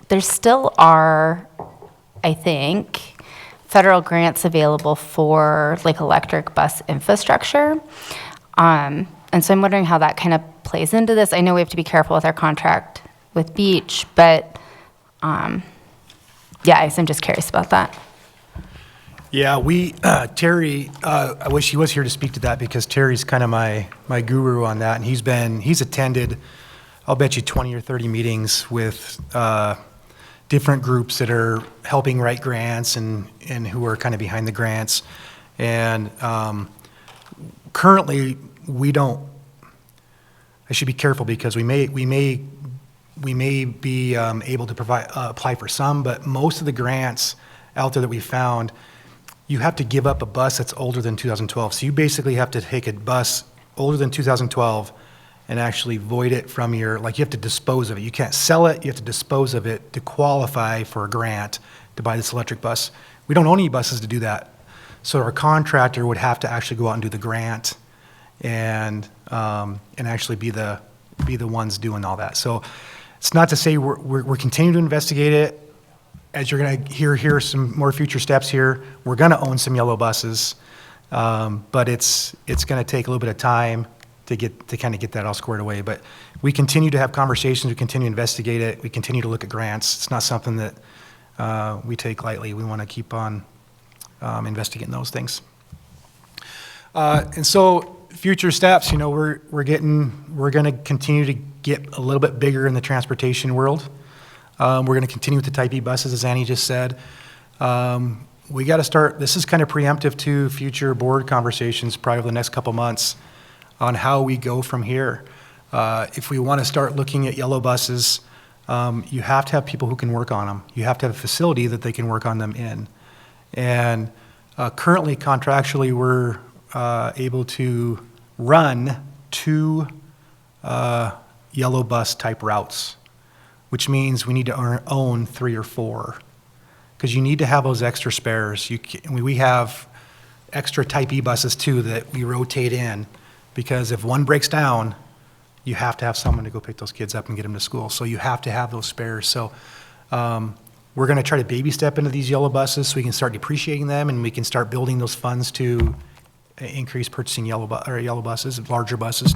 there still are, I think, federal grants available for like electric bus infrastructure. And so I'm wondering how that kind of plays into this. I know we have to be careful with our contract with Beach, but yeah, I'm just curious about that. Yeah, Terry, I wish he was here to speak to that because Terry's kind of my guru on that. And he's attended, I'll bet you 20 or 30 meetings with different groups that are helping write grants and who are kind of behind the grants. And currently, I should be careful because we may be able to apply for some, but most of the grants out there that we found, you have to give up a bus that's older than 2012. So you basically have to take a bus older than 2012 and actually void it from you have to dispose of it. You can't sell it, you have to dispose of it to qualify for a grant to buy this electric bus. We don't own any buses to do that. So our contractor would have to actually go out and do the grant and actually be the ones doing all that. So it's not to say we're continuing to investigate it. As you're going to hear some more future steps here, we're going to own some yellow buses, but it's going to take a little bit of time to kind of get that all squared away. But we continue to have conversations, we continue to investigate it, we continue to look at grants. It's not something that we take lightly. We want to keep on investigating those things. And so future steps, we're going to continue to get a little bit bigger in the transportation world. We're going to continue with the Type E buses, as Annie just said. We got to start, this is kind of preemptive to future board conversations probably over the next couple months on how we go from here. If we want to start looking at yellow buses, you have to have people who can work on them. You have to have a facility that they can work on them in. And currently, contractually, we're able to run 2 yellow bus type routes, which means we need to own 3 or 4, because you need to have those extra spares. We have extra Type E buses too that we rotate in, because if one breaks down, you have to have someone to go pick those kids up and get them to school. So you have to have those spares. So we're going to try to baby step into these yellow buses so we can start depreciating them and we can start building those funds to increase purchasing yellow buses, larger buses.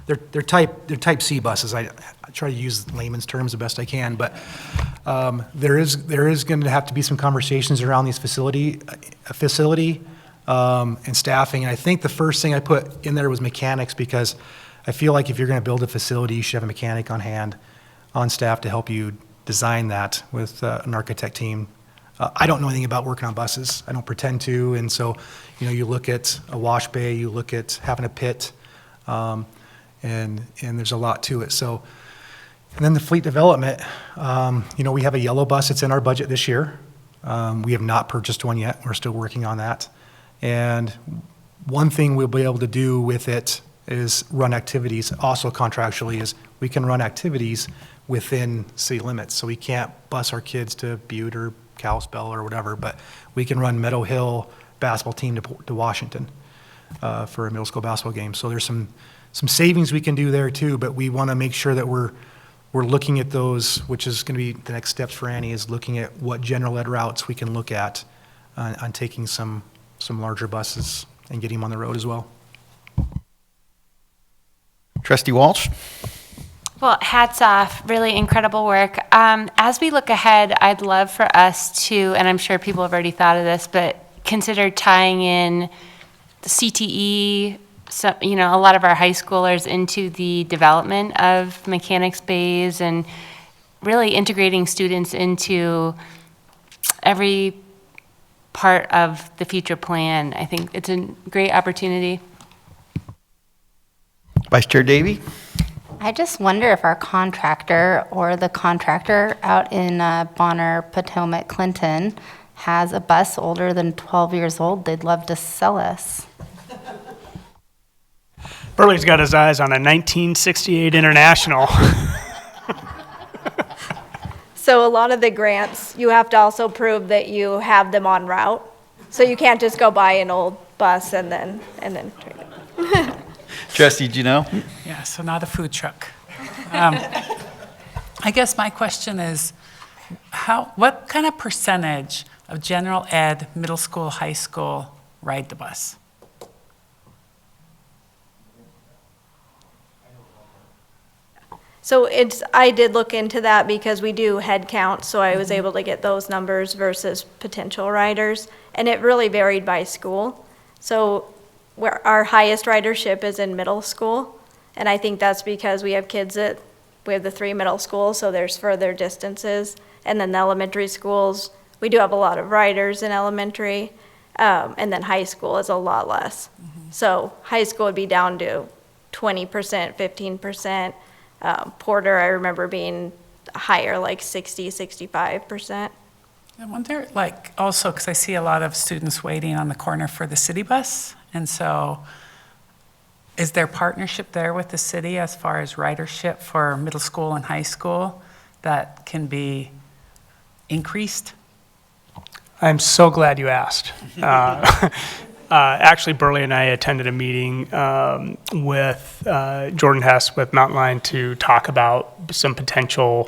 They're type C buses. I try to use layman's terms the best I can, but there is going to have to be some conversations around these facility and staffing. And I think the first thing I put in there was mechanics, because I feel like if you're going to build a facility, you should have a mechanic on hand, on staff to help you design that with an architect team. I don't know anything about working on buses. I don't pretend to. And so, you look at a wash bay, you look at having a pit, and there's a lot to it. So, and then the fleet development, we have a yellow bus that's in our budget this year. We have not purchased one yet. We're still working on that. And one thing we'll be able to do with it is run activities, also contractually, is we can run activities within city limits. So we can't bus our kids to Butte or Kalispell or whatever, but we can run Meadow Hill basketball team to Washington. for a middle school basketball game. So there's some savings we can do there too, but we want to make sure that we're looking at those, which is going to be the next steps for Annie, is looking at what general ed routes we can look at on taking some larger buses and getting them on the road as well. Trustee Walsh? Well, hats off, really incredible work. As we look ahead, I'd love for us to, and I'm sure people have already thought of this, but consider tying in the CTE, so, you know, a lot of our high schoolers into the development of mechanics bays and really integrating students into every part of the future plan. I think it's a great opportunity. Vice Chair Davey? I just wonder if our contractor or the contractor out in Bonner, Potomac, Clinton has a bus older than 12 years old they'd love to sell us. Burley's got his eyes on a 1968 International. So a lot of the grants, you have to also prove that you have them on route. So you can't just go buy an old bus and then trade it. Trustee, do you know? Yeah, so not a food truck. I guess my question is, what kind of percentage of general ed, middle school, high school ride the bus? So I did look into that because we do head count, so I was able to get those numbers versus potential riders, and it really varied by school. So where our highest ridership is in middle school, and I think that's because we have we have the 3 middle schools, so there's further distances, and then the elementary schools, we do have a lot of riders in elementary, and then high school is a lot less. So high school would be down to 20%, 15%. Porter, I remember being higher, like 60, 65%. I wonder, like, also, because I see a lot of students waiting on the corner for the city bus, and so is there partnership there with the city as far as ridership for middle school and high school that can be increased? I'm so glad you asked. Actually, Burley and I attended a meeting with Jordan Hess with Mountain Line to talk about some potential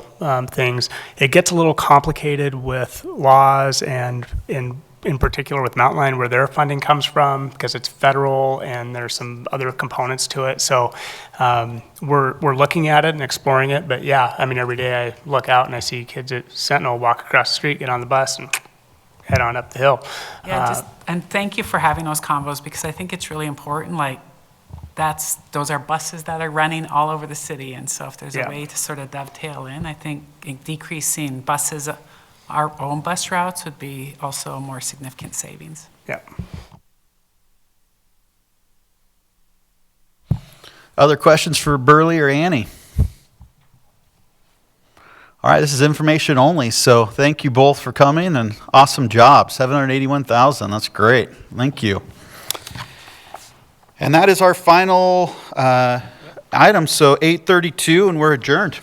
things. It gets a little complicated with laws and in particular with Mountain Line where their funding comes from because it's federal and there's some other components to it. So we're looking at it and exploring it. But yeah, I mean, every day I look out and I see kids at Sentinel walk across the street, get on the bus, and head on up the hill. Yeah, and thank you for having those convos because I think it's really important. Like, those are buses that are running all over the city, and so if there's a way to sort of dovetail in, I think decreasing buses, our own bus routes would be also a more significant savings. Yeah. Other questions for Burley or Annie? All right, this is information only, so thank you both for coming, and awesome job, $781,000, that's great, thank you. And that is our final item, so 8:32, and we're adjourned.